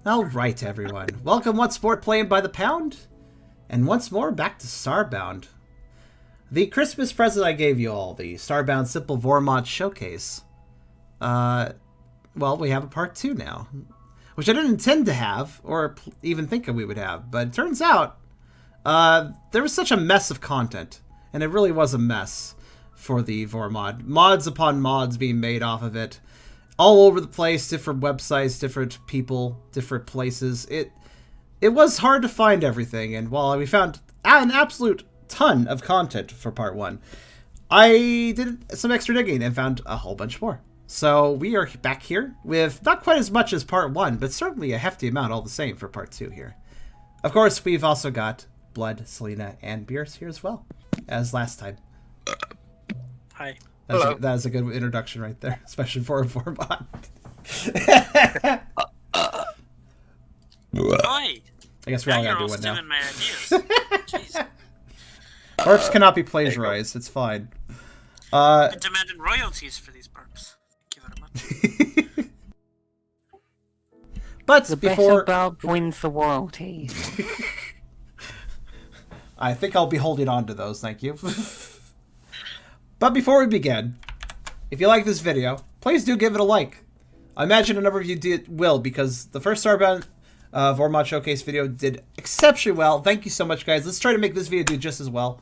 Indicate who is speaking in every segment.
Speaker 1: Alright, everyone. Welcome once more playing by the pound, and once more back to Starbound. The Christmas present I gave you all, the Starbound Simple Vore mod showcase. Well, we have a part 2 now, which I didn't intend to have, or even think we would have, but it turns out there was such a mess of content, and it really was a mess for the Vore mod. Mods upon mods being made off of it. All over the place, different websites, different people, different places. It was hard to find everything, and while we found an absolute ton of content for part 1, I did some extra digging and found a whole bunch more. So we are back here with not quite as much as part 1, but certainly a hefty amount all the same for part 2 here. Of course, we've also got Blood, Selena, and Beers here as well, as last time.
Speaker 2: Hi.
Speaker 1: That is a good introduction right there, especially for a Vorbot.
Speaker 2: Hi.
Speaker 1: I guess we all gotta do one now.
Speaker 2: Stealing my ideas. Jeez.
Speaker 1: Burps cannot be plagiarized. It's fine.
Speaker 2: I'm demanding royalties for these burps. Thank you very much.
Speaker 1: But
Speaker 3: The
Speaker 1: before
Speaker 3: better burp wins the royalty.
Speaker 1: I think I'll be holding on to those, thank you. But before we begin, if you like this video, please do give it a like. I imagine a number of you will, because the first Starbound Vore mod showcase video did exceptionally well. Thank you so much, guys. Let's try to make this video do just as well.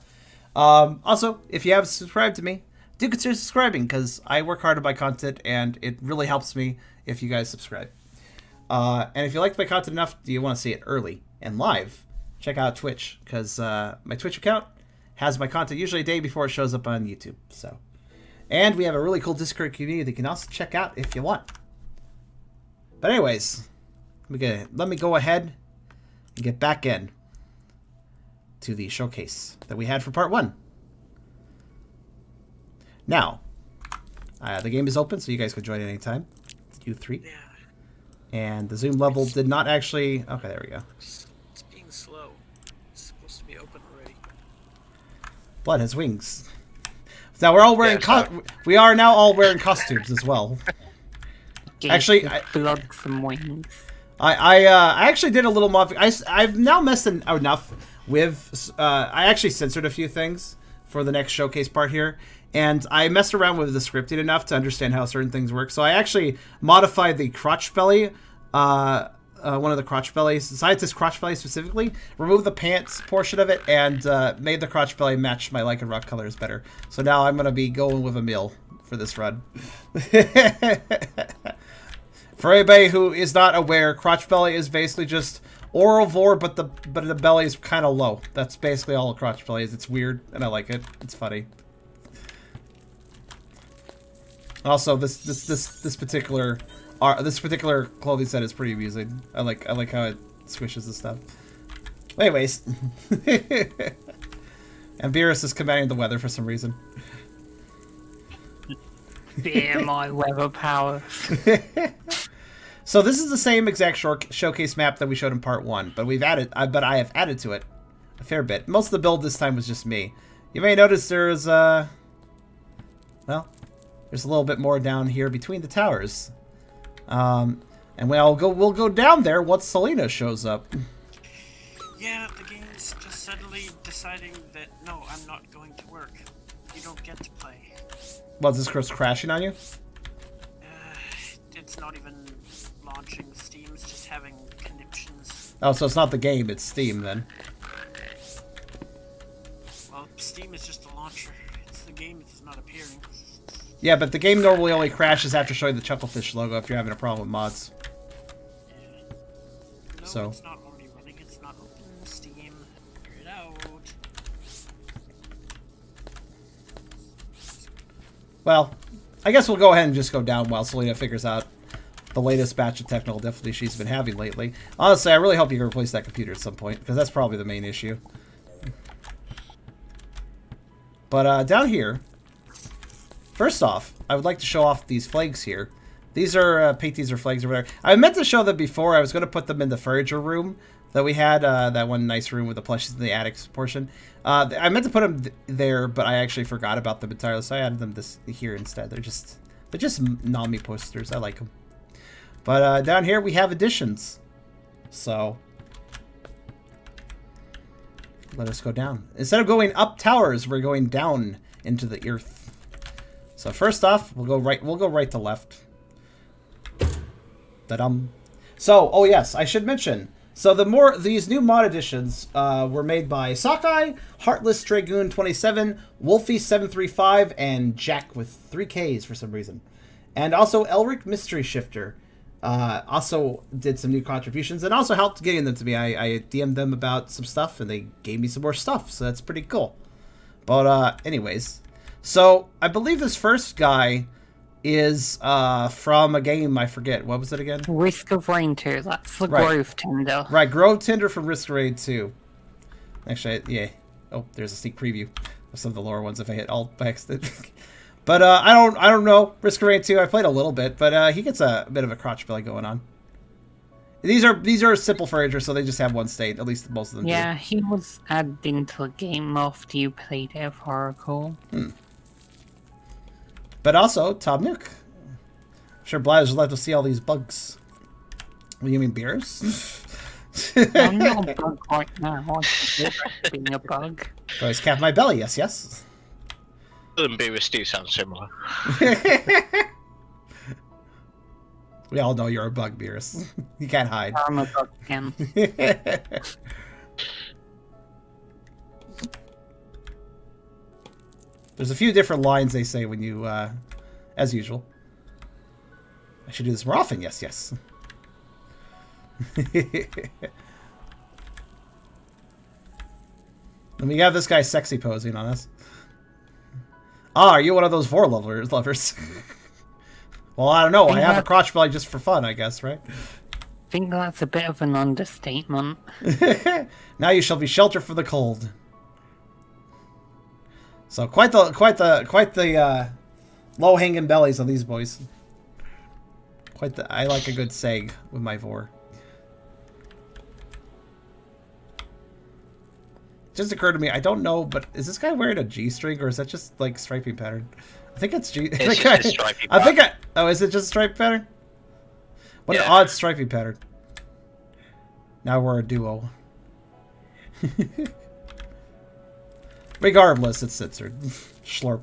Speaker 1: Also, if you haven't subscribed to me, do consider subscribing, because I work hard on my content, and it really helps me if you guys subscribe. And if you like my content enough, do you want to see it early and live, check out Twitch, because my Twitch account has my content usually a day before it shows up on YouTube. So, and we have a really cool Discord community that you can also check out if you want. But anyways, let me go ahead and get back in to the showcase that we had for part 1. Now, the game is open, so you guys can join at any time. You 3.
Speaker 2: Yeah.
Speaker 1: And the zoom level did not actually... Okay, there we go.
Speaker 2: It's being slow. It's supposed to be open already.
Speaker 1: Blood has wings. Now we're all wearing we are now all wearing costumes as well. Actually,
Speaker 3: blood from wings.
Speaker 1: I actually did a little I've now messed enough with I actually censored a few things for the next showcase part here, and I messed around with the scripting enough to understand how certain things work. So I actually modified the crotch belly, one of the crotch bellies, scientist crotch belly specifically, removed the pants portion of it, and made the crotch belly match my Lycan rock colors better. So now I'm gonna be going with a meal for this run. For anybody who is not aware, crotch belly is basically just oral Vore, but the belly is kind of low. That's basically all a crotch belly is. It's weird, and I like it. It's funny. Also, this particular clothing set is pretty amusing. I like how it squishes and stuff. Anyways, and Beerus is commanding the weather for some reason.
Speaker 3: Dear my weather power.
Speaker 1: So this is the same exact showcase map that we showed in part 1, but I have added to it a fair bit. Most of the build this time was just me. You may notice there's well, there's a little bit more down here between the towers. And we'll go down there once Selena shows up.
Speaker 2: Yeah, the game's just suddenly deciding that, no, I'm not going to work. You don't get to play.
Speaker 1: Well, is this crashing on you?
Speaker 2: It's not even launching. Steam's just having conniptions.
Speaker 1: Oh, so it's not the game, it's Steam then.
Speaker 2: Well, Steam is just a launcher. It's the game that's not appearing.
Speaker 1: Yeah, but the game normally only crashes after showing the Chucklefish logo if you're having a problem with mods.
Speaker 2: Yeah. No,
Speaker 1: So.
Speaker 2: It's not already running. It's not open. Steam. Figure it out.
Speaker 1: Well, I guess we'll go ahead and just go down while Selena figures out the latest batch of technical difficulty she's been having lately. Honestly, I really hope you can replace that computer at some point, because that's probably the main issue. But down here, first off, I would like to show off these flags here. These are These are flags or whatever. I meant to show them before. I was going to put them in the furniture room that we had, that one nice room with the plushies in the attic portion. I meant to put them there, but I actually forgot about them entirely, so I added them here instead. They're just Nami posters. I like them. But down here we have additions. So let us go down. Instead of going up towers, we're going down into the earth. So first off, we'll go right to left. Da-dum. So, oh yes, I should mention. So these new mod editions were made by Sockeye, Heartless Dragoon 27, Wolfie 735, and Jack with 3 Ks for some reason. And also Elric Mystery Shifter also did some new contributions and also helped getting them to me. I DM'd them about some stuff and they gave me some more stuff, so that's pretty cool. But anyways, so I believe this first guy is from a game, I forget. What was it again?
Speaker 3: Risk of Rain 2, that's the
Speaker 1: Right.
Speaker 3: Grove Tender.
Speaker 1: Right, Grove Tinder from Risk of Rain 2. Actually, yeah. Oh, there's a sneak preview of some of the lower ones if I hit Alt by accident. But I don't know. Risk of Rain 2, I played a little bit, but he gets a bit of a crotch belly going on. These are simple furniture, so they just have one state. At least most of them
Speaker 3: Yeah, he was added into the game after you played it, if I recall.
Speaker 1: But also, Tom Nook. I'm sure Blathers would like to see all these bugs. What do you mean, beers?
Speaker 3: I'm not a bug right now. I'm just being a bug.
Speaker 1: Always cap my belly, yes, yes.
Speaker 4: And beers do sound similar.
Speaker 1: We all know you're a bug, Beerus. You can't hide.
Speaker 3: I'm a bug again.
Speaker 1: There's a few different lines they say when you, as usual. I should do this more often, yes, yes. And we have this guy sexy posing on us. Ah, are you one of those Vore lovers? Well, I don't know. I have a crotch belly just for fun, I guess, right?
Speaker 3: I think that's a bit of an understatement.
Speaker 1: Now you shall be sheltered from the cold. So quite the low-hanging bellies on these boys. I like a good sag with my Vore. Just occurred to me, I don't know, but is this guy wearing a G-string or is that just like striping pattern? I think it's G.
Speaker 4: It's just a striping pattern.
Speaker 1: I think oh, is it just a stripe pattern? What an odd striping pattern. Now we're a duo. Regardless, it's censored. Schlurp.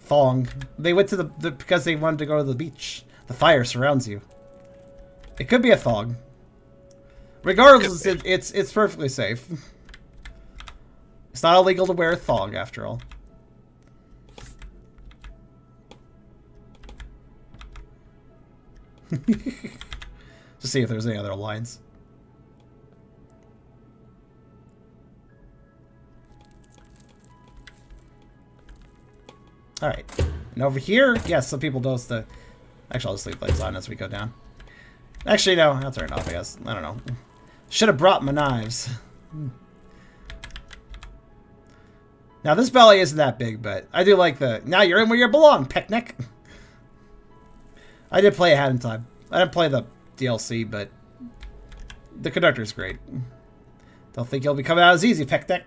Speaker 1: Thong. They went to the because they wanted to go to the beach. The fire surrounds you. It could be a thong. Regardless, it's perfectly safe. It's not illegal to wear a thong, after all. To see if there's any other lines. Alright. And over here, yes, some people notice the... Actually, I'll just leave lights on as we go down. Actually, no, I'll turn it off, I guess. I don't know. Should have brought my knives. Now, this belly isn't that big, but I do like the... Now you're in where you belong, picnic. I did play ahead in time. I didn't play the DLC, but the conductor's great. Don't think he'll be coming out as easy, picnic.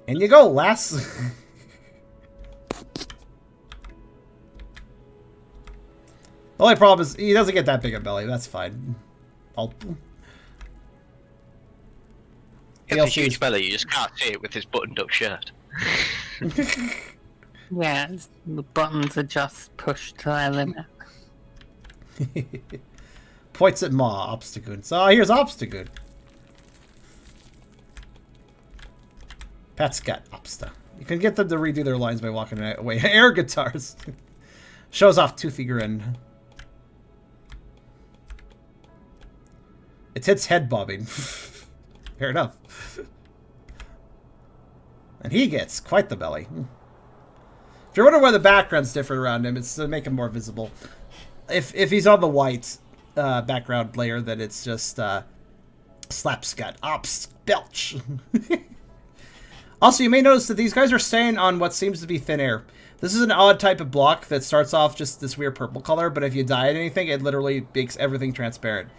Speaker 1: In you go, lass. The only problem is he doesn't get that big a belly. That's fine.
Speaker 4: He has a huge belly, you just can't see it with his buttoned-up shirt.
Speaker 3: Yeah, the buttons are just pushed to their limit.
Speaker 1: Points at Ma, Obstagoon. So here's Obstagoon. Pat's got Obsta. You can get them to redo their lines by walking away. Air guitars. Shows off toothy grin. It's its head bobbing. Fair enough. And he gets quite the belly. If you're wondering why the background's different around him, it's to make him more visible. If he's on the white background layer, then it's just Slapscut Ops Belch. Also, you may notice that these guys are staying on what seems to be thin air. This is an odd type of block that starts off just this weird purple color, but if you dye it anything, it literally makes everything transparent,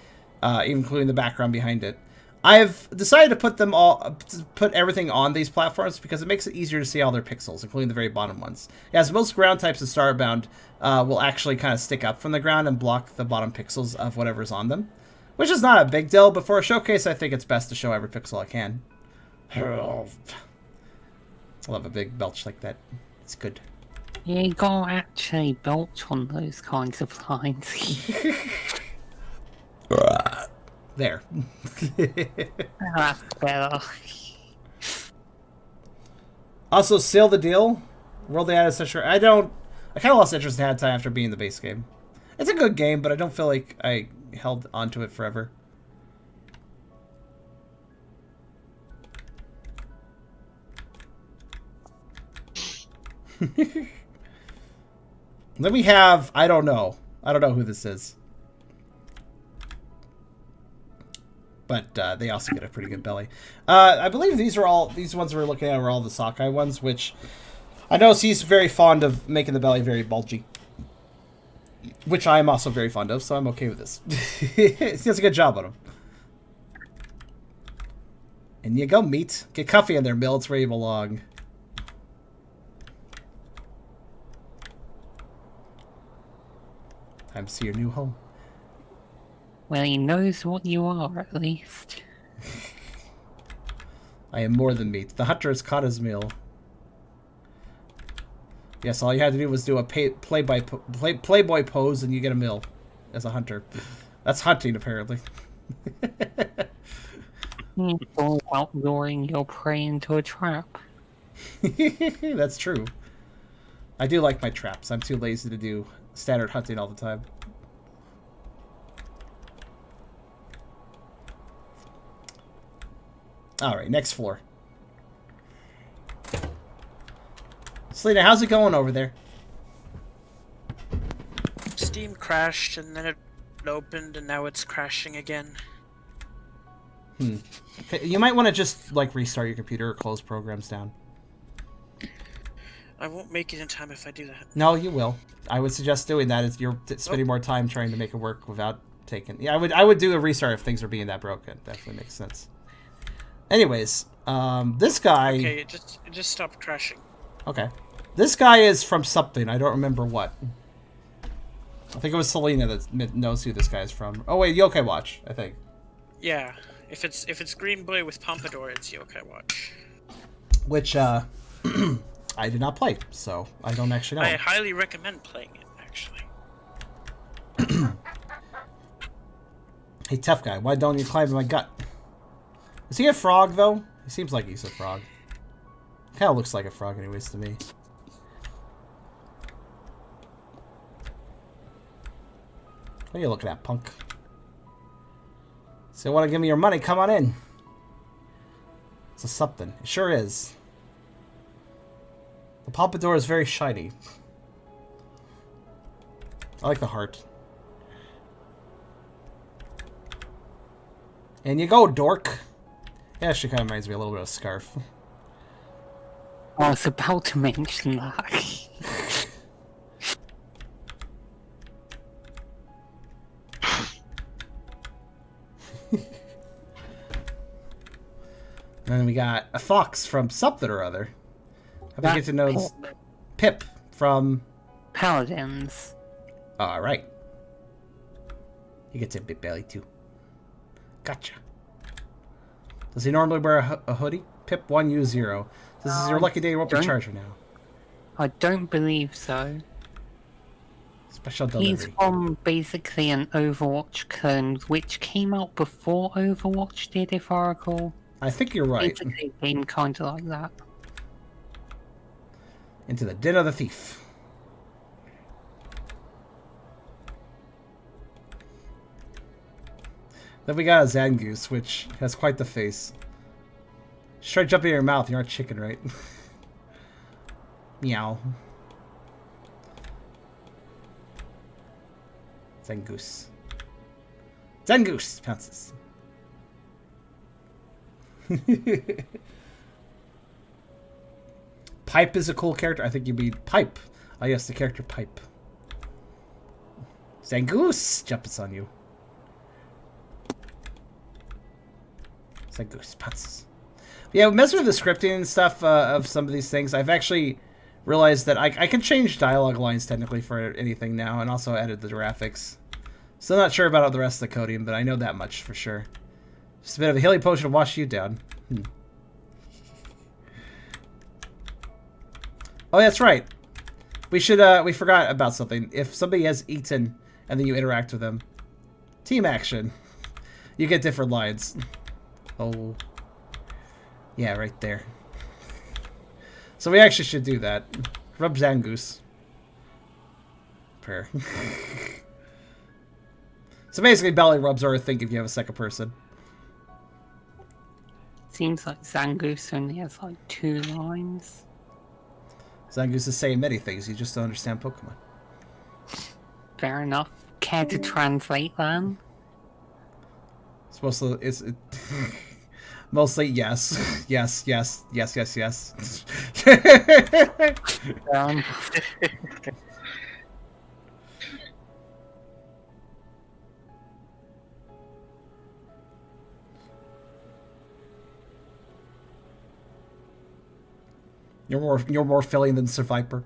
Speaker 1: including the background behind it. I've decided to put everything on these platforms because it makes it easier to see all their pixels, including the very bottom ones. As most ground types of Starbound will actually kind of stick up from the ground and block the bottom pixels of whatever's on them, which is not a big deal, but for a showcase, I think it's best to show every pixel I can. I love a big belch like that. It's good.
Speaker 3: Yeah, you gotta actually belch on those kinds of lines.
Speaker 1: There.
Speaker 3: That's better.
Speaker 1: Also, Seal the Deal. World they added such I kind of lost interest in time after being the base game. It's a good game, but I don't feel like I held onto it forever. Then we have, I don't know who this is. But they also get a pretty good belly. I believe these ones we're looking at are all the sockeye ones, which I know he's very fond of making the belly very bulgy. Which I am also very fond of, so I'm okay with this. He does a good job on him. And you go, meat. Get Cuffy in there, Mill. It's where you belong. Time to see your new home.
Speaker 3: Well, he knows what you are, at least.
Speaker 1: I am more than meat. The hunter has caught his meal. Yes, all you had to do was do a playboy pose and you get a meal as a hunter. That's hunting, apparently.
Speaker 3: It's all about luring your prey into a trap.
Speaker 1: That's true. I do like my traps. I'm too lazy to do standard hunting all the time. Alright, next floor. Selena, how's it going over there?
Speaker 2: Steam crashed and then it opened and now it's crashing again.
Speaker 1: Okay, you might want to just, like, restart your computer or close programs down.
Speaker 2: I won't make it in time if I do that.
Speaker 1: No, you will. I would suggest doing that if you're spending more time trying to make it work without taking... Yeah, I would do a restart if things are being that broken. Definitely makes sense. Anyways, this guy...
Speaker 2: Okay, it just stopped crashing.
Speaker 1: Okay. This guy is from something. I don't remember what. I think it was Selena that knows who this guy is from. Oh, wait, Yokai Watch, I think.
Speaker 2: Yeah. If it's Green Boy with Pompadour, it's Yokai Watch.
Speaker 1: Which, I did not play, so I don't actually know.
Speaker 2: I highly recommend playing it, actually.
Speaker 1: Hey, tough guy, why don't you climb in my gut? Is he a frog, though? He seems like he's a frog. Kind of looks like a frog anyways to me. What are you looking at, punk? So you want to give me your money? Come on in. It's a something. It sure is. The pompadour is very shiny. I like the heart. And you go, dork. Yeah, she kind of reminds me a little bit of Scarf.
Speaker 3: I was about to mention that.
Speaker 1: And then we got a fox from something or other. How do we get to know Pip from
Speaker 3: Paladins.
Speaker 1: Alright. He gets a bit belly too. Gotcha. Does he normally wear a hoodie? Pip 1U0. This is your lucky day, you won't be charged now.
Speaker 3: I don't believe so.
Speaker 1: Special delivery.
Speaker 3: He's from basically an Overwatch clone, which came out before Overwatch did, if I recall.
Speaker 1: I think you're right.
Speaker 3: Basically a game kind of like that.
Speaker 1: Into the den of the thief. Then we got a Zangoose, which has quite the face. Just try jumping in your mouth, you aren't chicken, right? Meow. Zangoose. Zangoose pounces. Pipe is a cool character. I think you mean Pipe. Oh yes, the character Pipe. Zangoose jumps on you. like goosebumps. Yeah, messing with the scripting and stuff of some of these things, I've actually realized that I can change dialogue lines technically for anything now, and also edit the graphics. Still not sure about the rest of the coding, but I know that much for sure. Just a bit of a healing potion to wash you down. Oh, that's right. We forgot about something. If somebody has eaten and then you interact with them, team action. You get different lines. Oh. Yeah, right there. So we actually should do that. Rub Zangoose. Prayer. So basically, belly rubs are a thing if you have a second person.
Speaker 3: Seems like Zangoose only has like 2 lines.
Speaker 1: Zangoose is saying many things, you just don't understand Pokemon.
Speaker 3: Fair enough. Care to translate them?
Speaker 1: It's mostly yes. Yes, yes, yes, yes, yes. You're more filling than Survivor.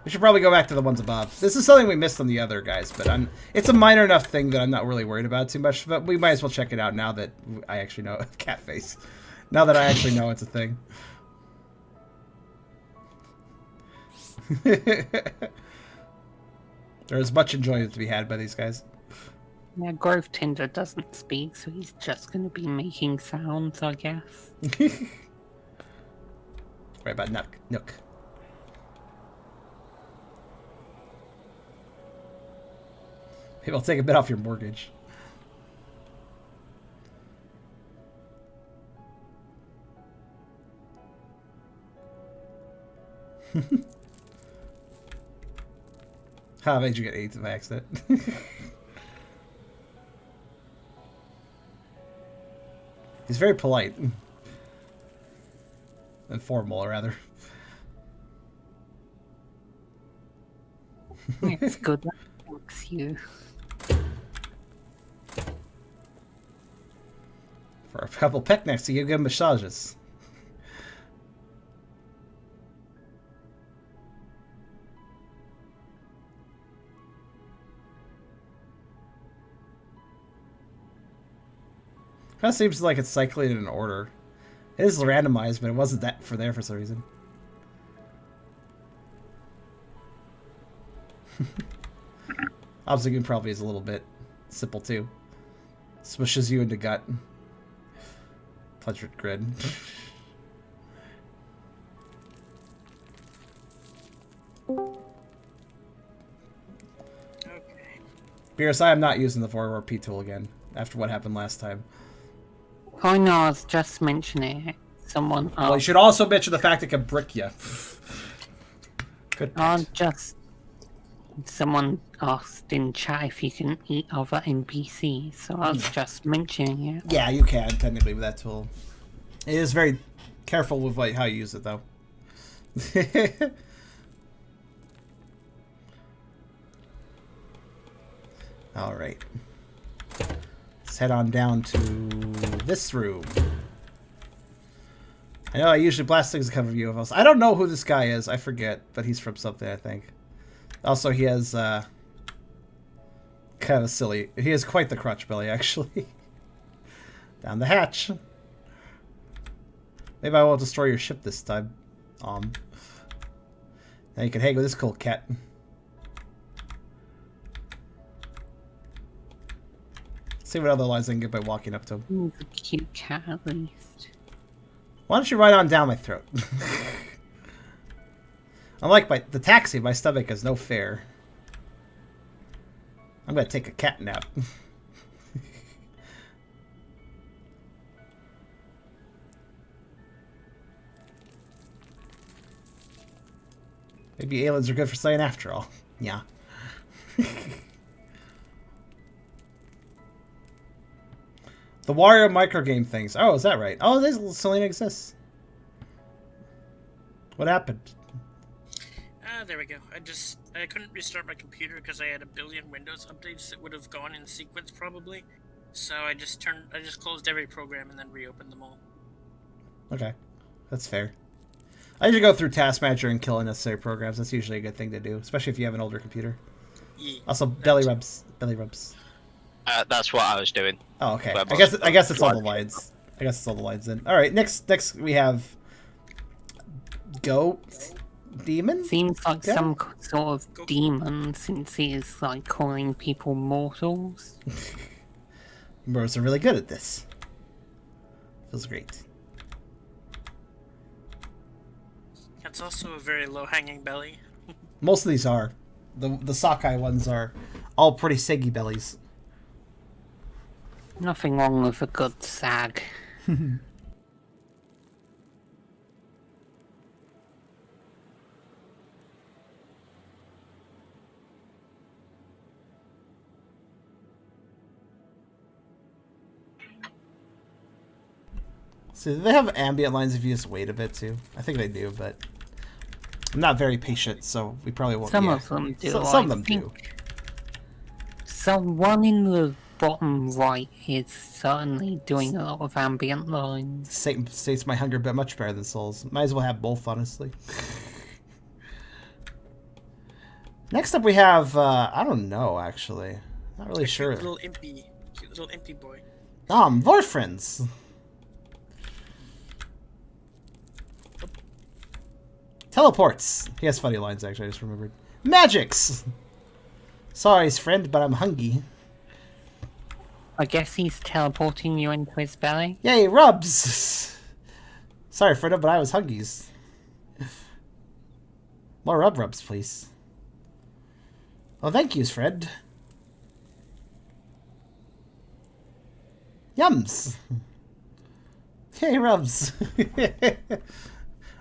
Speaker 1: We should probably go back to the ones above. This is something we missed on the other guys, but it's a minor enough thing that I'm not really worried about too much, but we might as well check it out now that I actually know cat face. Now that I actually know it's a thing. There is much enjoyment to be had by these guys.
Speaker 3: Yeah, Grove Tinder doesn't speak, so he's just going to be making sounds, I guess.
Speaker 1: Right about Nook. Maybe I'll take a bit off your mortgage. How made you get AIDS by accident? He's very polite. And formal, rather.
Speaker 3: It's good that thanks you.
Speaker 1: For a couple picnics, you give him massages. Kind of seems like it's cycling in an order. It is randomized, but it wasn't that for some reason. Obstagoon probably is a little bit simple too. Smushes you into gut. Pleasure grid.
Speaker 2: Okay.
Speaker 1: Beerus, I am not using the Vore P tool again after what happened last time.
Speaker 3: Oh no, I was just mentioning it. Someone
Speaker 1: Well, you should also mention the fact it can brick you. Good.
Speaker 3: Someone asked in chat if you can eat other NPCs, so I was just mentioning it.
Speaker 1: Yeah, you can technically with that tool. It is very careful with how you use it, though. All right. Let's head on down to this room. I know I usually blast things to cover UFOs. I don't know who this guy is. I forget, but he's from something, I think. Also, he has kind of silly. He has quite the crotch belly, actually. Down the hatch. Maybe I won't destroy your ship this time. Now you can hang with this cool cat. See what other lines I can get by walking up to him.
Speaker 3: He's a cute cat, at least.
Speaker 1: Why don't you ride on down my throat? Unlike the taxi, my stomach has no fare. I'm gonna take a cat nap. Maybe aliens are good for science after all. Yeah. The Wario microgame things. Oh, is that right? Oh, Selena exists. What happened?
Speaker 2: There we go. I couldn't restart my computer because I had a billion Windows updates that would have gone in sequence probably. So I just closed every program and then reopened them all.
Speaker 1: Okay, that's fair. I usually go through Task Manager and kill unnecessary programs. That's usually a good thing to do, especially if you have an older computer.
Speaker 2: Yeah,
Speaker 1: Also, belly rubs. Belly rubs.
Speaker 4: That's what I was doing.
Speaker 1: Oh, okay. I guess it's all the lines. I guess it's all the lines then. All right. Next we have Go Demon.
Speaker 3: Seems like some sort of demon, since he is like calling people mortals.
Speaker 1: Bros are really good at this. Feels great.
Speaker 2: That's also a very low-hanging belly.
Speaker 1: Most of these are. The sockeye ones are all pretty saggy bellies.
Speaker 3: Nothing wrong with a good sag.
Speaker 1: So do they have ambient lines if you just wait a bit too? I think they do, but I'm not very patient, so we probably won't.
Speaker 3: Some of them do.
Speaker 1: Some of them do.
Speaker 3: So one in the bottom right is certainly doing a lot of ambient lines.
Speaker 1: Satan states my hunger, but much better than Souls. Might as well have both, honestly. Next up, we have I don't know actually. Not really sure.
Speaker 2: Cute little impy boy.
Speaker 1: Vore friends. Teleports. He has funny lines, actually. I just remembered. Magics. Sorry, friend, but I'm hungry.
Speaker 3: I guess he's teleporting you into his belly.
Speaker 1: Yay, rubs. Sorry, friend, but I was hungry. More rubs, please. Well, thank yous, Fred. Yums. Yay, rubs.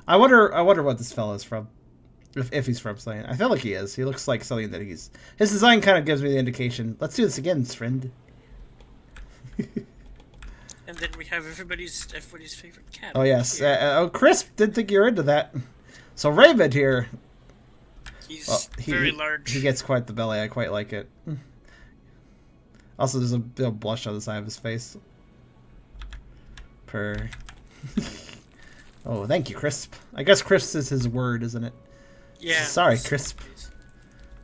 Speaker 1: I wonder what this fella is from. If he's from something. I feel like he is. He looks like something that he's... His design kind of gives me the indication. Let's do this again, friend.
Speaker 2: And then we have everybody's favorite cat.
Speaker 1: Oh, yes. Chris, didn't think you were into that. So Raven here.
Speaker 2: He's very large.
Speaker 1: He gets quite the belly. I quite like it. Also, there's a bit of blush on the side of his face. Purr. Oh, thank you, Crisp. I guess Crisp is his word, isn't it?
Speaker 2: Yeah.
Speaker 1: Sorry, Crisp.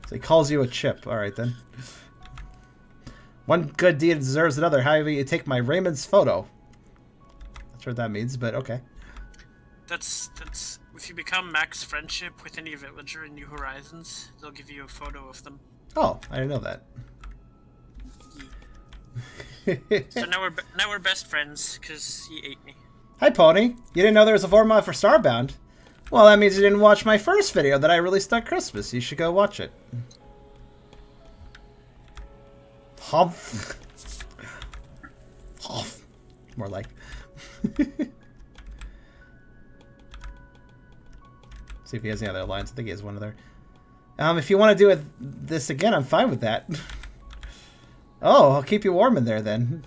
Speaker 1: So he calls you a chip. All right, then. One good deed deserves another. However, you take my Raymond's photo. Not sure what that means, but okay.
Speaker 2: That's if you become max friendship with any villager in New Horizons, they'll give you a photo of them.
Speaker 1: Oh, I didn't know that.
Speaker 2: So now we're best friends because he ate me.
Speaker 1: Hi, Pony. You didn't know there was a Vore mod for Starbound? Well, that means you didn't watch my first video that I released on Christmas. You should go watch it. Humph. Humph. More like. See if he has any other lines. I think he has one other. If you want to do this again, I'm fine with that. Oh, I'll keep you warm in there then.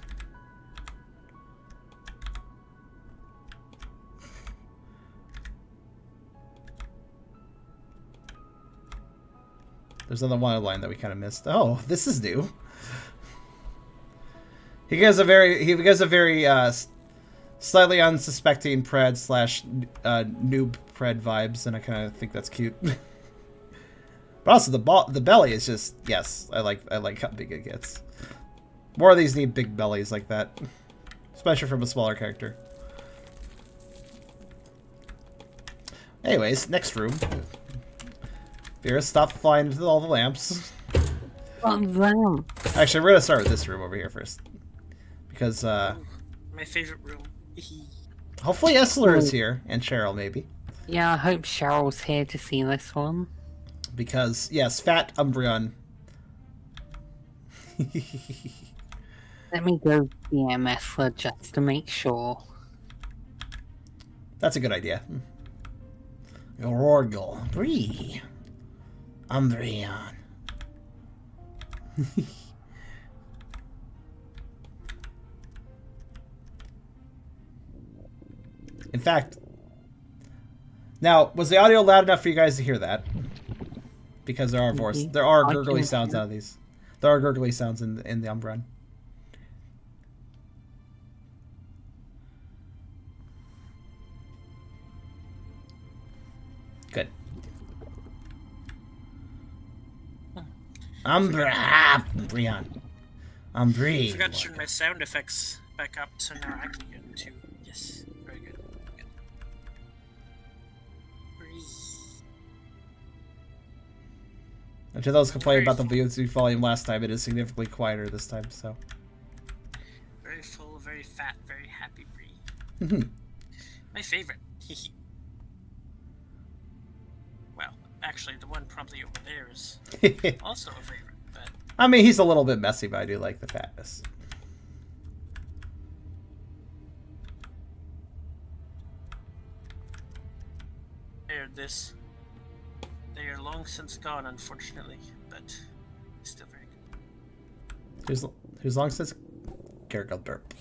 Speaker 1: There's another one line that we kind of missed. Oh, this is new. He gives a very slightly unsuspecting pred slash noob pred vibes, and I kind of think that's cute. But also the belly is just, yes, I like how big it gets. More of these need big bellies like that, especially from a smaller character. Anyways, next room. Vera, stop flying into all the lamps. Actually, we're gonna start with this room over here first, because
Speaker 2: my favorite room.
Speaker 1: Hopefully Essler is here, and Cheryl maybe.
Speaker 3: Yeah, I hope Cheryl's here to see this one.
Speaker 1: Because yes, Fat Umbreon.
Speaker 3: Let me go DM Essler just to make sure.
Speaker 1: That's a good idea. Gorgel. Bree. Umbreon. In fact, now, was the audio loud enough for you guys to hear that? because there are gurgly sounds out of these. There are gurgly sounds in the Umbreon. Good. Umbreon.
Speaker 2: I forgot to turn my sound effects back up, so now I can get them too. Yes, very good.
Speaker 1: And to those complaining about the Bluetooth volume last time, it is significantly quieter this time, so.
Speaker 2: Very full, very fat, very happy Bree. My favorite. Well, actually, the one probably over there is also a favorite, but...
Speaker 1: I mean, he's a little bit messy, but I do like the fatness.
Speaker 2: They are long since gone, unfortunately, but still very good.
Speaker 1: Who's long since? Gargoyle burp.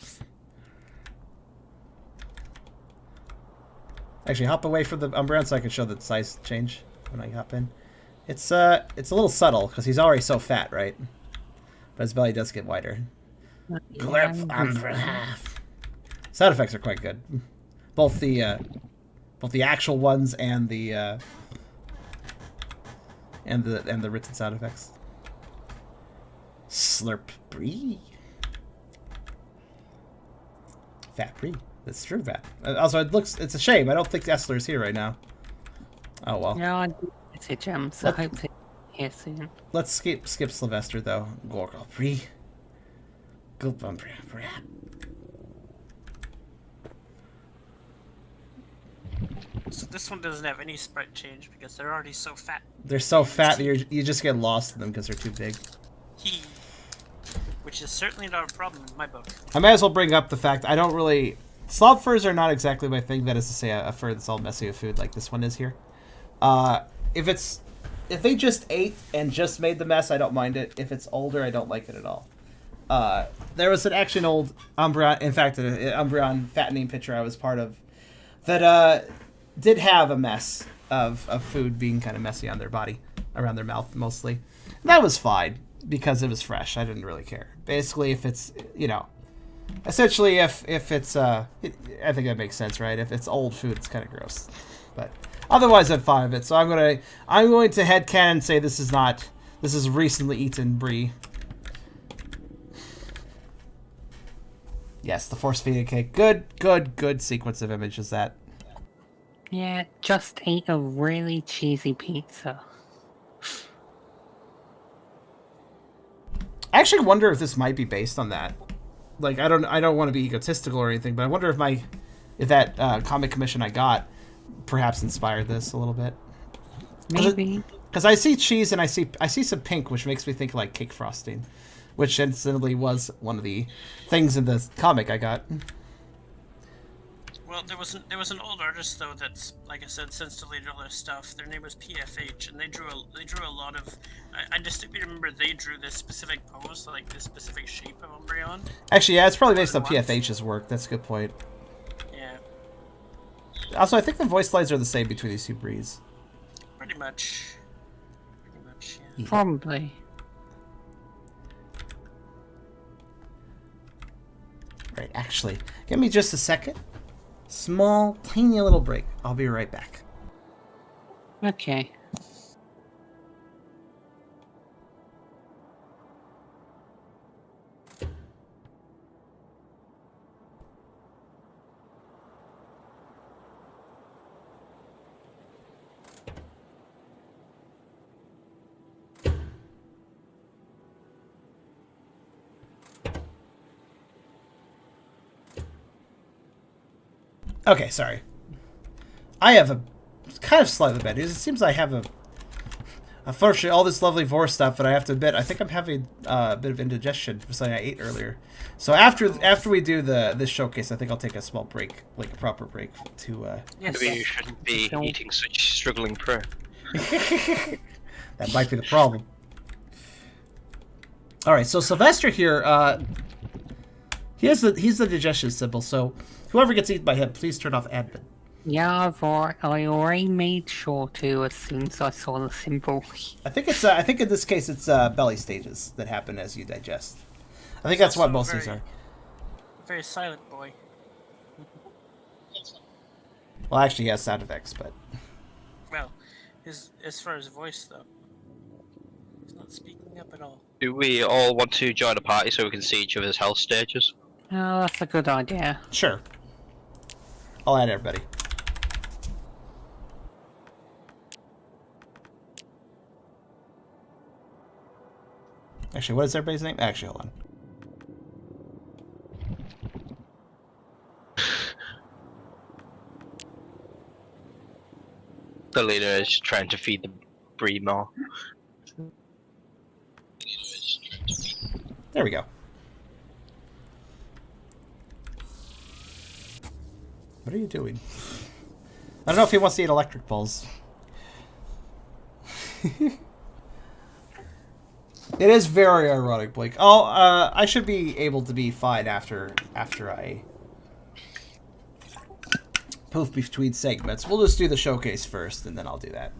Speaker 1: Actually, hop away from the Umbreon so I can show the size change when I hop in. It's a little subtle because he's already so fat, right? But his belly does get wider. Glurp Umbreon. Sound effects are quite good. Both the actual ones and the written sound effects. Slurp Bree. Fat Bree. That's true, Fat. Also, it's a shame. I don't think Essler's here right now. Oh well.
Speaker 3: No, it's a gem, so hopefully here soon.
Speaker 1: Let's skip Sylvester though. Gorgle Bree. Gulp Umbreon.
Speaker 2: So this one doesn't have any sprite change because they're already so fat.
Speaker 1: They're so fat that you just get lost in them because they're too big.
Speaker 2: Which is certainly not a problem in my book.
Speaker 1: I might as well bring up the fact I don't really... Slob furs are not exactly my thing. That is to say, a fur that's all messy with food like this one is here. If they just ate and just made the mess, I don't mind it. If it's older, I don't like it at all. There was an old Umbreon... In fact, an Umbreon fattening picture I was part of that did have a mess of food being kind of messy on their body, around their mouth mostly. And that was fine because it was fresh. I didn't really care. Basically, if it's, essentially if it's, I think that makes sense, right? If it's old food, it's kind of gross. But otherwise, I'm fine with it. So I'm going to headcanon and say this is recently eaten brie. Yes, the force feeding cake. Good sequence of images that.
Speaker 3: Yeah, just ate a really cheesy pizza.
Speaker 1: I actually wonder if this might be based on that. Like, I don't want to be egotistical or anything, but I wonder if that comic commission I got perhaps inspired this a little bit.
Speaker 3: Maybe.
Speaker 1: Because I see cheese and I see some pink, which makes me think like cake frosting, which incidentally was one of the things in the comic I got.
Speaker 2: Well, there was an old artist though that's, like I said, since deleted all their stuff. Their name was PFH, and they drew a lot of. I distinctly remember they drew this specific pose, like this specific shape of Umbreon.
Speaker 1: Actually, yeah, it's probably based on PFH's work. That's a good point.
Speaker 2: Yeah.
Speaker 1: Also, I think the voice lines are the same between these two breeds.
Speaker 2: Pretty much, yeah.
Speaker 3: Probably.
Speaker 1: Right, actually, give me just a second. Small, tiny little break. I'll be right back.
Speaker 3: Okay.
Speaker 1: Okay, sorry. I have a kind of slightly bad news. It seems I have unfortunately, all this lovely Vore stuff, but I have to admit, I think I'm having a bit of indigestion from something I ate earlier. So after we do this showcase, I think I'll take a small break, like a proper break, to...
Speaker 4: Maybe you shouldn't be eating such struggling prey.
Speaker 1: That might be the problem. Alright, so Sylvester here, he's the digestion symbol, so whoever gets eaten by him, please turn off admin.
Speaker 3: Yeah, Vore, I already made sure to as soon as I saw the symbol.
Speaker 1: I think it's. I think in this case it's belly stages that happen as you digest. I think that's what most of these are.
Speaker 2: Very silent boy.
Speaker 1: Well, actually, he has sound effects, but
Speaker 2: Well, as far as voice though, he's not speaking up at all.
Speaker 4: Do we all want to join a party so we can see each other's health stages?
Speaker 3: Oh, that's a good idea.
Speaker 1: sure. I'll add everybody. Actually, what is everybody's name? Actually, hold on.
Speaker 4: The leader is trying to feed the breed more.
Speaker 1: There we go. What are you doing? I don't know if he wants to eat electric balls. It is very ironic, Blake. Oh, I should be able to be fine after I poof between segments. We'll just do the showcase first, and then I'll do that.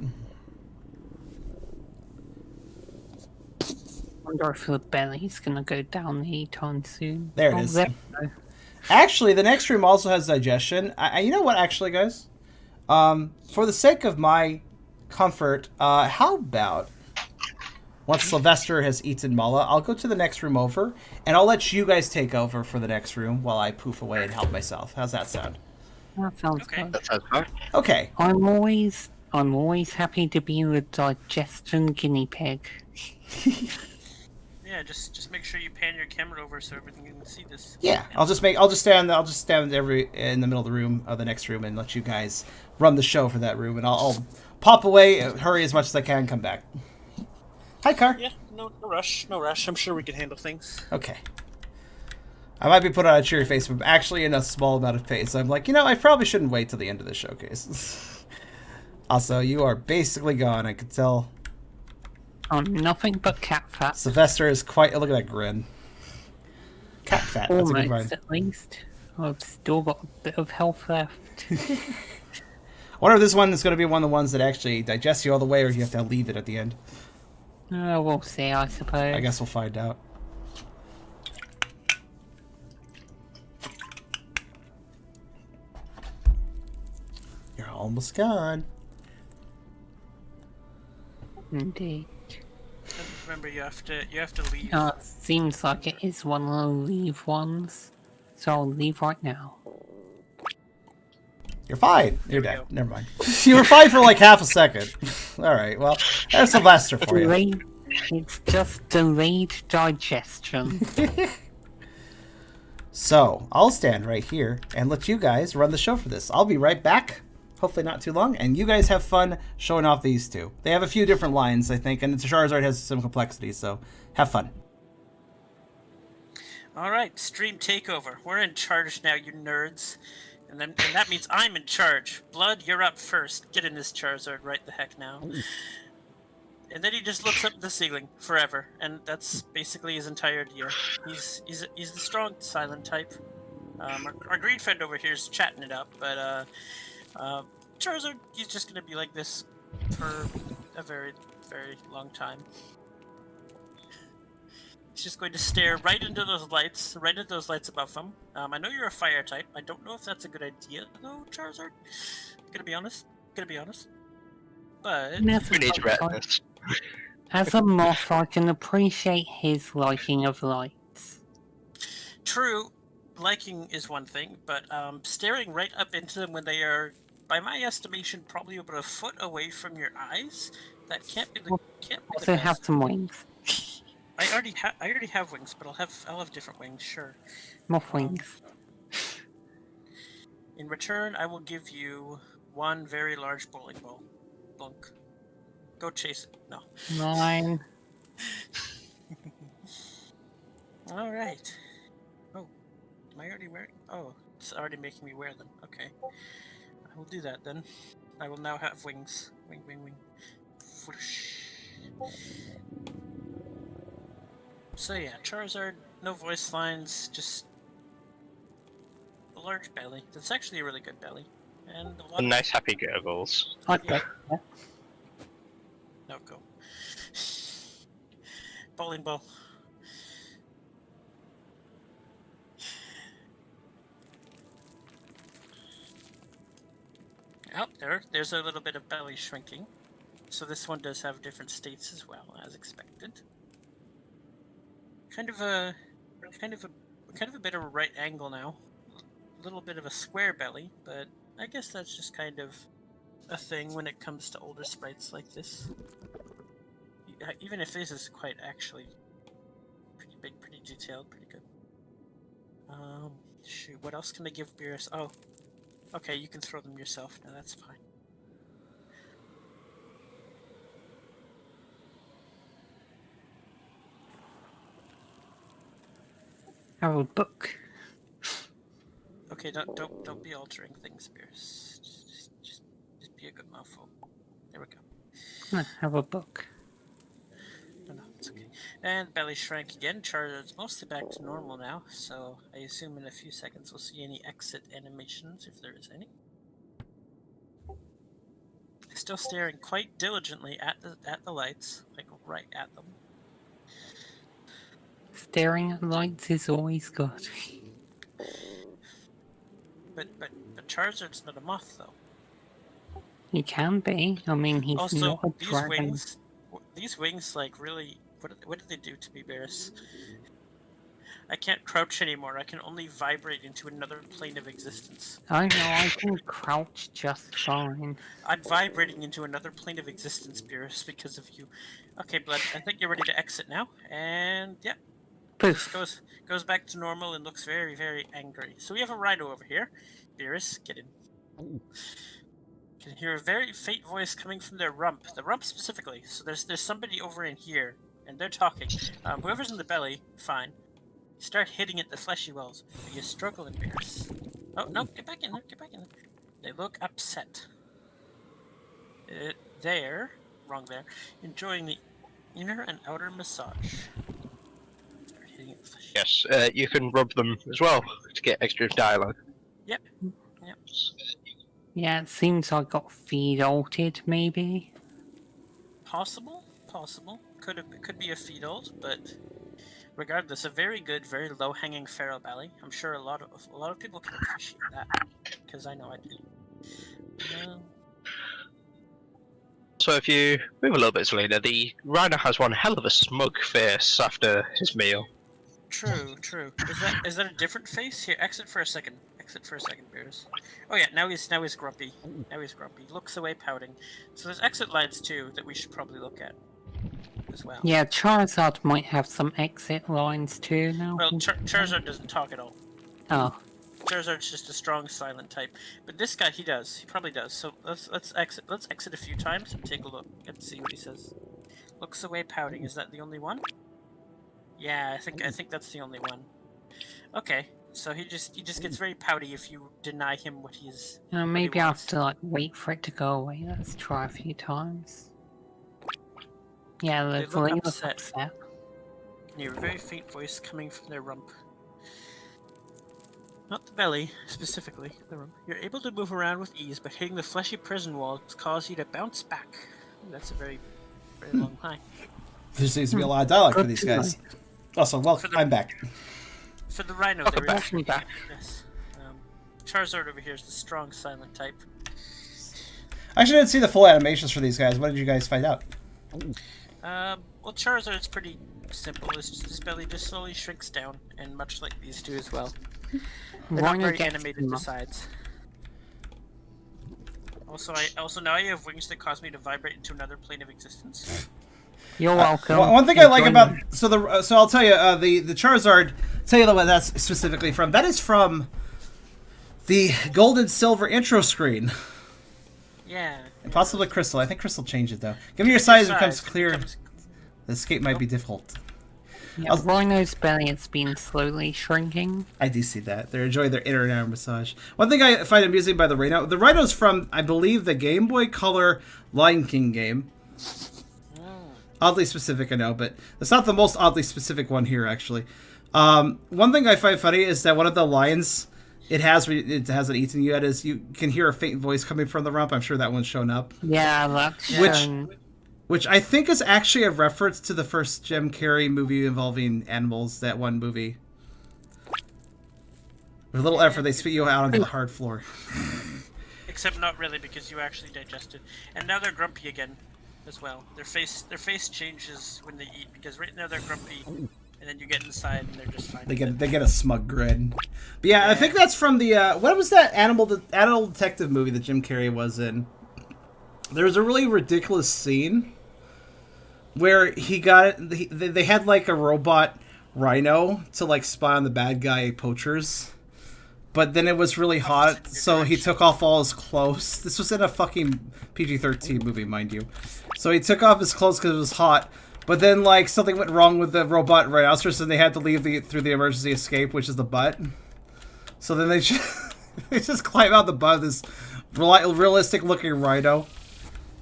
Speaker 3: I wonder if the belly's gonna go down anytime soon.
Speaker 1: There it is.
Speaker 3: There we go.
Speaker 1: Actually, the next room also has digestion. You know what, actually, guys? For the sake of my comfort, how about once Sylvester has eaten Mala, I'll go to the next room over, and I'll let you guys take over for the next room while I poof away and help myself. How's that sound?
Speaker 3: That sounds
Speaker 2: Okay.
Speaker 3: good.
Speaker 4: That sounds fine.
Speaker 1: Okay.
Speaker 3: I'm always happy to be the digestion guinea pig.
Speaker 2: Yeah, just make sure you pan your camera over so everything can see this.
Speaker 1: Yeah, I'll just stand in the middle of the room, of the next room, and let you guys run the show for that room, and I'll pop away, hurry as much as I can, come back. Hi, Car.
Speaker 2: Yeah, no rush. I'm sure we can handle things.
Speaker 1: Okay. I might be put on a cheery face, but actually in a small amount of pace. I'm like, I probably shouldn't wait till the end of the showcase. Also, you are basically gone, I could tell.
Speaker 3: I'm nothing but cat fat.
Speaker 1: Sylvester is quite... Look at that grin. Cat fat, that's a good
Speaker 3: Almost,
Speaker 1: one.
Speaker 3: at least. I've still got a bit of health left.
Speaker 1: I wonder if this one is going to be one of the ones that actually digests you all the way, or you have to leave it at the end.
Speaker 3: We'll see, I suppose.
Speaker 1: I guess we'll find out. You're almost gone.
Speaker 3: Indeed.
Speaker 2: Remember, you have to leave.
Speaker 3: Seems like it is one of the leave ones. So I'll leave right now.
Speaker 1: You're fine. You're
Speaker 2: we
Speaker 1: dead.
Speaker 2: go.
Speaker 1: Never mind. You were fine for like half a second. All right. Well, there's Sylvester for you.
Speaker 3: Delayed, it's just delayed digestion.
Speaker 1: So I'll stand right here and let you guys run the show for this. I'll be right back. Hopefully not too long. And you guys have fun showing off these two. They have a few different lines, I think, and the Charizard has some complexity. So have fun.
Speaker 2: All right, stream takeover. We're in charge now, you nerds. And that means I'm in charge. Blood, you're up first. Get in this Charizard right the heck now. And then he just looks up at the ceiling forever, and that's basically his entire deal. He's the strong silent type. Our green friend over here is chatting it up, but Charizard, he's just gonna be like this for a very, very long time. He's just going to stare right into those lights above him. I know you're a fire type. I don't know if that's a good idea, though, Charizard. Gonna be honest. But
Speaker 4: We need to ret this.
Speaker 3: As a moth, I can appreciate his liking of lights.
Speaker 2: true, liking is one thing, but staring right up into them when they are, by my estimation, probably about a foot away from your eyes, that can't be the
Speaker 3: Also have
Speaker 2: best.
Speaker 3: some wings.
Speaker 2: I already have wings, but I'll have different wings, sure.
Speaker 3: Moth wings.
Speaker 2: In return, I will give you one very large bowling ball. Blunk. Go chase it. No.
Speaker 3: 9.
Speaker 2: All right. Oh, am I already wearing? Oh, it's already making me wear them. Okay. I will do that then. I will now have wings. Wing, wing, wing. Whoosh. So yeah, Charizard, no voice lines, just a large belly. That's actually a really good belly. And the
Speaker 4: And
Speaker 2: one.
Speaker 4: nice happy gurgles.
Speaker 3: Okay.
Speaker 2: No, go. Bowling ball. Oh, there's a little bit of belly shrinking. So this one does have different states as well, as expected. Kind of a bit of a right angle now. A little bit of a square belly, but I guess that's just kind of a thing when it comes to older sprites like this. Even if this is quite actually pretty big, pretty detailed, pretty good. Shoot, what else can they give Beerus? Oh, okay, you can throw them yourself. No, that's fine.
Speaker 3: Have a book.
Speaker 2: Okay, don't be altering things, Beerus. Just be a good mofo. There we go.
Speaker 3: Have a book.
Speaker 2: No, it's okay. And belly shrank again. Charizard's mostly back to normal now, so I assume in a few seconds we'll see any exit animations, if there is any. Still staring quite diligently at the lights, like right at them.
Speaker 3: Staring at lights is always good.
Speaker 2: But Charizard's not a moth, though.
Speaker 3: He can be. I mean, he's
Speaker 2: Also,
Speaker 3: not a
Speaker 2: these
Speaker 3: dragon.
Speaker 2: wings, like, really, what did they do to me, Beerus? I can't crouch anymore. I can only vibrate into another plane of existence.
Speaker 3: I know, I can crouch just fine.
Speaker 2: I'm vibrating into another plane of existence, Beerus, because of you. Okay, Blood, I think you're ready to exit now. And, yeah.
Speaker 3: Poof.
Speaker 2: Goes back to normal and looks very, very angry. So we have a rhino over here. Beerus, get in. Can hear a very faint voice coming from their rump. The rump specifically. So there's somebody over in here, and they're talking. Whoever's in the belly, fine. You start hitting at the fleshy walls, but you struggle in Beerus. Oh, no, get back in there, get back in there. They look upset. They're, wrong there, enjoying the inner and outer massage. Start hitting at the fleshy.
Speaker 4: Yes, you can rub them as well to get extra dialogue.
Speaker 2: Yep.
Speaker 3: Yeah, it seems I got feed ulted, maybe.
Speaker 2: Possible. Could be a feed ult, but regardless, a very good, very low-hanging feral belly. I'm sure a lot of people can appreciate that, because I know I do.
Speaker 4: So if you move a little bit, Selena, the rhino has one hell of a smug face after his meal.
Speaker 2: True. Is that a different face? Here, exit for a second, Beers. Oh yeah, now he's grumpy. Looks away pouting. So there's exit lines too that we should probably look at as well.
Speaker 3: Yeah, Charizard might have some exit lines too now.
Speaker 2: Well, Charizard doesn't talk at all.
Speaker 3: Oh.
Speaker 2: Charizard's just a strong silent type, but this guy he probably does. So let's exit a few times and take a look and see what he says. Looks away pouting. Is that the only one? Yeah, I think that's the only one. Okay, so he just gets very pouty if you deny him what he's.
Speaker 3: Maybe I have to like wait for it to go away. Let's try a few times. Yeah,
Speaker 2: They
Speaker 3: the
Speaker 2: look
Speaker 3: link
Speaker 2: upset.
Speaker 3: was upset.
Speaker 2: You hear a very faint voice coming from their rump. Not the belly, specifically, the rump. You're able to move around with ease, but hitting the fleshy prison walls cause you to bounce back. That's a very, very long line.
Speaker 1: There seems to be a lot of dialogue for
Speaker 3: Good
Speaker 1: these
Speaker 3: to
Speaker 1: guys. Also, welcome. I'm back.
Speaker 2: For the rhino, there is.
Speaker 3: Welcome back.
Speaker 2: Yes. Charizard over here is the strong silent type.
Speaker 1: I actually didn't see the full animations for these guys. What did you guys find out?
Speaker 2: Well, Charizard's pretty simple. His belly just slowly shrinks down, and much like these two as well. They're not very animated besides. Also now I have wings that cause me to vibrate into another plane of existence.
Speaker 3: You're welcome.
Speaker 1: One thing I like about so I'll tell you the Charizard. Tell you what that's specifically from. That is from the Gold and Silver intro screen.
Speaker 2: Yeah.
Speaker 1: And possibly Crystal. I think Crystal changed it though. Give me your size. It becomes clear. The escape might be difficult.
Speaker 3: Yeah, Rhino's belly has been slowly shrinking.
Speaker 1: I do see that. They're enjoying their inner and outer massage. One thing I find amusing by the Rhino's from, I believe, the Game Boy Color Lion King game. Oddly specific, I know, but it's not the most oddly specific one here, actually. One thing I find funny is that one of the lions It hasn't eaten you yet. As you can hear a faint voice coming from the rump. I'm sure that one's shown up.
Speaker 3: Yeah, that's shown.
Speaker 1: Which I think is actually a reference to the first Jim Carrey movie involving animals. That one movie. With a little effort, they spit you out onto the hard floor.
Speaker 2: Except not really, because you actually digested. And now they're grumpy again, as well. Their face changes when they eat, because right now they're grumpy, and then you get inside and they're just fine.
Speaker 1: They get a smug grin. But yeah, I think that's from the what was that animal detective movie that Jim Carrey was in? There was a really ridiculous scene where they had like a robot rhino to like spy on the bad guy poachers. But then it was really hot, so he took off all his clothes. This was in a fucking PG-13 movie, mind you. So he took off his clothes because it was hot. But then, like, something went wrong with the robot rhinoceros, and they had to leave through the emergency escape, which is the butt. So then they just climb out the butt of this realistic-looking rhino.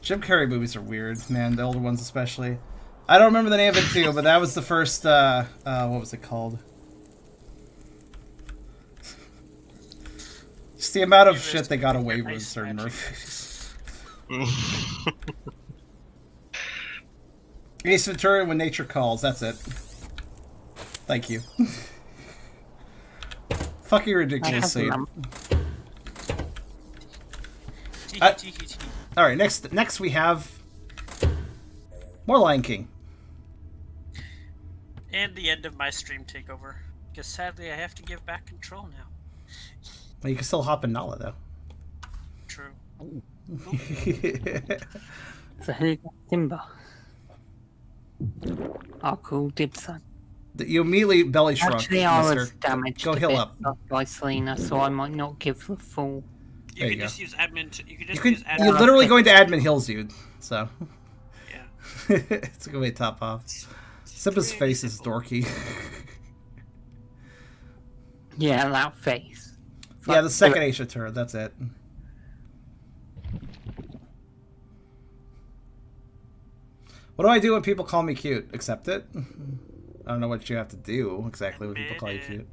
Speaker 1: Jim Carrey movies are weird, man. The older ones especially. I don't remember the name of it, too, but that was the first, what was it called? Just the amount of shit they got away with certain movies. Ace Ventura, When Nature Calls. That's it. Thank you. Fucking ridiculous scene. Alright, next we have more Lion King.
Speaker 2: And the end of my stream takeover. Because sadly I have to give back control now.
Speaker 1: Well, you can still hop in Nala, though.
Speaker 2: True.
Speaker 3: So who got Simba? Oh, cool, Dibson.
Speaker 1: You immediately belly shrunk.
Speaker 3: Actually, I was damaged
Speaker 1: Go heal up
Speaker 3: by Selena, so I might not give the full.
Speaker 2: You can just use admin.
Speaker 1: You're literally going to admin heals you, so.
Speaker 2: Yeah.
Speaker 1: It's gonna be a top off. Simba's face is dorky.
Speaker 3: Yeah, that face.
Speaker 1: Yeah, the second Ace Ventura, that's it. What do I do when people call me cute? Accept it? I don't know what you have to do exactly when people call you cute.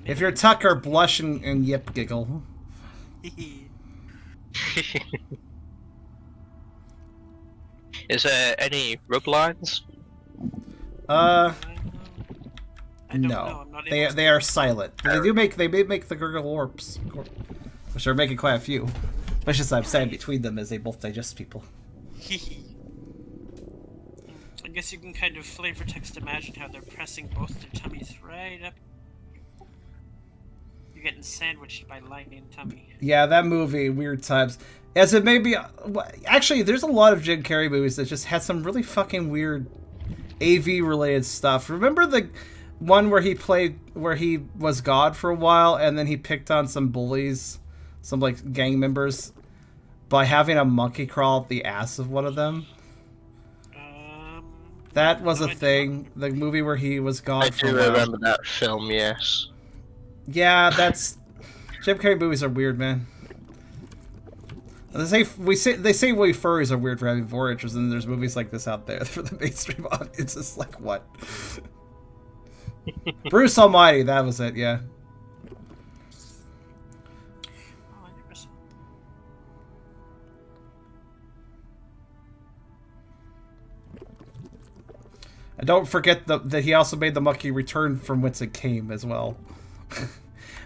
Speaker 1: If you're Tucker, blush and yip giggle.
Speaker 4: Is there any rub lines?
Speaker 1: No, they are silent. They make the gurgle warps, which are making quite a few. Especially as I'm standing between them as they both digest people.
Speaker 2: I guess you can kind of flavor text imagine how they're pressing both their tummies right up. You're getting sandwiched by lightning tummy.
Speaker 1: Yeah, that movie, Weird Times. As it may be, actually, there's a lot of Jim Carrey movies that just had some really fucking weird AV-related stuff. Remember the one where he was God for a while, and then he picked on some bullies, some like gang members, by having a monkey crawl up the ass of one of them? That was a thing. The movie where he was God for a while.
Speaker 4: I do remember that film, yes.
Speaker 1: Yeah, that's... Jim Carrey movies are weird, man. They say we furries are weird for having Vore interests, and there's movies like this out there for the mainstream audience. It's like, what? Bruce Almighty, that was it, yeah. And don't forget that he also made the monkey return from whence it came as well.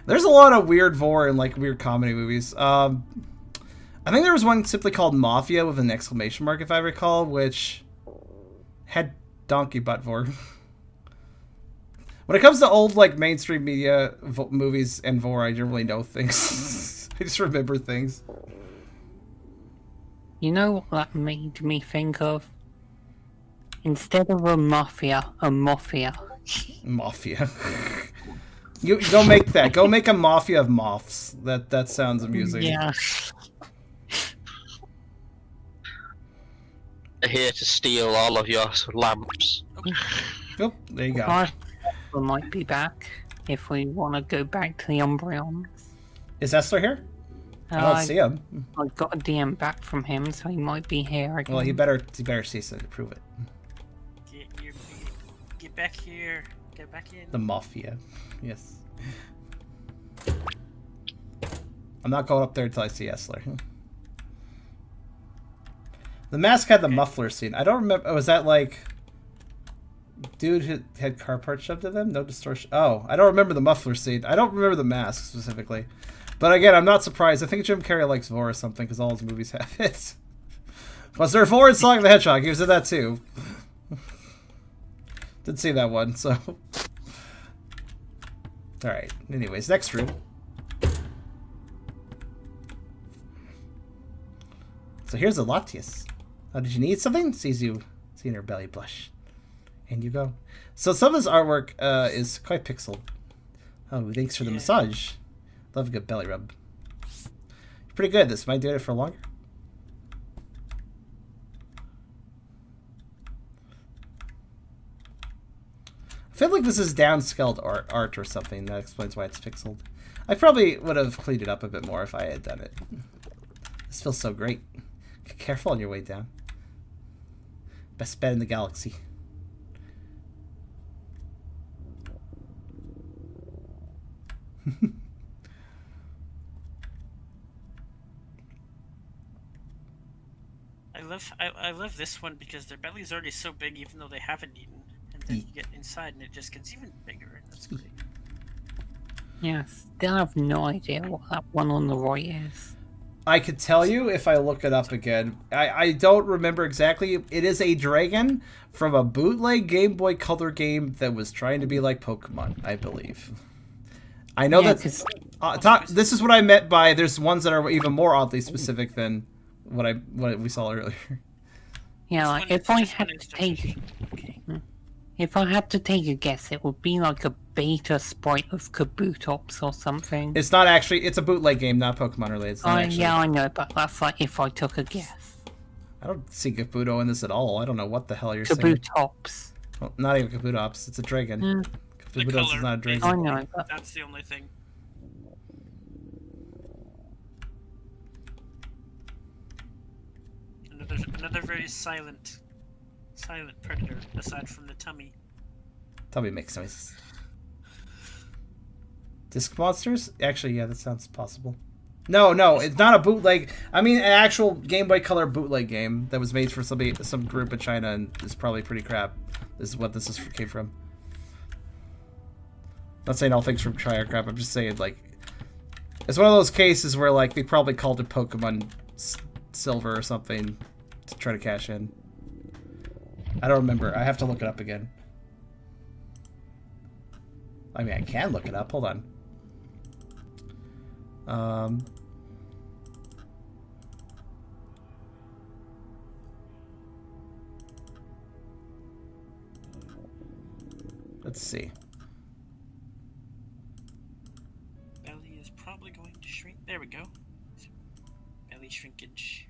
Speaker 1: There's a lot of weird Vore and like weird comedy movies. I think there was one simply called Mafia with an exclamation mark, if I recall, which had donkey butt Vore. When it comes to old like mainstream media movies and Vore, I don't really know things. I just remember things.
Speaker 3: You know what that made me think of? Instead of a mafia, a mafia.
Speaker 1: Mafia. You go make that. Go make a mafia of moths. That sounds amusing.
Speaker 3: Yeah.
Speaker 4: They're here to steal all of your lamps.
Speaker 1: Yep, there you go.
Speaker 3: We might be back if we want to go back to the Umbreons.
Speaker 1: Is Esther here? I don't see him.
Speaker 3: I got a DM back from him, so he might be here again.
Speaker 1: Well, he better see something to prove it.
Speaker 2: Get back here. Get back in.
Speaker 1: The Mafia. Yes. I'm not going up there until I see Essler. The mask had the muffler scene. I don't remember. Was that like... Dude who had car parts shoved to them? No distortion. Oh, I don't remember the muffler scene. I don't remember the mask specifically. But again, I'm not surprised. I think Jim Carrey likes Vore or something because all his movies have it. Was there Vore in Sonic the Hedgehog? He was in that too. Didn't see that one, so... Alright, anyways, next room. So here's a Latias. Oh, did you need something? Sees you, seeing her belly blush. And you go. So some of this artwork is quite pixeled. Oh, thanks for the massage. Love a good belly rub. Pretty good. This might do it for longer. I feel like this is downscaled art or something. That explains why it's pixeled. I probably would have cleaned it up a bit more if I had done it. This feels so great. Careful on your way down. Best bed in the galaxy.
Speaker 2: I love this one because their belly's already so big even though they haven't eaten. And then you get inside and it just gets even bigger. That's great.
Speaker 3: Yeah, still have no idea what that one on the right is.
Speaker 1: I could tell you if I look it up again. I don't remember exactly. It is a dragon from a bootleg Game Boy Color game that was trying to be like Pokemon, I believe. I know that... this is what I meant by there's ones that are even more oddly specific than what we saw earlier.
Speaker 3: Yeah, like if I had to take... If I had to take a guess, it would be like a beta sprite of Kabutops or something.
Speaker 1: It's not actually... It's a bootleg game, not Pokemon related. It's not actually...
Speaker 3: Yeah, I know, but that's like if I took a guess.
Speaker 1: I don't see Kabuto in this at all. I don't know what the hell you're saying.
Speaker 3: Kabutops.
Speaker 1: Well, not even Kabutops. It's a dragon. Kabutops is not a dragon.
Speaker 3: I know, but...
Speaker 2: That's the only thing. Another very silent predator, aside from the tummy.
Speaker 1: Tummy makes noises. Disc monsters? Actually, yeah, that sounds possible. No, it's not a bootleg. I mean, an actual Game Boy Color bootleg game that was made for some group in China, and is probably pretty crap. This is what this came from. Not saying all things from China are crap. I'm just saying, like, it's one of those cases where, like, they probably called it Pokemon Silver or something to try to cash in. I don't remember. I have to look it up again. I mean, I can look it up. Hold on. Let's see.
Speaker 2: Belly is probably going to shrink. There we go. Belly shrinkage.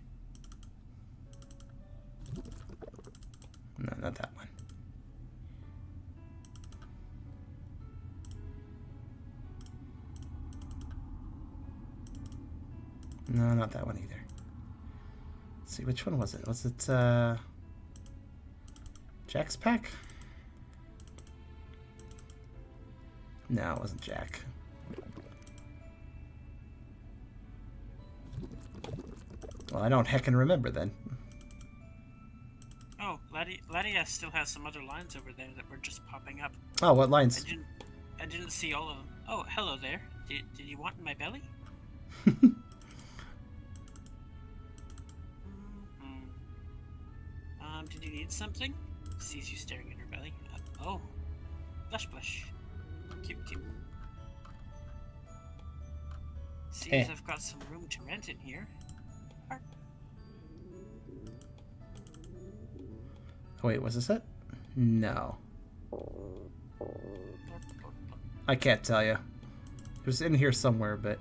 Speaker 1: No, not that one. No, not that one either. Let's see, which one was it? Was it, Jack's pack? No, it wasn't Jack. Well, I don't heckin' remember then.
Speaker 2: Oh, Ladia still has some other lines over there that were just popping up.
Speaker 1: Oh, what lines?
Speaker 2: I didn't see all of them. Oh, hello there. Did you want my belly? Did you need something? Sees you staring at her belly. Oh, blush blush. Cute. Seems I've got some room to rent in here. Heart.
Speaker 1: Wait, was this it? No. I can't tell you. It was in here somewhere, but...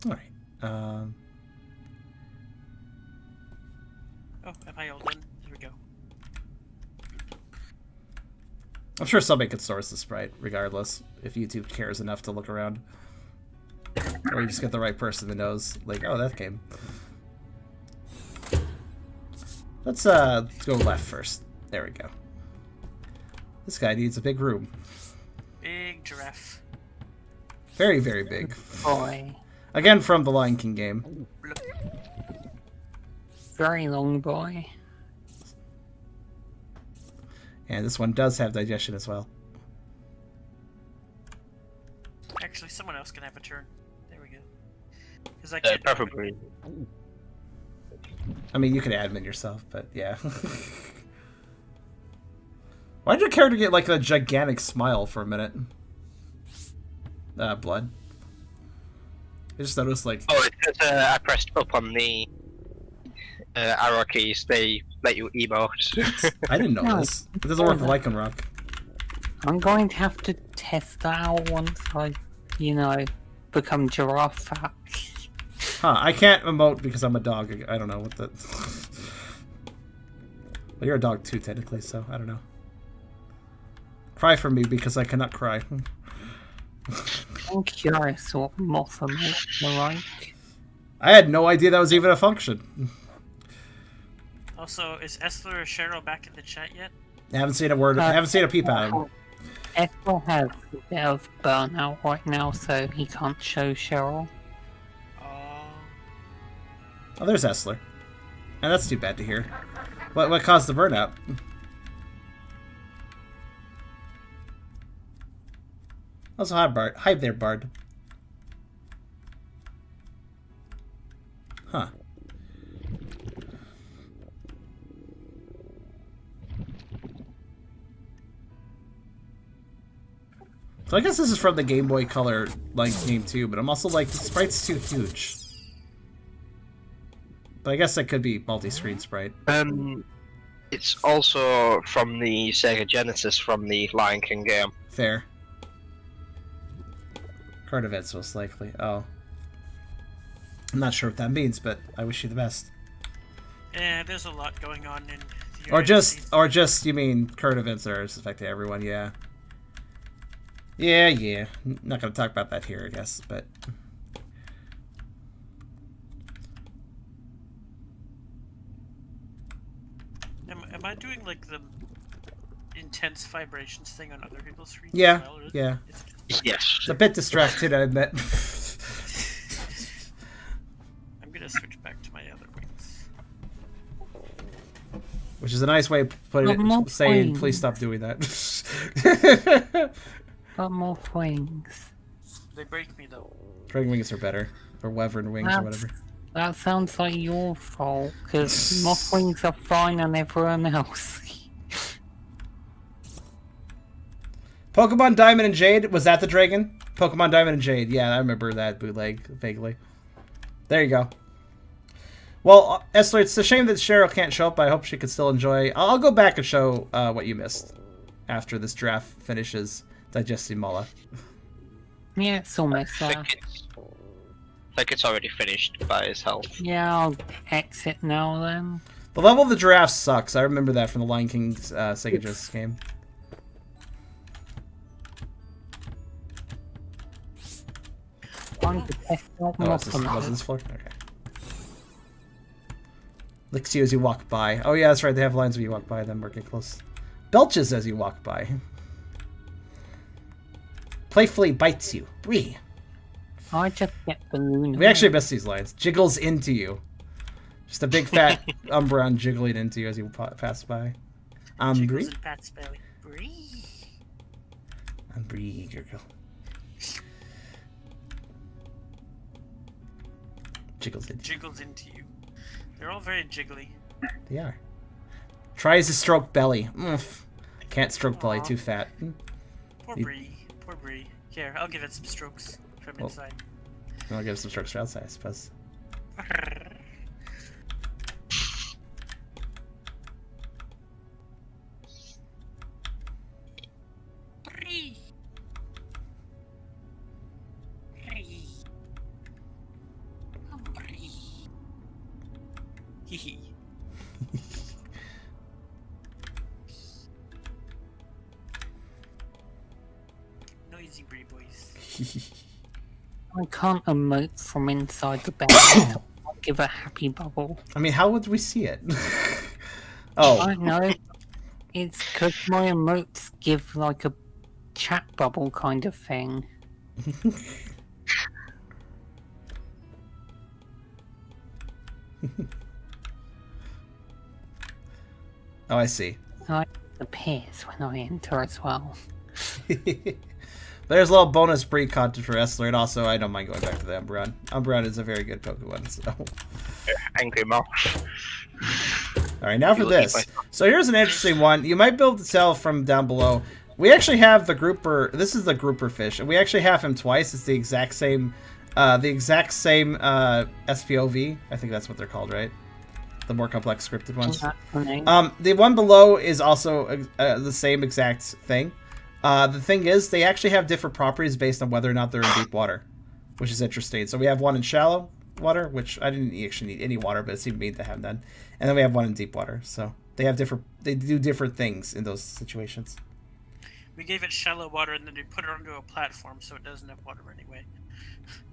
Speaker 1: Alright.
Speaker 2: Oh, am I all done? There we go.
Speaker 1: I'm sure somebody could source the sprite, regardless, if YouTube cares enough to look around. Or you just get the right person that knows, like, oh, that game. Let's go left first. There we go. This guy needs a big room.
Speaker 2: Big giraffe.
Speaker 1: Very, very big.
Speaker 3: Boy.
Speaker 1: Again, from the Lion King game.
Speaker 3: Very long boy.
Speaker 1: And this one does have digestion as well.
Speaker 2: Actually, someone else can have a turn. There we go. Because I can't.
Speaker 4: Preferably.
Speaker 1: I mean, you could admin yourself, but yeah. Why did your character get like a gigantic smile for a minute? Blood. I just noticed like.
Speaker 4: Oh, it's because I pressed up on the arrow keys. They let you emote.
Speaker 1: I didn't know this. It doesn't work with Lycan Rock.
Speaker 3: I'm going to have to test that out once I, you know, become giraffe fat.
Speaker 1: Huh, I can't emote because I'm a dog. I don't know what the... Well, you're a dog too, technically, so I don't know. Cry for me because I cannot cry.
Speaker 3: I'm curious what moth emotes are like.
Speaker 1: I had no idea that was even a function.
Speaker 2: Also, is Essler or Cheryl back in the chat yet?
Speaker 1: I haven't seen a word. I haven't seen a peep at him.
Speaker 3: Ethel has a bit of burnout right now, so he can't show Cheryl.
Speaker 1: Oh, there's Essler. And that's too bad to hear. What caused the burnout? Also, hi, Bard. Hi there, Bard. Huh. So I guess this is from the Game Boy Color like game too, but I'm also like, the sprite's too huge. But I guess that could be multi-screen sprite.
Speaker 4: It's also from the Sega Genesis from the Lion King game.
Speaker 1: Fair. Card events most likely. Oh. I'm not sure what that means, but I wish you the best.
Speaker 2: Yeah, there's a lot going on in the
Speaker 1: Or just you mean current events are affecting everyone, yeah. Yeah. Not gonna talk about that here, I guess, but
Speaker 2: Am I doing like the intense vibrations thing on other people's screens?
Speaker 1: yeah,
Speaker 2: as well,
Speaker 1: yeah.
Speaker 4: Yes.
Speaker 1: It's a bit distracted, I admit.
Speaker 3: I'm
Speaker 2: gonna switch back to my other wings.
Speaker 1: Which is a nice way of putting it, saying, please stop doing that.
Speaker 3: Got more wings.
Speaker 2: They break me though.
Speaker 1: Dragon wings are better. Or wyvern wings or whatever.
Speaker 3: That sounds like your fault, because moth wings are fine and everyone else.
Speaker 1: Pokemon Diamond and Jade, was that the dragon? Pokemon Diamond and Jade, yeah, I remember that bootleg vaguely. There you go. Well, Essler, it's a shame that Cheryl can't show up, but I hope she can still enjoy. I'll go back and show what you missed after this draft finishes digesting Mola.
Speaker 3: Yeah, it's almost there.
Speaker 4: I think it's already finished by his health.
Speaker 3: Yeah, I'll exit now then.
Speaker 1: The level of the giraffe sucks. I remember that from the Lion King's Sega Genesis game.
Speaker 3: Trying to test out
Speaker 1: Oh, was this floor? Okay. Licks you as you walk by. Oh yeah, that's right. They have lines when you walk by them or get close. Belches as you walk by. Playfully bites you. Bree.
Speaker 3: I just get balloon.
Speaker 1: We actually missed these lines. Jiggles into you. Just a big fat Umbreon jiggling into you as you pass by. Bree. Bree, girl. Jiggles into you.
Speaker 2: They're all very jiggly.
Speaker 1: They are. Tries to stroke belly. Can't stroke belly, too fat.
Speaker 2: Poor Bree. Poor Bree. Here, I'll give it some strokes from inside.
Speaker 1: I'll give it some strokes from outside, I suppose.
Speaker 2: Bree. Bree. Bree. Hee hee. Noisy Bree boys.
Speaker 3: I can't emote from inside the bed. I'll give a happy bubble.
Speaker 1: I mean, how would we see it? Oh.
Speaker 3: I know. It's because my emotes give like a chat bubble kind of thing.
Speaker 1: Oh, I see.
Speaker 3: It appears when I enter as well.
Speaker 1: There's a little bonus breed content for Essler, and also I don't mind going back to the Umbreon. Umbreon is a very good Pokemon, so...
Speaker 4: Angry mouse.
Speaker 1: Alright, now for this. So here's an interesting one. You might be able to tell from down below. We actually have the grouper... This is the grouper fish, and we actually have him twice. It's the exact same... SPOV. I think that's what they're called, right? The more complex scripted ones. The one below is also the same exact thing. The thing is, they actually have different properties based on whether or not they're in deep water, which is interesting. So we have one in shallow water, which I didn't actually need any water, but it seemed mean to have none. And then we have one in deep water. So they have different. They do different things in those situations.
Speaker 2: We gave it shallow water, and then we put it onto a platform, so it doesn't have water anyway.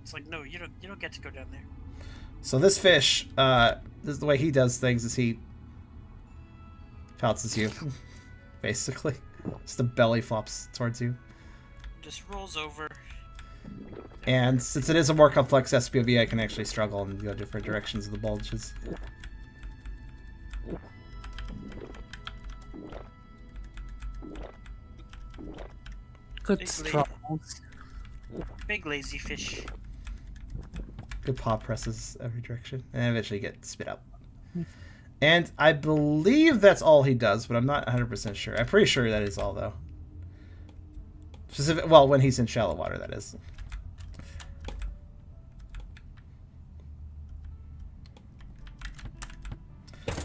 Speaker 2: It's like, no, you don't get to go down there.
Speaker 1: So this fish, this is the way he does things, is he pounces you, basically. Just the belly flops towards you.
Speaker 2: Just rolls over.
Speaker 1: And since it is a more complex SPOV, I can actually struggle and go different directions of the bulges.
Speaker 3: Good struggles.
Speaker 2: Big lazy fish.
Speaker 1: Good paw presses every direction, and eventually get spit out. And I believe that's all he does, but I'm not 100% sure. I'm pretty sure that is all, though. Well, when he's in shallow water, that is.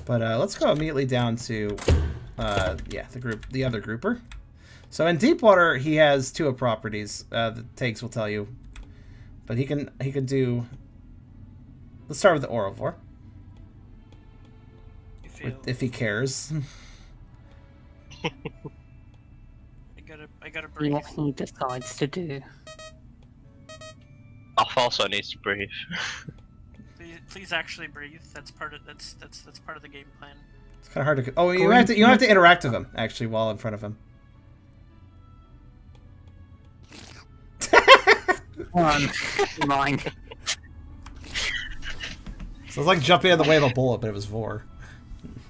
Speaker 1: But let's go immediately down to, the other grouper. So in deep water, he has two properties. The tags will tell you, but he can do. Let's start with the Orovore. If he cares.
Speaker 2: I gotta breathe.
Speaker 3: What he decides to do.
Speaker 4: Off also needs to breathe.
Speaker 2: Please actually breathe. That's part of that's part of the game plan.
Speaker 1: It's kind of hard to. Oh, you have to interact with him actually while in front of him.
Speaker 3: Mine.
Speaker 1: So it's like jumping in the way of a bullet, but it was Vore.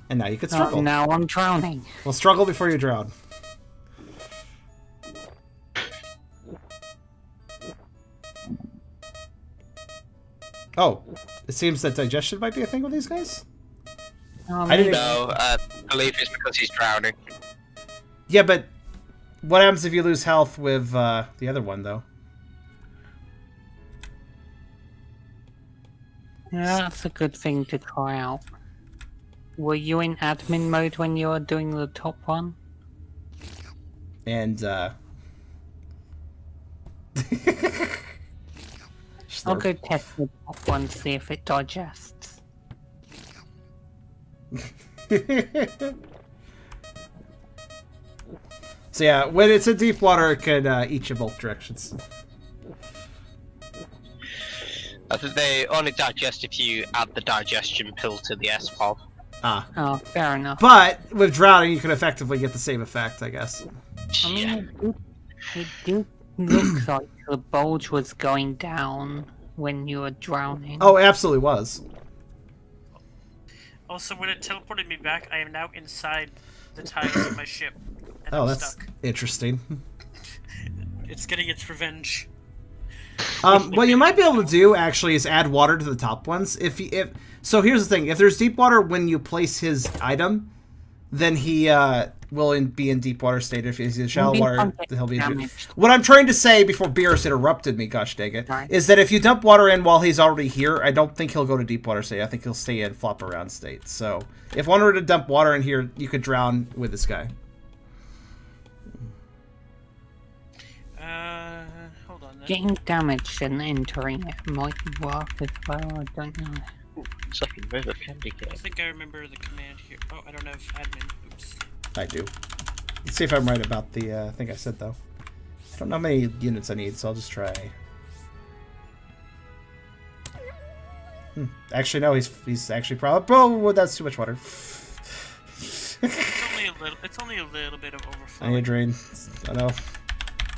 Speaker 1: And now you can struggle.
Speaker 3: Now I'm drowning.
Speaker 1: Well, struggle before you drown. Oh, it seems that digestion might be a thing with these guys.
Speaker 3: I didn't
Speaker 4: know. I believe it's because he's drowning.
Speaker 1: Yeah, but what happens if you lose health with the other one, though?
Speaker 3: Yeah, that's a good thing to try out. Were you in admin mode when you were doing the top one?
Speaker 1: And,
Speaker 3: I'll go test the top one, see if it digests.
Speaker 1: So yeah, when it's in deep water, it can eat you both directions.
Speaker 4: I think they only digest if you add the digestion pill to the S-Pop.
Speaker 1: Ah.
Speaker 3: Oh, fair enough.
Speaker 1: But with drowning, you can effectively get the same effect, I guess.
Speaker 3: I mean, it did look like the bulge was going down when you were drowning.
Speaker 1: Oh, it absolutely was.
Speaker 2: Also, when it teleported me back, I am now inside the tiles of my ship. And
Speaker 1: Oh,
Speaker 2: I'm
Speaker 1: that's
Speaker 2: stuck.
Speaker 1: interesting.
Speaker 2: It's getting its revenge.
Speaker 1: What you might be able to do actually is add water to the top ones. So here's the thing: if there's deep water when you place his item, then he will be in deep water state. If he's in shallow water, he'll be. What I'm trying to say before Beerus interrupted me, gosh dang it, is that if you dump water in while he's already here, I don't think he'll go to deep water state. I think he'll stay in flop around state. So if one were to dump water in here, you could drown with this guy.
Speaker 2: Hold on then.
Speaker 3: Getting damaged and entering it might work as well, I don't know.
Speaker 4: It's like a river candy
Speaker 2: I
Speaker 4: game.
Speaker 2: think I remember the command here. Oh, I don't have admin. Oops.
Speaker 1: I do. Let's see if I'm right about the thing I said, though. I don't know how many units I need, so I'll just try. Actually, no, he's actually probably... Oh, that's too much water.
Speaker 2: It's only a little bit of overflow.
Speaker 1: I need a drain. I know.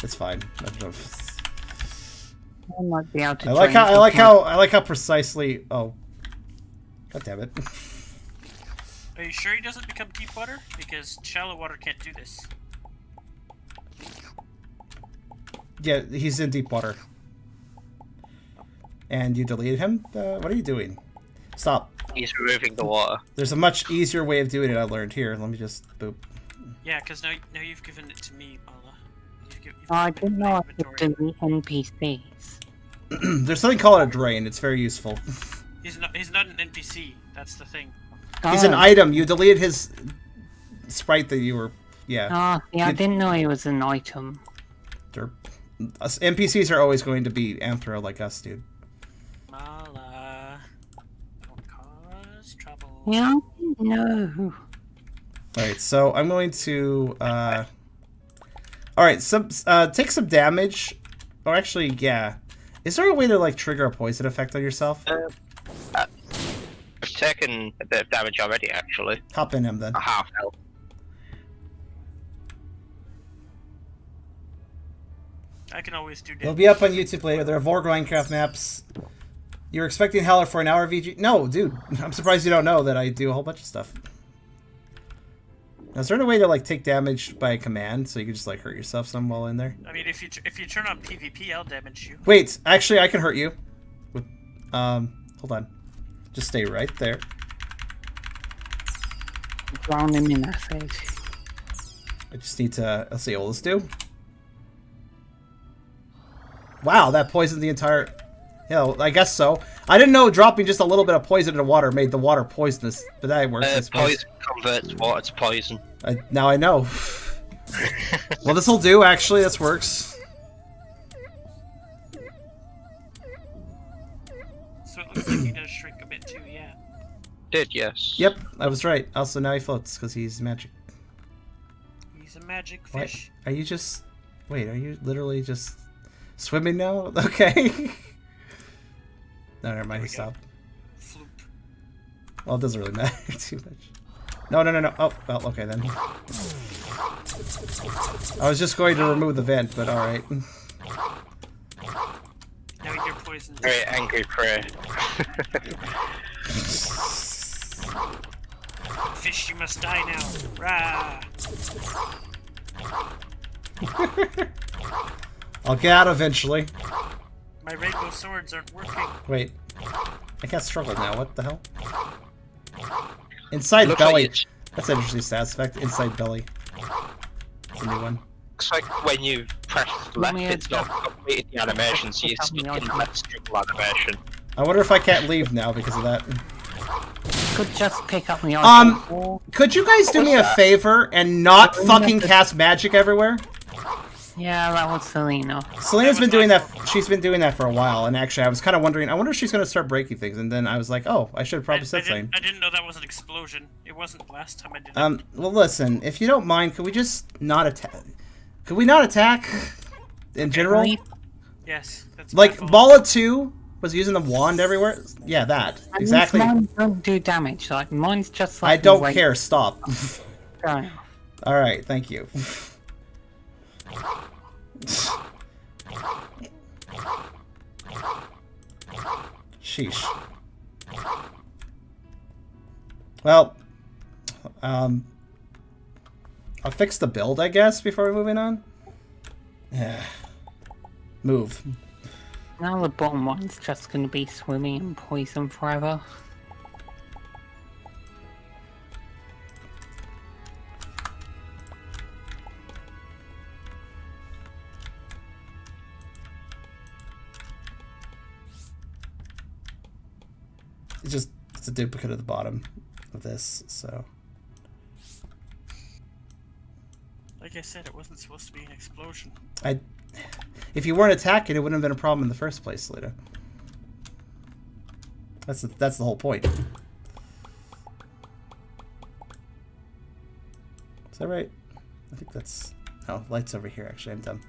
Speaker 1: It's fine.
Speaker 3: I might be able to
Speaker 1: I like how precisely. Oh, god damn it!
Speaker 2: Are you sure he doesn't become deep water? Because shallow water can't do this.
Speaker 1: Yeah, he's in deep water. And you deleted him? What are you doing? Stop.
Speaker 4: He's removing the water.
Speaker 1: There's a much easier way of doing it I learned. Here, let me just boop.
Speaker 2: Yeah, because now you've given it to me, Paula.
Speaker 3: I didn't know I could delete NPCs.
Speaker 1: There's something called a drain. It's very useful.
Speaker 2: He's not an NPC. That's the thing.
Speaker 1: He's an item. You deleted his sprite that you were... Yeah.
Speaker 3: Oh, yeah, I didn't know he was an item.
Speaker 1: Derp. NPCs are always going to be anthro like us, dude.
Speaker 2: Mala, don't cause trouble.
Speaker 3: Yeah, no.
Speaker 1: Alright, so I'm going to... Alright, take some damage. Or actually, yeah. Is there a way to, like, trigger a poison effect on yourself?
Speaker 4: I've taken a bit of damage already, actually.
Speaker 1: Hop in him, then.
Speaker 4: A half health.
Speaker 2: I can always do damage.
Speaker 1: They'll be up on YouTube later. There are Vore Minecraft maps. You're expecting Howler for an hour VG? No, dude. I'm surprised you don't know that I do a whole bunch of stuff. Now, is there a way to, like, take damage by a command so you can just, like, hurt yourself some while in there?
Speaker 2: I mean, if you turn on PvP, I'll damage you.
Speaker 1: Wait, actually, I can hurt you. With, hold on. Just stay right there.
Speaker 3: Drown him in acid.
Speaker 1: I just need to... Let's see what let's do. Wow, that poisoned the entire... Yeah, I guess so. I didn't know dropping just a little bit of poison into water made the water poisonous, but that works.
Speaker 4: Poison converts water to poison.
Speaker 1: Now I know. Well, this'll do, actually. This works.
Speaker 2: So it looks like he does shrink a bit too, yeah.
Speaker 4: Did, yes.
Speaker 1: Yep, I was right. Also, now he floats, because he's magic.
Speaker 2: He's a magic fish.
Speaker 1: What? Are you just... Wait, are you literally just swimming now? Okay. No, never mind, he stopped.
Speaker 2: Floop.
Speaker 1: Well, it doesn't really matter too much. No. Oh, well, okay then. I was just going to remove the vent, but alright.
Speaker 2: Now you're poisoned.
Speaker 4: Very angry prey.
Speaker 2: Fish, you must die now. Rah!
Speaker 1: I'll get out eventually.
Speaker 2: My rainbow swords aren't working.
Speaker 1: Wait. I can't struggle now. What the hell? Inside
Speaker 4: Looks
Speaker 1: belly.
Speaker 4: like
Speaker 1: That's an interesting stats effect. Inside belly. It's a new one.
Speaker 4: looks like when you press left,
Speaker 3: me
Speaker 4: it's not completed the animation, so you're stuck in left struggle animation.
Speaker 1: I wonder if I can't leave now because of that.
Speaker 3: Could just pick up the item.
Speaker 1: Could you guys do me a favor and not fucking cast magic everywhere?
Speaker 3: Yeah, that was Selena.
Speaker 1: Selena's been doing that. She's been doing that for a while, and actually, I was kind of wondering. I wonder if she's going to start breaking things. And then I was like, oh, I should have probably said something.
Speaker 2: I didn't know that was an explosion. It wasn't last time I did it.
Speaker 1: Well, listen. If you don't mind, could we just not attack? Could we not attack in general?
Speaker 2: Yes. That's
Speaker 1: Like
Speaker 2: my fault.
Speaker 1: Bala 2 was using the wand everywhere. Yeah, that exactly.
Speaker 3: Mine don't do damage. Like mine's just
Speaker 1: I
Speaker 3: like.
Speaker 1: don't care. Stop.
Speaker 3: Go.
Speaker 1: All right. Thank you. Sheesh. Well, I'll fix the build, I guess, before moving on. Yeah. Move.
Speaker 3: Now the bottom one's just gonna be swimming in poison forever.
Speaker 1: It's a duplicate of the bottom of this, so.
Speaker 2: Like I said, it wasn't supposed to be an explosion.
Speaker 1: If you weren't attacking, it wouldn't have been a problem in the first place, Lita. That's the whole point. Is that right? I think that's... Oh, light's over here, actually. I'm dumb.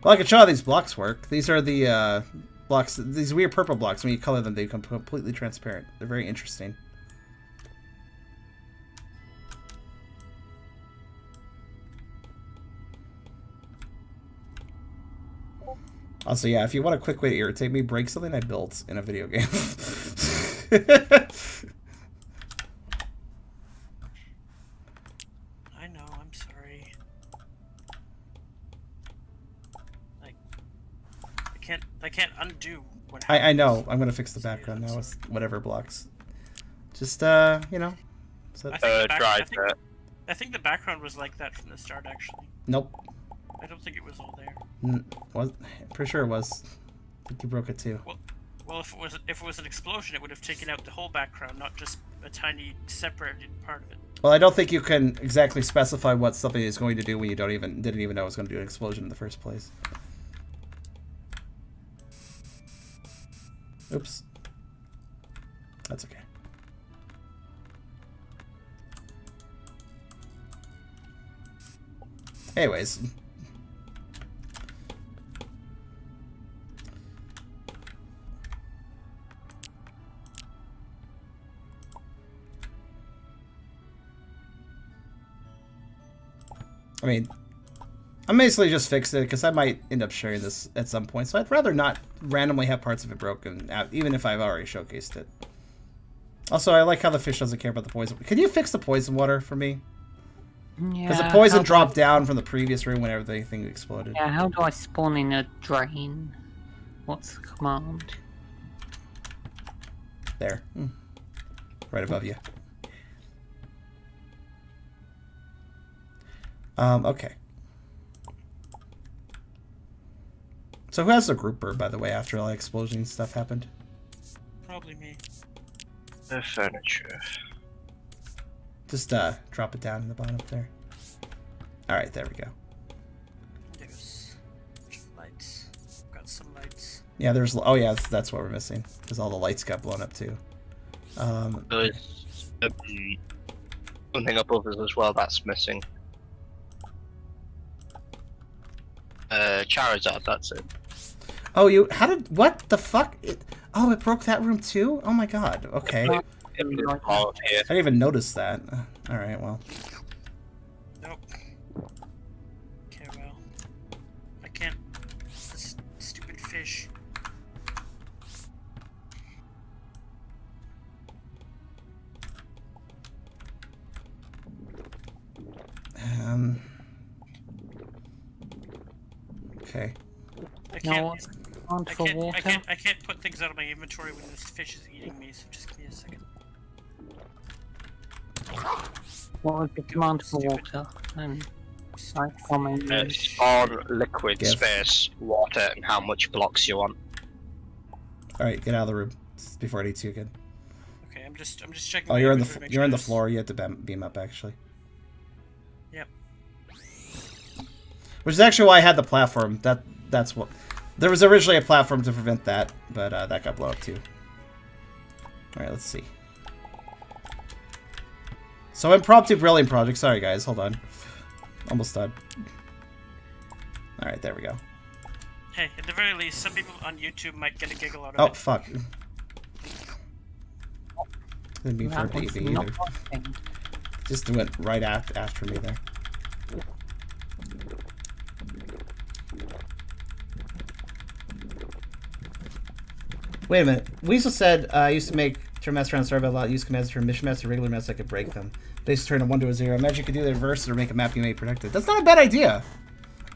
Speaker 1: Well, I can show how these blocks work. These are the blocks, these weird purple blocks. When you color them, they become completely transparent. They're very interesting. Also, yeah, if you want a quick way to irritate me, break something I built in a video game.
Speaker 2: I know, I'm sorry. Like, I can't undo what happened.
Speaker 1: I know. I'm gonna fix the background now with whatever blocks. Just, you know. So
Speaker 2: I think the background was like that from the start, actually.
Speaker 1: Nope.
Speaker 2: I don't think it was all there.
Speaker 1: Pretty sure it was. I think you broke it too.
Speaker 2: Well, if it was an explosion, it would have taken out the whole background, not just a tiny separated part of it.
Speaker 1: Well, I don't think you can exactly specify what something is going to do when you didn't even know it was going to do an explosion in the first place. Oops. That's okay. Anyways. I mean, I'm basically just fixing it because I might end up sharing this at some point. So I'd rather not randomly have parts of it broken, even if I've already showcased it. Also, I like how the fish doesn't care about the poison. Can you fix the poison water for me? Because the poison dropped down from the previous room when everything exploded.
Speaker 3: Yeah, how do I spawn in a drain? What's the command?
Speaker 1: There. Right above you. Okay. So who has the grouper, by the way, after all the explosion stuff happened?
Speaker 2: Probably me.
Speaker 4: The furniture.
Speaker 1: Just drop it down in the bottom there. Alright, there we go.
Speaker 2: There's lights. Got some lights.
Speaker 1: Yeah, there's... Oh yeah, that's what we're missing. Because all the lights got blown up too.
Speaker 4: There's something above us as well that's missing. Charizard, that's it.
Speaker 1: Oh, you... How did... What the fuck? Oh, it broke that room too? Oh my god. Okay. I didn't even notice that. Alright, well.
Speaker 2: Nope. Okay, well. I can't... This stupid fish.
Speaker 1: Okay.
Speaker 2: I can't put things out of my inventory when this fish is eating me, so just give me a second.
Speaker 3: What would be command for water?
Speaker 4: Spawn, liquid, space, water, and how much blocks you want.
Speaker 1: Alright, get out of the room before it eats you again.
Speaker 2: Okay, I'm just checking.
Speaker 1: Oh, you're on the floor. You have to beam up actually.
Speaker 2: Yep.
Speaker 1: Which is actually why I had the platform. That's what. There was originally a platform to prevent that, but that got blown up too. Alright, let's see. So impromptu brilliant project. Sorry guys, hold on. Almost done. Alright, there we go.
Speaker 2: Hey, at the very least, some people on YouTube might get a giggle out of it.
Speaker 1: Oh, fuck. Didn't mean for a baby either. Just went right after me there. Wait a minute. Weasel said I used to make turn master around Starbound a lot. Use commands to turn mission master regular master. I could break them. Basically turn a 1 to a 0. Imagine you could do the reverse or make a map you made protected. That's not a bad idea.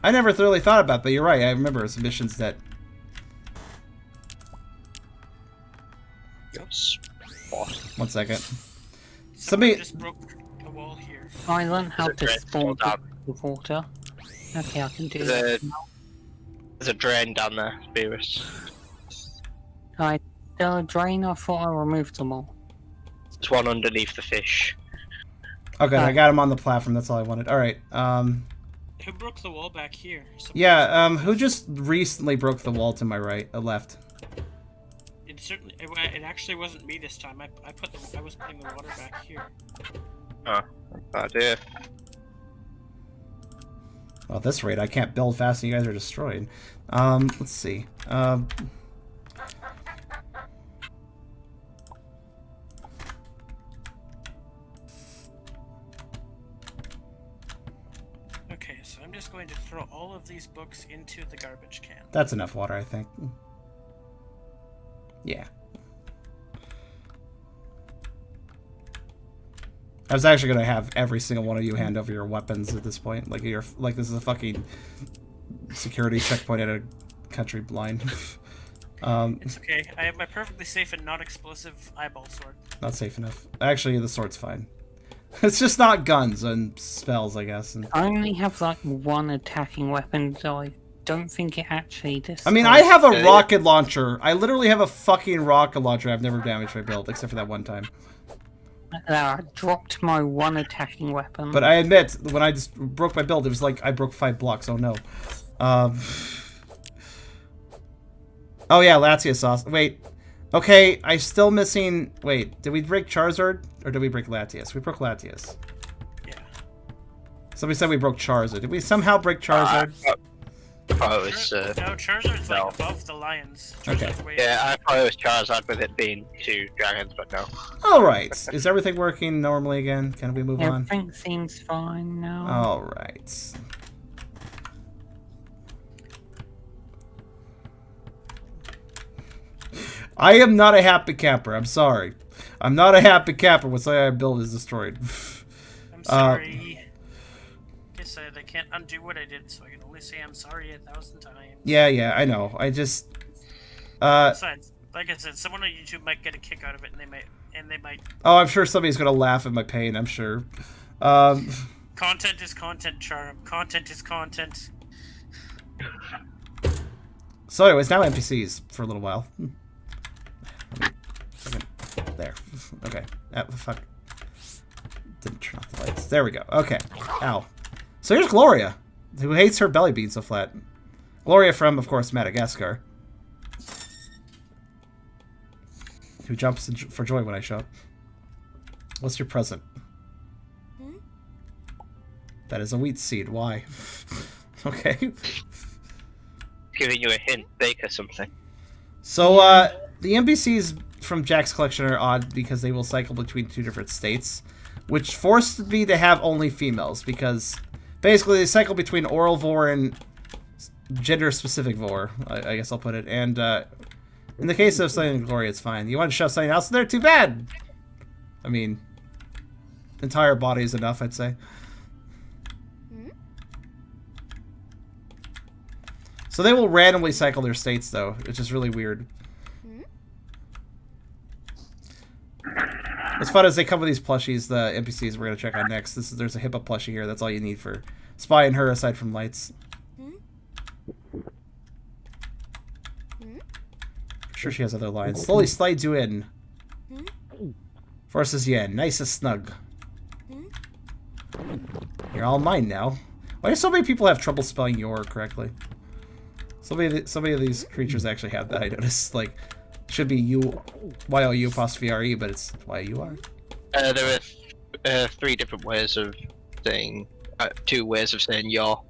Speaker 1: I never thoroughly thought about it, but you're right. I remember some missions that.
Speaker 4: Yes.
Speaker 1: 1 second.
Speaker 2: Somebody just broke a wall here.
Speaker 3: I learned how to spawn with water. Okay, I can do that.
Speaker 4: There's a drain down there, Beerus.
Speaker 3: Still a drain? I thought I removed them all.
Speaker 4: There's one underneath the fish.
Speaker 1: Okay, I got him on the platform. That's all I wanted. All right.
Speaker 2: Who broke the wall back here?
Speaker 1: Yeah. Who just recently broke the wall to my right, left?
Speaker 2: It actually wasn't me this time. I was putting the water back here.
Speaker 4: Oh, bad idea.
Speaker 1: Well, at this rate, I can't build fast and you guys are destroyed. Let's see.
Speaker 2: Okay, So I'm just going to throw all of these books into the garbage can.
Speaker 1: That's enough water, I think. Yeah. I was actually gonna have every single one of you hand over your weapons at this point. Like you're like this is a fucking security checkpoint at a country line.
Speaker 2: It's okay. I have my perfectly safe and non-explosive eyeball sword.
Speaker 1: Not safe enough. Actually, the sword's fine. It's just not guns and spells, I guess. And...
Speaker 3: I only have like one attacking weapon, so I don't think it actually destroys.
Speaker 1: I mean, I have a rocket launcher. I literally have a fucking rocket launcher. I've never damaged my build, except for that one time.
Speaker 3: I dropped my one attacking weapon.
Speaker 1: But I admit, when I just broke my build, it was like I broke 5 blocks. Oh no. Oh yeah, Latias sauce. Wait. Okay, I'm still missing... Wait, did we break Charizard? Or did we break Latias? We broke Latias.
Speaker 2: Yeah.
Speaker 1: Somebody said we broke Charizard. Did we somehow break Charizard?
Speaker 4: I thought it was,
Speaker 2: no, Charizard's like above the lions.
Speaker 1: Okay.
Speaker 4: yeah, I thought it was Charizard with it being 2 dragons, but no.
Speaker 1: Alright. Is everything working normally again? Can we move on?
Speaker 3: Everything seems fine now.
Speaker 1: Alright. I am not a happy camper. I'm sorry. I'm not a happy camper when something I build is destroyed.
Speaker 2: I'm sorry. Like I said, I can't undo what I did, so I can only say I'm sorry 1,000 times.
Speaker 1: Yeah, I know. I just...
Speaker 2: Besides, like I said, someone on YouTube might get a kick out of it, and they might...
Speaker 1: Oh, I'm sure somebody's gonna laugh at my pain, I'm sure.
Speaker 2: Content is content, Charm. Content is content.
Speaker 1: So anyways, now NPCs for a little while. There. Okay. Fuck. Didn't turn off the lights. There we go. Okay. Ow. So here's Gloria, who hates her belly being so flat. Gloria from, of course, Madagascar. Who jumps for joy when I show up. What's your present? That is a wheat seed. Why? Okay.
Speaker 4: Giving you a hint, bake or something.
Speaker 1: So, the NPCs from Jack's collection are odd because they will cycle between 2 different states, which forced me to have only females, because basically they cycle between oral Vore and gender-specific Vore, I guess I'll put it, and in the case of Sunny and Glory, it's fine. You want to shove something else in there? Too bad! I mean, entire body is enough, I'd say. So they will randomly cycle their states, though, which is really weird. What's fun is they come with these plushies, the NPCs we're going to check on next. There's a Hippo plushie here. That's all you need for spying her, aside from lights. Sure she has other lines. Slowly slides you in. Forces you in. Nice and snug. You're all mine now. Why do so many people have trouble spelling your correctly? So many of these creatures actually have that, I noticed. Like, should be Y-O-U apostrophe R-E, but it's Y-U-R.
Speaker 4: There are 3 different ways of saying, 2 ways of saying your.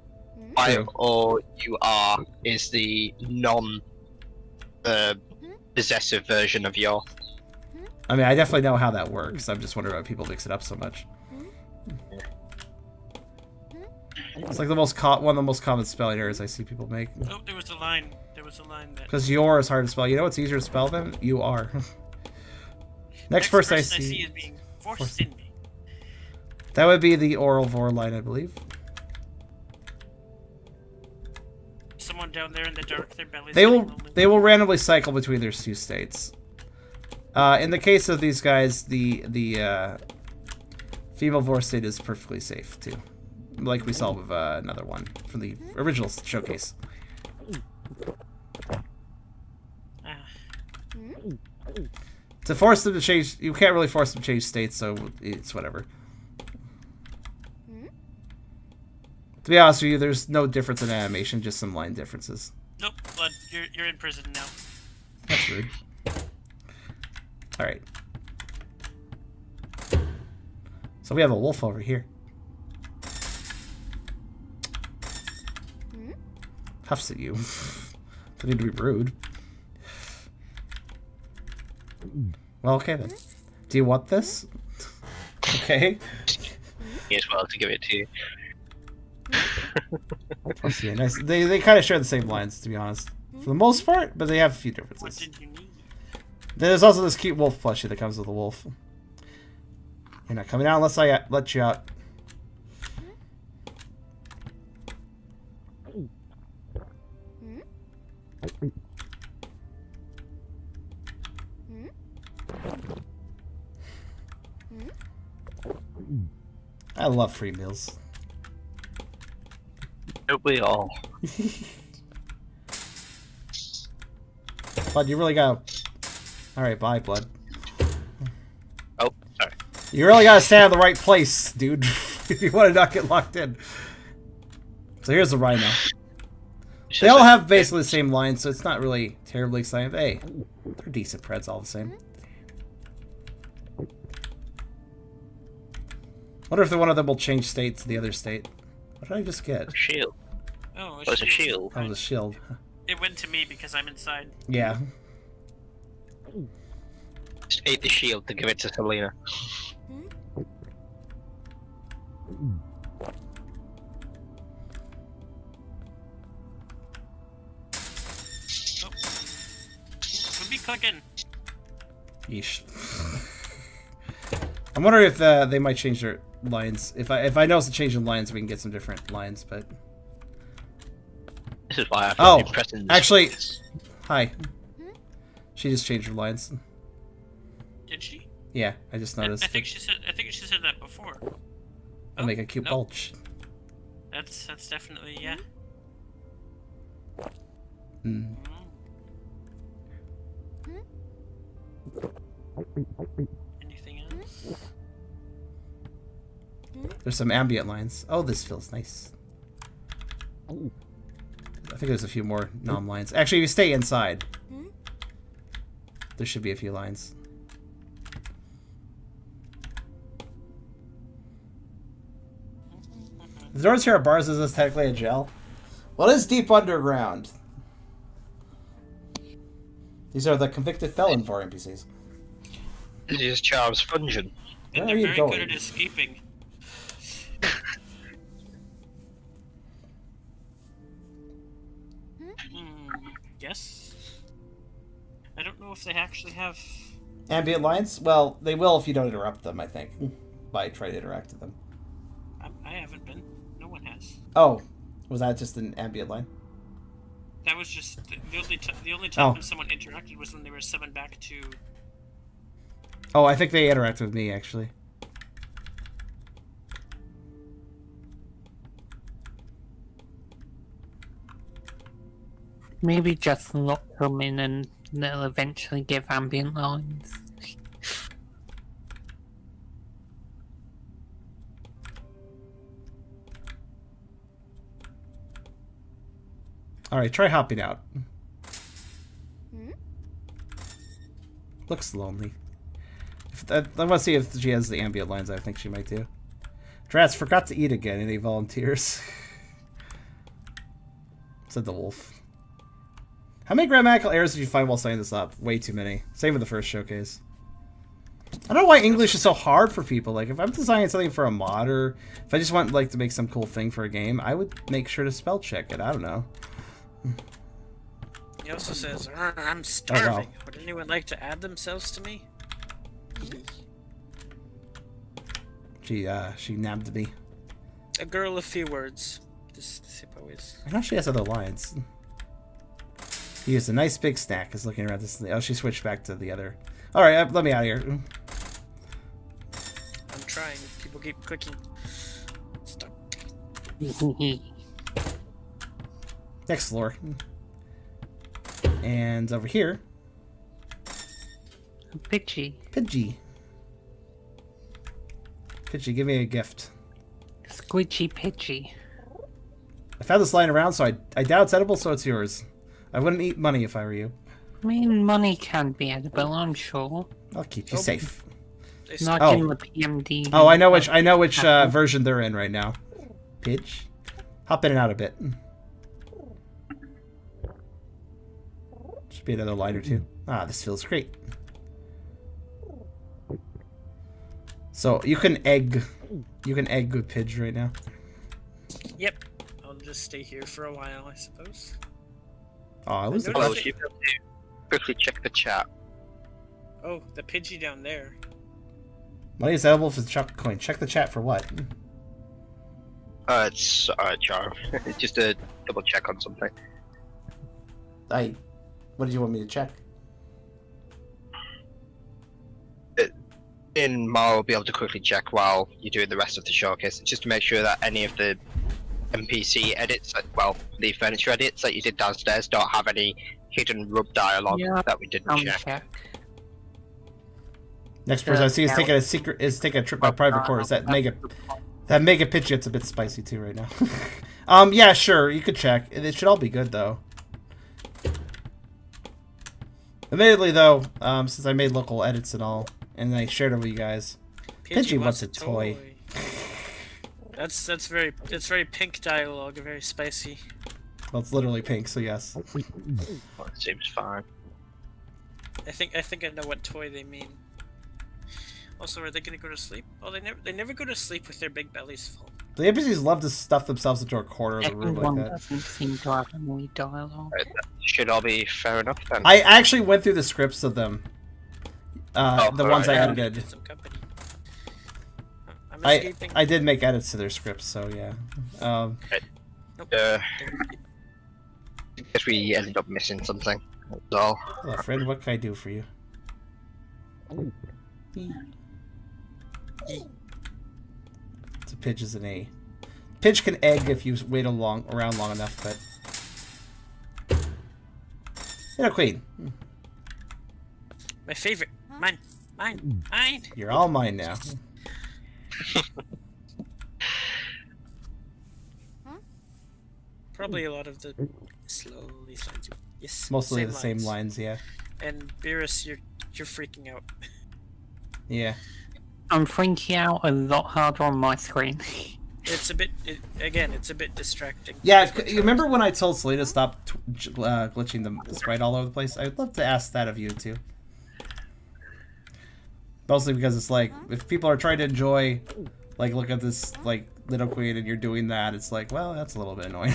Speaker 4: I or you are is the non-possessive version of your.
Speaker 1: I mean, I definitely know how that works. I'm just wondering why people mix it up so much. It's like one of the most common spelling errors I see people make.
Speaker 2: Oh, there was a line. There was a line that...
Speaker 1: Because your is hard to spell. You know what's easier to spell than? You are. Next person I see
Speaker 2: is being forced in me.
Speaker 1: That would be the oral Vore line, I believe.
Speaker 2: Someone down there in the dark, their belly's
Speaker 1: They will randomly cycle between their 2 states. In the case of these guys, the female Vore state is perfectly safe too, like we saw with another one from the original showcase. To force them to change, you can't really force them to change states, so it's whatever. To be honest with you, there's no difference in animation, just some line differences.
Speaker 2: Nope, Blood, you're in prison now.
Speaker 1: That's rude. Alright. So we have a wolf over here. Huffs at you. Don't need to be rude. Well, okay then. Do you want this? Okay.
Speaker 4: As well to give it to you.
Speaker 1: Supposed to be nice. They kind of share the same lines, to be honest, for the most part, but they have a few
Speaker 2: What
Speaker 1: differences.
Speaker 2: did you need?
Speaker 1: There's also this cute wolf plushie that comes with the wolf. You're not coming out unless I let you out. I love free meals.
Speaker 4: Don't we all?
Speaker 1: Bud, you really gotta... Alright, bye, Blood.
Speaker 4: Oh, sorry.
Speaker 1: You really gotta stand in the right place, dude, if you want to not get locked in. So here's the rhino. They all have basically the same line, so it's not really terribly exciting. But hey, they're decent preds all the same. Wonder if one of them will change state to the other state. What did I just get?
Speaker 4: Shield.
Speaker 2: Oh,
Speaker 4: Oh, it's a shield.
Speaker 1: Oh, the shield.
Speaker 2: It went to me because I'm inside.
Speaker 1: Yeah.
Speaker 4: Just ate the shield to give it to Selena.
Speaker 2: Would be clicking.
Speaker 1: Yeesh. I'm wondering if they might change their lines. If I notice a change in lines, we can get some different lines. But
Speaker 4: This is why I have
Speaker 1: oh,
Speaker 4: to be pressing.
Speaker 1: actually, hi. She just changed her lines.
Speaker 2: Did she?
Speaker 1: Yeah, I just noticed.
Speaker 2: I think she said that before.
Speaker 1: I'll make a cute
Speaker 2: nope.
Speaker 1: bulge.
Speaker 2: That's definitely yeah.
Speaker 1: Mm.
Speaker 2: Anything else?
Speaker 1: There's some ambient lines. Oh, this feels nice. I think there's a few more nom lines. Actually, if you stay inside, there should be a few lines. The doors here are bars. Is this technically a jail? Well, it is deep underground. These are the convicted felon for NPCs.
Speaker 4: This is Charles Fungeon.
Speaker 1: Where
Speaker 2: And
Speaker 1: are
Speaker 2: they're
Speaker 1: you
Speaker 2: very
Speaker 1: going?
Speaker 2: good at escaping. Yes. I don't know if they actually have.
Speaker 1: Ambient lines? Well, they will if you don't interrupt them, I think. By trying to interact with them.
Speaker 2: I haven't been. No one has.
Speaker 1: Oh, was that just an ambient line?
Speaker 2: That was just the only time
Speaker 1: Oh.
Speaker 2: someone interacted was when they were summoned back to.
Speaker 1: Oh, I think they interacted with me, actually.
Speaker 3: Maybe just lock them in and they'll eventually give ambient lines.
Speaker 1: Alright, try hopping out. Looks lonely. I want to see if she has the ambient lines. I think she might do. Drats forgot to eat again. Any volunteers? Said the wolf. How many grammatical errors did you find while setting this up? Way too many. Same with the first showcase. I don't know why English is so hard for people. Like, if I'm designing something for a mod, or if I just want like to make some cool thing for a game, I would make sure to spell check it. I don't know.
Speaker 2: He also says, "I'm starving. Would anyone like to add themselves to me?"
Speaker 1: She nabbed me.
Speaker 2: A girl of few words. This always.
Speaker 1: I know she has other lines. He used a nice big snack. Is looking around this. Oh, she switched back to the other. All right, let me out of here.
Speaker 2: I'm trying. People keep clicking. Stop.
Speaker 1: Next floor. And over here,
Speaker 3: Pidgey.
Speaker 1: Pidgey. Pidgey, give me a gift.
Speaker 3: Squidgy Pidgey.
Speaker 1: I found this lying around, so I doubt it's edible, so it's yours. I wouldn't eat money if I were you.
Speaker 3: I mean, money can be edible, I'm sure.
Speaker 1: I'll keep you safe.
Speaker 3: Not
Speaker 1: Oh.
Speaker 3: in the PMD.
Speaker 1: Oh, I know which version they're in right now. Pidge, hop in and out a bit. Should be another line or two. Ah, this feels great. So you can egg with Pidge right now.
Speaker 2: Yep. just stay here for a while, I suppose.
Speaker 1: Oh, I was.
Speaker 2: noticed
Speaker 4: Oh, you have to quickly check the chat.
Speaker 2: Oh, the Pidgey down there.
Speaker 1: Money is available for the chocolate coin. Check the chat for what?
Speaker 4: It's Charm. Just a double check on something.
Speaker 1: What did you want me to check?
Speaker 4: In Mar will be able to quickly check while you're doing the rest of the showcase, just to make sure that any of the NPC edits, well, the furniture edits that you did downstairs don't have any hidden rub dialogue that we didn't check.
Speaker 1: Next person I see is taking taking a trip by private course. That mega Pidgeot's a bit spicy too right now. Yeah, sure, you could check. It should all be good though. Admittedly though, since I made local edits and all, and I shared it with you guys, Pidgey wants a toy.
Speaker 2: That's very pink dialogue, very spicy.
Speaker 1: Well, it's literally pink, so yes.
Speaker 4: Well, it seems fine.
Speaker 2: I think I know what toy they mean. Also, are they gonna go to sleep? Oh, they never go to sleep with their big bellies full.
Speaker 1: The NPCs love to stuff themselves into a corner of the room
Speaker 3: Everyone
Speaker 1: like that.
Speaker 3: doesn't seem to have any dialogue.
Speaker 4: Right, that should all be fair enough then.
Speaker 1: I actually went through the scripts of them. The ones I edited.
Speaker 2: Some company. I'm escaping.
Speaker 1: I did make edits to their scripts, so yeah.
Speaker 2: Nope.
Speaker 4: I guess we ended up missing something. That's all.
Speaker 1: Hello, friend. What can I do for you? So Pidge is an A. Pidge can egg if you wait around long enough, but queen.
Speaker 2: My favorite. Mine.
Speaker 1: You're all mine now.
Speaker 2: Probably a lot of the slowly slides. Yes.
Speaker 1: Mostly the same lines, yeah.
Speaker 2: And Beerus, you're freaking out.
Speaker 1: Yeah.
Speaker 3: I'm freaking out a lot harder on my screen.
Speaker 2: It's a bit. It's a bit distracting.
Speaker 1: Yeah, you remember when I told Selena to stop glitching the sprite all over the place? I'd love to ask that of you too. Mostly because it's like, if people are trying to enjoy, like, look at this, like, little queen and you're doing that, it's like, well, that's a little bit annoying.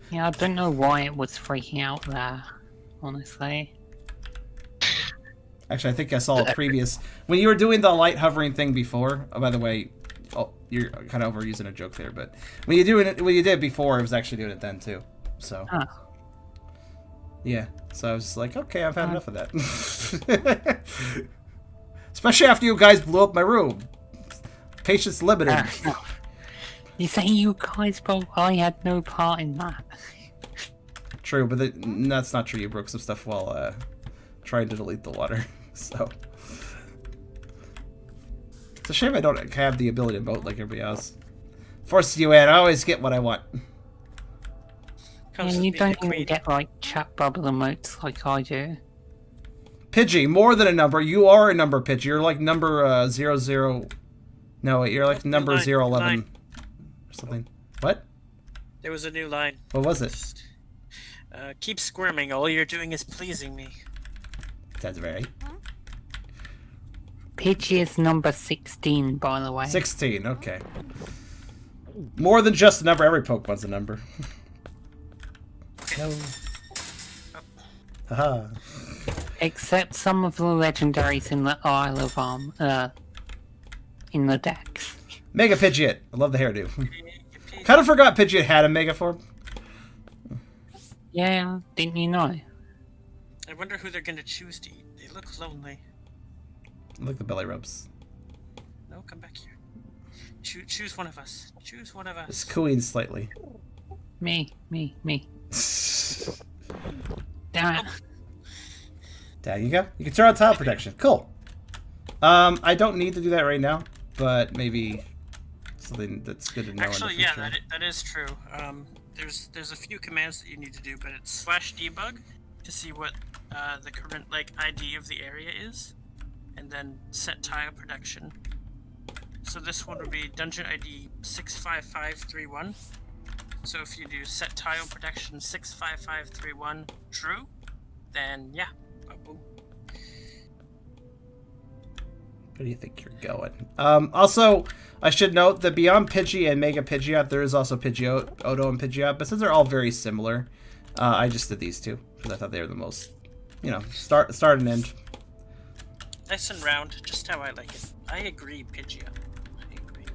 Speaker 3: Yeah, I don't know why it was freaking out there, honestly.
Speaker 1: Actually, I think I saw a previous... When you were doing the light hovering thing before... Oh, by the way, you're kind of overusing a joke there, but... When you did before, it was actually doing it then, too. So... Yeah. So I was like, okay, I've had enough of that. Especially after you guys blew up my room. Patience limited.
Speaker 3: You say you guys, but I had no part in that.
Speaker 1: True, but that's not true. You broke some stuff while trying to delete the water. So it's a shame I don't have the ability to vote like everybody else. Force you in. I always get what I want.
Speaker 3: Yeah, you don't even get like chat bubble emotes like I do.
Speaker 1: Pidgey, more than a number. You are a number, Pidgey. You're like number 00. No, wait, you're like number 011 or something. What?
Speaker 2: There was a new line.
Speaker 1: What was it?
Speaker 2: Keep squirming. All you're doing is pleasing me.
Speaker 1: That's right.
Speaker 3: Pidgey is number 16, by the way.
Speaker 1: 16, okay. More than just a number. Every Pokemon's a number. No. Haha.
Speaker 3: Except some of the legendaries in the Isle of in the decks.
Speaker 1: Mega Pidgeot. I love the hairdo. Kind of forgot Pidgeot had a Mega form.
Speaker 3: Yeah, didn't you know?
Speaker 2: I wonder who they're gonna choose to eat. They look lonely.
Speaker 1: I like the belly rubs.
Speaker 2: No, come back here. Choose one of us. Choose one of us.
Speaker 1: It's cooing slightly.
Speaker 3: Me. Damn it.
Speaker 1: There you go. You can turn on tile protection. Cool. I don't need to do that right now, but maybe something that's good to know.
Speaker 2: Actually,
Speaker 1: in the future.
Speaker 2: yeah, that is true. There's a few commands that you need to do, but it's /debug to see what the current ID of the area is, and then set tile protection. So this one would be dungeon ID 65531. So if you do set tile protection 65531 true, then yeah, boom.
Speaker 1: Where do you think you're going? Also, I should note that beyond Pidgey and Mega Pidgeot, there is also Pidgeotto and Pidgeot, but since they're all very similar, I just did these two because I thought they were the most, you know, start and end.
Speaker 2: Nice and round, just how I like it. I agree, Pidgeot. I agree.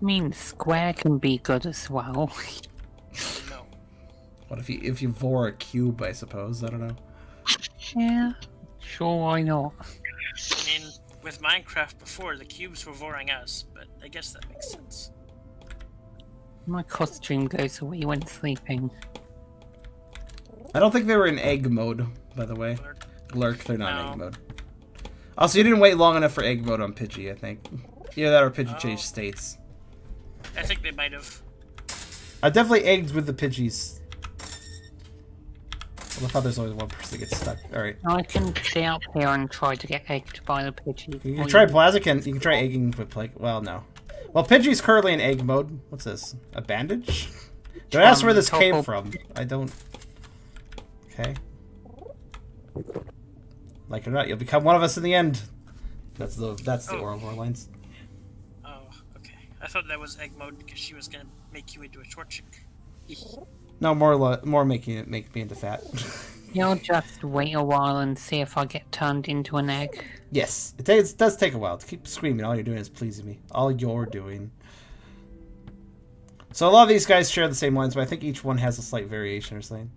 Speaker 3: I mean, square can be good as well.
Speaker 2: No.
Speaker 1: What if you Vore a cube? I suppose I don't know.
Speaker 3: Yeah, sure, why not?
Speaker 2: I mean, with Minecraft before, the cubes were voring us, but I guess that makes sense.
Speaker 3: My costume goes away when sleeping.
Speaker 1: I don't think they were in egg mode, by the way. Glurk, they're not in egg mode. Also, you didn't wait long enough for egg mode on Pidgey, I think. Either that or Pidgey changed states.
Speaker 2: I think they might have.
Speaker 1: I definitely egged with the Pidgeys. I thought there's only one person that gets stuck. Alright.
Speaker 3: I can stay up here and try to get egged by the Pidgey.
Speaker 1: You can try Blaziken. You can try egging with Plague. Well, no. Well, Pidgey's currently in egg mode. What's this? A bandage? Don't ask where this came from. I don't... Okay. Like it or not, you'll become one of us in the end. That's the oral lines.
Speaker 2: Oh, okay. I thought that was egg mode because she was gonna make you into a Torchic.
Speaker 1: No, more make me into fat.
Speaker 3: You'll just wait a while and see if I get turned into an egg.
Speaker 1: Yes, it does take a while. To keep screaming, all you're doing is pleasing me. All you're doing. So a lot of these guys share the same lines, but I think each one has a slight variation or something.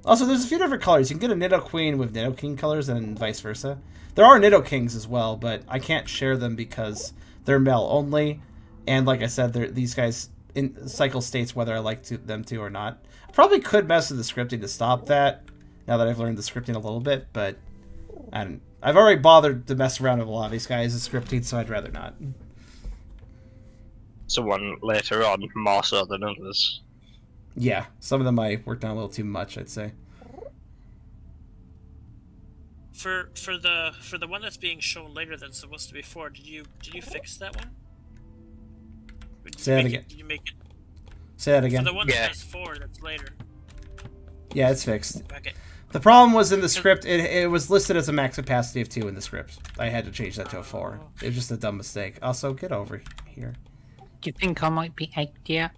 Speaker 1: Also, there's a few different colors. You can get a Nidoqueen with Nidoking colors and vice versa. There are Nidokings as well, but I can't share them because they're male only. And like I said, these guys in cycle states whether I like them to or not. I probably could mess with the scripting to stop that, now that I've learned the scripting a little bit, but I've already bothered to mess around with a lot of these guys' scripting, so I'd rather not.
Speaker 4: Someone later on, more so than others.
Speaker 1: Yeah, some of them I worked on a little too much, I'd say.
Speaker 2: For the one that's being shown later that's supposed to be 4, did you fix that one?
Speaker 1: Say that again.
Speaker 2: Did you make it?
Speaker 1: Say that again.
Speaker 2: For the one that has 4 that's later.
Speaker 1: Yeah, it's fixed.
Speaker 2: Okay.
Speaker 1: The problem was in the script, it was listed as a max capacity of 2 in the script. I had to change that to a 4. It was just a dumb mistake. Also, get over here.
Speaker 3: Do you think I might be egged yet?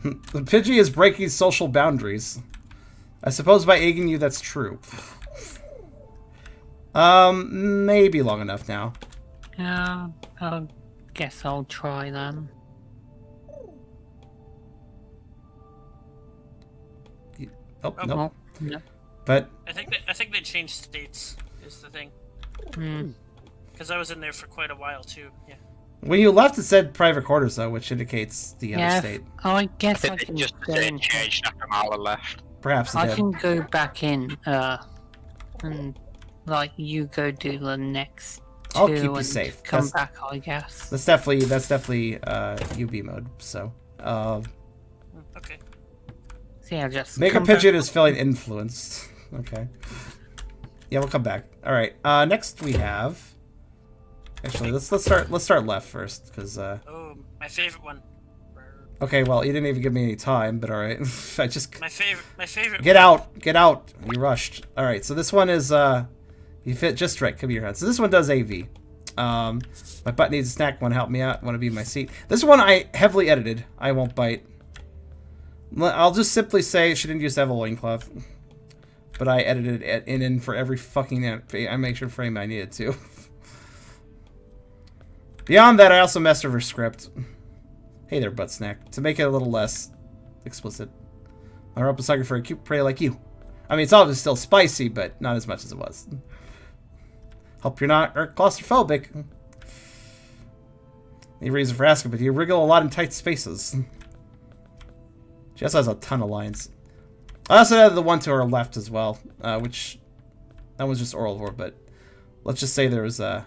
Speaker 1: The Pidgey is breaking social boundaries. I suppose by egging you, that's true. Maybe long enough now.
Speaker 3: Yeah, I guess I'll try then.
Speaker 1: Oh,
Speaker 2: Oh.
Speaker 1: no.
Speaker 3: No.
Speaker 1: But
Speaker 2: I think they changed states is the thing.
Speaker 3: Hmm.
Speaker 2: Because I was in there for quite a while too. Yeah.
Speaker 1: when you left, it said private quarters, though, which indicates the other state.
Speaker 3: I guess I
Speaker 4: It
Speaker 3: can
Speaker 4: just
Speaker 3: go in.
Speaker 4: changed after Marla left.
Speaker 1: Perhaps it
Speaker 3: I
Speaker 1: did.
Speaker 3: can go back in, and like you go do the next two
Speaker 1: I'll keep you
Speaker 3: and
Speaker 1: safe.
Speaker 3: come
Speaker 1: That's-
Speaker 3: back, I guess.
Speaker 1: That's definitely UB mode. So,
Speaker 2: Okay.
Speaker 3: See, I just
Speaker 1: Mega
Speaker 3: come back.
Speaker 1: Pidgeot is feeling influenced. Okay. Yeah, we'll come back. All right. Next we have. Actually, let's start left first, because.
Speaker 2: Oh, my favorite one.
Speaker 1: Okay, well, you didn't even give me any time, but all right. I just.
Speaker 2: My favorite.
Speaker 1: Get out! Get out! You rushed. All right. So this one is you fit just right. Come here, hon. So this one does AV. My butt needs a snack. Want to help me out? Want to be in my seat? This one I heavily edited. I won't bite. I'll just simply say she didn't used to have a loincloth. But I edited it in for every fucking animation frame I needed to. Beyond that, I also messed with her script. Hey there, butt snack. To make it a little less explicit. I'm up a sucker for a cute prey like you. I mean, it's obviously still spicy, but not as much as it was. Hope you're not claustrophobic. Any reason for asking, but you wriggle a lot in tight spaces. She also has a ton of lines. I also added the one to her left as well, which that was just oral Vore, but let's just say there was a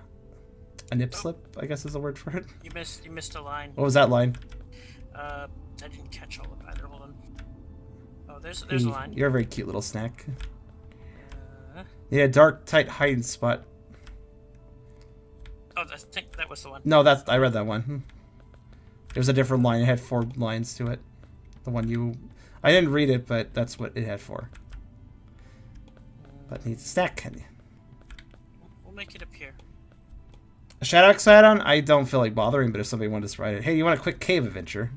Speaker 1: nip slip, I guess is the word for it.
Speaker 2: You missed a line.
Speaker 1: What was that line?
Speaker 2: I didn't catch all of it either. Hold on. Oh, there's a line.
Speaker 1: You're a very cute little snack.
Speaker 2: Uh,
Speaker 1: Yeah, a dark, tight hiding spot.
Speaker 2: oh, I think that was the one.
Speaker 1: No, I read that one. It was a different line. It had 4 lines to it. The one you... I didn't read it, but that's what it had 4. But needs a stack, can you?
Speaker 2: We'll make it appear.
Speaker 1: A Shadox add-on? I don't feel like bothering, but if somebody wanted to write it. Hey, you want a quick cave adventure?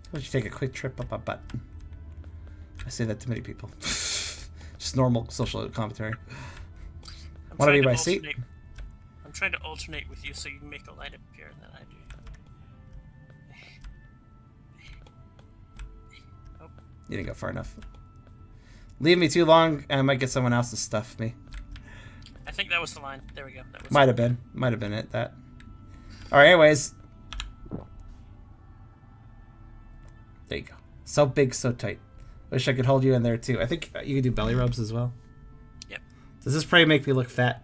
Speaker 1: Why don't you take a quick trip up my butt? I say that to many people. Just normal social commentary. Want to be my seat?
Speaker 2: I'm trying to alternate with you so you can make a light appear, and then I do. Oh.
Speaker 1: You didn't go far enough. Leave me too long, and I might get someone else to stuff me.
Speaker 2: I think that was the line. There we go. That was
Speaker 1: Might have been. Might have been it, that. Alright, anyways. There you go. So big, so tight. Wish I could hold you in there, too. I think you can do belly rubs as well.
Speaker 2: Yep.
Speaker 1: Does this prey make me look fat?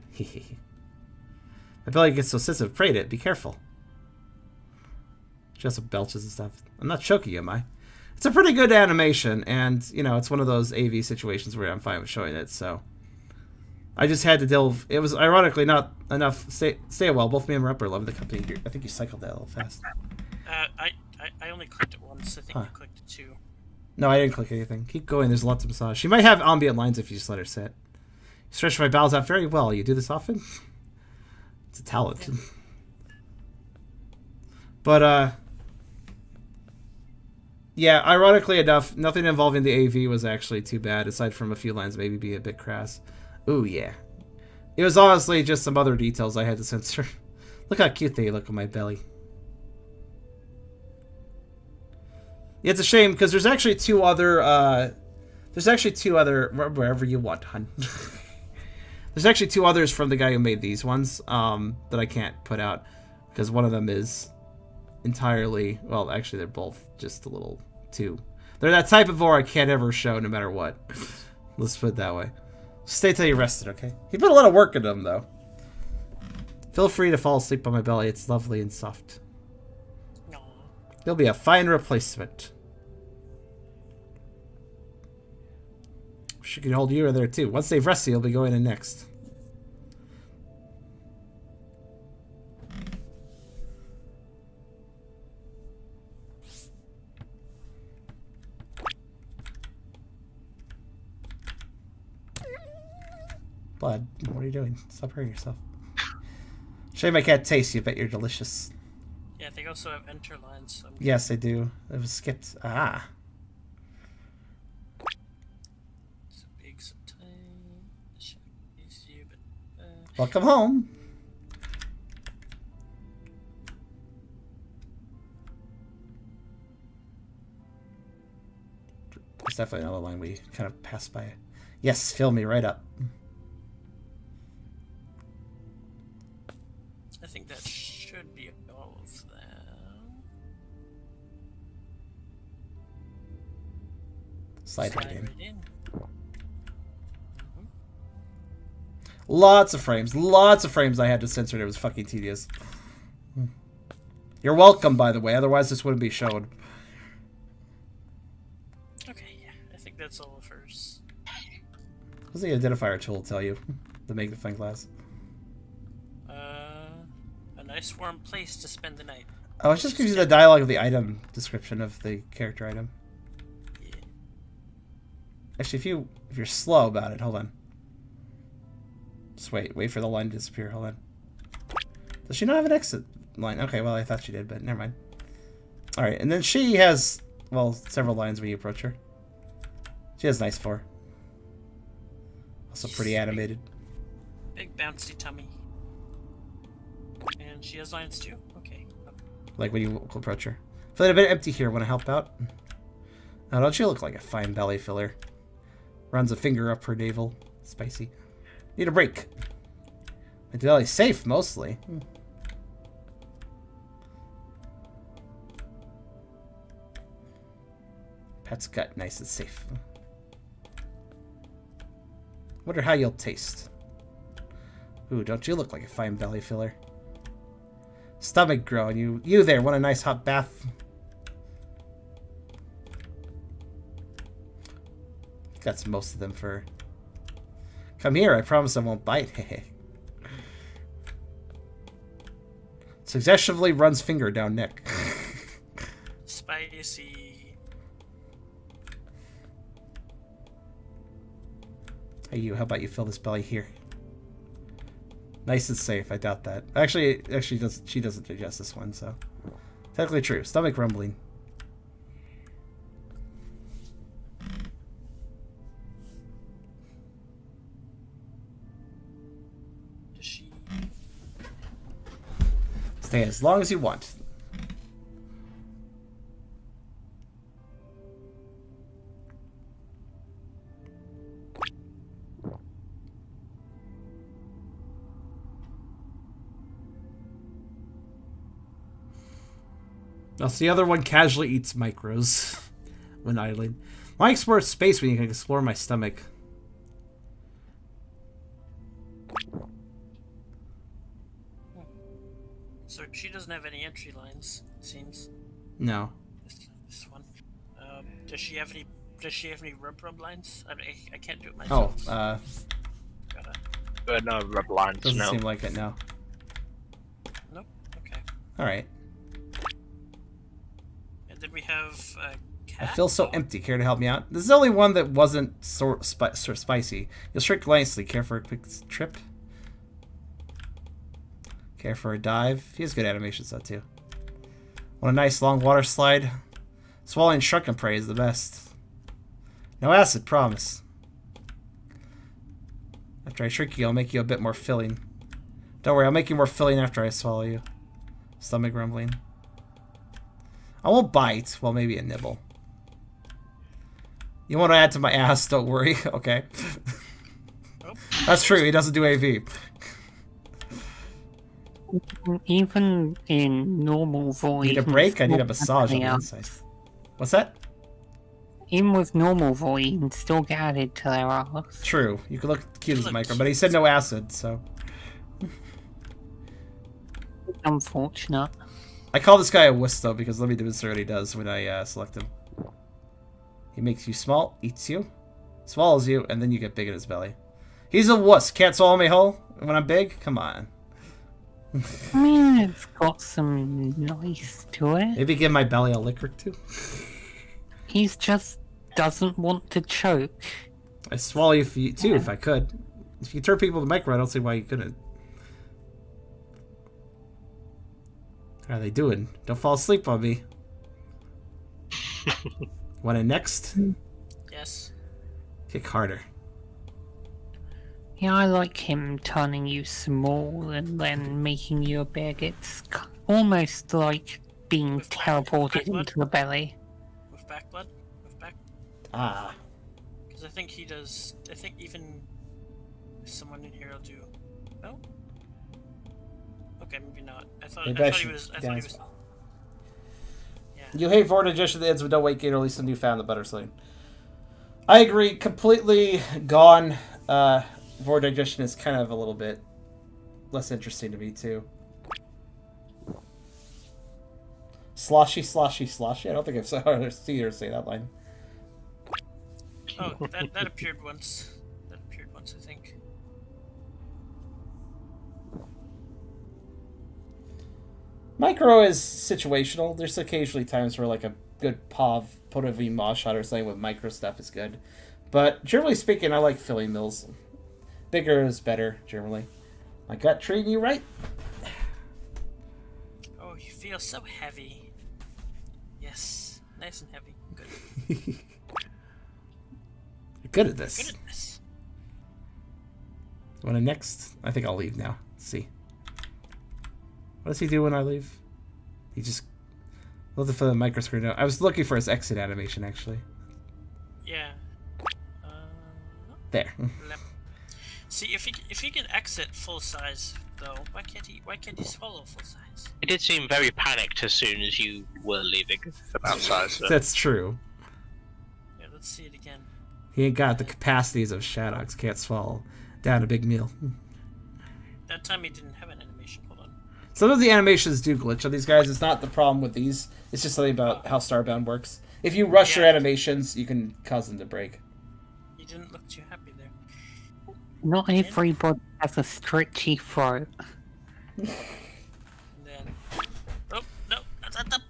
Speaker 1: My belly gets so sensitive. Prayed it. Be careful. She also belches and stuff. I'm not choking you, am I? It's a pretty good animation, and, you know, it's one of those AV situations where I'm fine with showing it, so... I just had to delve... It was, ironically, not enough... Stay well. Both me and Rupper love the company. I think you cycled that a little fast.
Speaker 2: I only clicked it once. I think you clicked it 2.
Speaker 1: No, I didn't click anything. Keep going. There's lots of massage. She might have ambient lines if you just let her sit. You stretch my bowels out very well. You do this often? It's a talent. Yeah. But, yeah, ironically enough, nothing involving the AV was actually too bad, aside from a few lines maybe being a bit crass. Ooh, yeah. It was honestly just some other details I had to censor. Look how cute they look on my belly. Yeah, it's a shame, because there's actually 2 other, wherever you want, hun. There's actually 2 others from the guy who made these ones, that I can't put out, because one of them is entirely, well, actually they're both just a little too. They're that type of Vore I can't ever show no matter what. Let's put it that way. Stay till you're rested, okay? He put a lot of work in them, though. Feel free to fall asleep on my belly. It's lovely and soft.
Speaker 2: No.
Speaker 1: It'll be a fine replacement. She can hold you in there, too. Once they've rested, you'll be going in next. Bud, what are you doing? Stop hurting yourself. Shame I can't taste you, but you're delicious.
Speaker 2: Yeah, they also have enter lines. So
Speaker 1: yes, they do. It was skipped. Ah.
Speaker 2: So big, so tight. You, but,
Speaker 1: welcome home. There's definitely another line we kind of passed by. Yes, fill me right up.
Speaker 2: I think that should be all of them.
Speaker 1: Slide right in.
Speaker 2: Right in.
Speaker 1: Lots of frames I had to censor. It was fucking tedious. You're welcome, by the way. Otherwise, this wouldn't be shown.
Speaker 2: Okay, yeah. I think that's all of hers.
Speaker 1: What's the identifier tool tell you? The magnifying glass.
Speaker 2: A nice warm place to spend the night.
Speaker 1: Oh, it just gives you the dialogue of the item description of the character item.
Speaker 2: Yeah.
Speaker 1: Actually, if you're slow about it, hold on. Just wait for the line to disappear. Hold on. Does she not have an exit line? Okay, well, I thought she did, but never mind. Alright, and then she has, well, several lines when you approach her. She has nice Vore. Also pretty animated.
Speaker 2: Big bouncy tummy. And she has lines too? Okay.
Speaker 1: Like when you approach her. Feeling a bit empty here. Want to help out? Oh, don't you look like a fine belly filler? Runs a finger up her navel. Spicy. Need a break. My belly's safe, mostly. Pet's gut, nice and safe. Wonder how you'll taste. Ooh, don't you look like a fine belly filler? Stomach growing. You there, want a nice hot bath? That's most of them for... Come here, I promise I won't bite. Successively runs finger down neck.
Speaker 2: Spicy.
Speaker 1: Hey, you. How about you fill this belly here? Nice and safe. I doubt that. Actually, she doesn't digest this one, so technically true. Stomach rumbling.
Speaker 2: Does she?
Speaker 1: Stay as long as you want. Also, the other one casually eats micros when idling. Why explore space when you can explore my stomach?
Speaker 2: So she doesn't have any entry lines, it seems.
Speaker 1: No.
Speaker 2: This one. Does she have any? Does she have any rub lines? I can't do it myself.
Speaker 1: Oh,
Speaker 2: Gotta.
Speaker 4: No rub lines.
Speaker 1: doesn't
Speaker 4: No.
Speaker 1: seem like it now.
Speaker 2: Nope. Okay.
Speaker 1: All right.
Speaker 2: And then we have
Speaker 1: I
Speaker 2: cat.
Speaker 1: feel so empty. Care to help me out? This is the only one that wasn't so spicy. You'll shrink nicely. Care for a quick trip? Care for a dive? He has good animations though too. Want a nice long water slide? Swallowing shrunken prey is the best. No acid, promise. After I shrink you, I'll make you a bit more filling. Don't worry, I'll make you more filling after I swallow you. Stomach rumbling. I won't bite. Well, maybe a nibble. You want to add to my ass? Don't worry. Okay.
Speaker 2: Oh.
Speaker 1: That's true. He doesn't do AV.
Speaker 3: Even in normal void.
Speaker 1: Need a break? I need a massage on the inside. What's that?
Speaker 3: Even with normal void, you can still get added to their ass.
Speaker 1: True. You could look cute as a
Speaker 2: Look
Speaker 1: micro, but he said no acid, so.
Speaker 3: Unfortunate.
Speaker 1: I call this guy a wuss though because let me demonstrate what he does when I select him. He makes you small, eats you, swallows you, and then you get big in his belly. He's a wuss. Can't swallow me whole when I'm big? Come on.
Speaker 3: I mean, it's got some nice to it.
Speaker 1: Maybe give my belly a liquor too.
Speaker 3: He's just doesn't want to choke.
Speaker 1: I swallow you for you too if I could. If you turn people to micro, I don't see why you couldn't. How are they doing? Don't fall asleep on me. Want it next?
Speaker 2: Yes.
Speaker 1: Kick harder.
Speaker 3: Yeah, I like him turning you small and then making you big. It's almost like being
Speaker 2: With
Speaker 3: teleported
Speaker 2: blood?
Speaker 3: into the belly.
Speaker 2: With back blood. With back.
Speaker 1: Ah.
Speaker 2: Because I think he does. I think even someone in here will do. No. Okay, maybe not. I thought he was. I thought he was. Yeah.
Speaker 1: You hate Vore digestion that ends with no weight gain or at least a new fan of the butter sling. I agree. Completely gone. Vore digestion is kind of a little bit less interesting to me too. Sloshy, sloshy, sloshy. I don't think I've seen her say that line.
Speaker 2: Oh, that appeared once. That appeared once, I think.
Speaker 1: Micro is situational. There's occasionally times where like a good POV mosh shot or something with micro stuff is good. But generally speaking, I like filling mills. Bigger is better, generally. My gut treating you right?
Speaker 2: Oh, you feel so heavy. Yes, nice and heavy. Good.
Speaker 1: You're good at this.
Speaker 2: Good at this.
Speaker 1: Want to next? I think I'll leave now. Let's see. What does he do when I leave? He just looking for the micro screen. I was looking for his exit animation actually.
Speaker 2: Yeah.
Speaker 1: There.
Speaker 2: See, if he can exit full size though, why can't he swallow full size?
Speaker 4: It did seem very panicked as soon as you were leaving for that size. So.
Speaker 1: That's true.
Speaker 2: Yeah, let's see it again.
Speaker 1: He ain't got the capacities of Shadow's. Can't swallow down a big meal.
Speaker 2: That time he didn't have an animation. Hold on.
Speaker 1: Some of the animations do glitch on these guys. It's not the problem with these. It's just something about how Starbound works. If you rush your animations, you can cause them to break.
Speaker 2: You didn't look too happy there.
Speaker 3: Not everybody has a stretchy throat.
Speaker 2: And then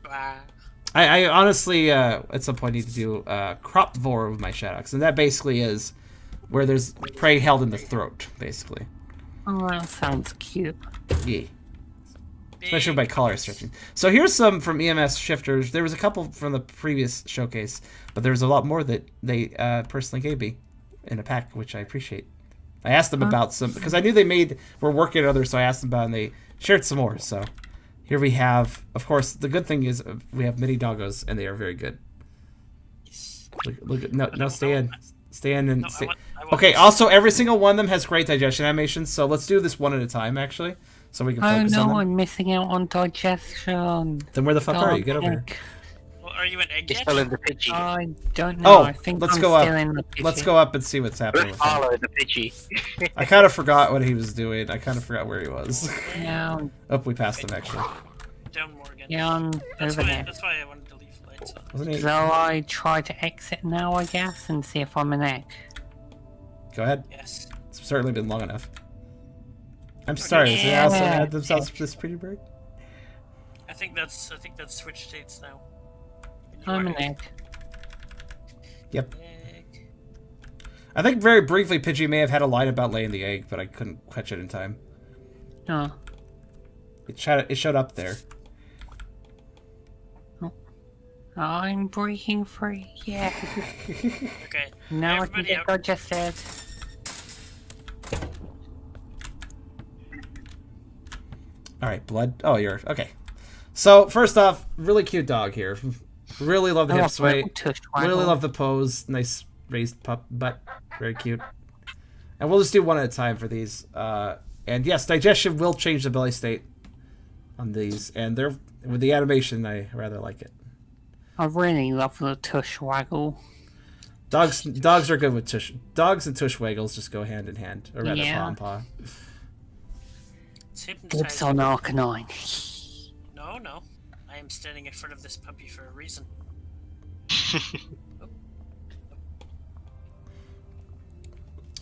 Speaker 1: I honestly, at some point, need to do crop Vore with my Shadows, and that basically is where there's prey held in the throat, basically.
Speaker 3: Oh, that sounds cute.
Speaker 1: Yeah. Especially by color searching. So here's some from EMS shifters. There was a couple from the previous showcase, but there's a lot more that they personally gave me in a pack, which I appreciate. I asked them about some, because I knew were working on others, so I asked them about it, and they shared some more. So here we have, of course, the good thing is we have mini doggos, and they are very good. Look at, no, stay in. Stay in and stay. Okay, also, every single one of them has great digestion animations, so let's do this one at a time, actually, so we can focus on them.
Speaker 3: Oh no, I'm missing out on digestion.
Speaker 1: Then where the fuck are you? Get over here.
Speaker 2: Well, are you an egg
Speaker 4: He's
Speaker 2: yet?
Speaker 4: still in the Pidgey.
Speaker 3: I don't know. I think
Speaker 1: let's
Speaker 3: I'm
Speaker 1: go
Speaker 3: still
Speaker 1: up.
Speaker 3: in the Pidgey.
Speaker 1: Let's go up and see what's happening with him.
Speaker 4: Follow the Pidgey.
Speaker 1: I kind of forgot what he was doing. I kind of forgot where he was.
Speaker 3: Yeah,
Speaker 1: Oh, we passed him, actually.
Speaker 2: Down more again.
Speaker 3: yeah, I'm over there.
Speaker 2: That's why I wanted to leave lights on.
Speaker 1: Wasn't he?
Speaker 3: So I try to exit now, I guess, and see if I'm an egg.
Speaker 1: Go ahead.
Speaker 2: Yes.
Speaker 1: It's certainly been long enough. I'm sorry, is it also had themselves this pretty bird?
Speaker 2: I think that's switch states now.
Speaker 3: I'm an egg.
Speaker 1: Yep.
Speaker 2: Egg.
Speaker 1: I think very briefly Pidgey may have had a line about laying the egg, but I couldn't catch it in time.
Speaker 3: Oh.
Speaker 1: It showed up there.
Speaker 3: I'm breaking free, yeah.
Speaker 2: Okay.
Speaker 3: Now I can
Speaker 2: Everybody
Speaker 3: get
Speaker 2: out.
Speaker 3: digested.
Speaker 1: Alright, blood. Oh, you're... Okay. So, first off, really cute dog here. Really love the hip sway. Really love the pose. Nice raised pup butt. Very cute. And we'll just do one at a time for these. And yes, digestion will change the belly state on these. And they're with the animation, I rather like it.
Speaker 3: I really love the tush waggle.
Speaker 1: Dogs are good with tush. Dogs and tush waggles just go hand in hand. Or rather, paw and paw.
Speaker 2: It's
Speaker 3: Dibs
Speaker 2: hypnotizing.
Speaker 3: on Arcanine.
Speaker 2: No. I am standing in front of this puppy for a reason.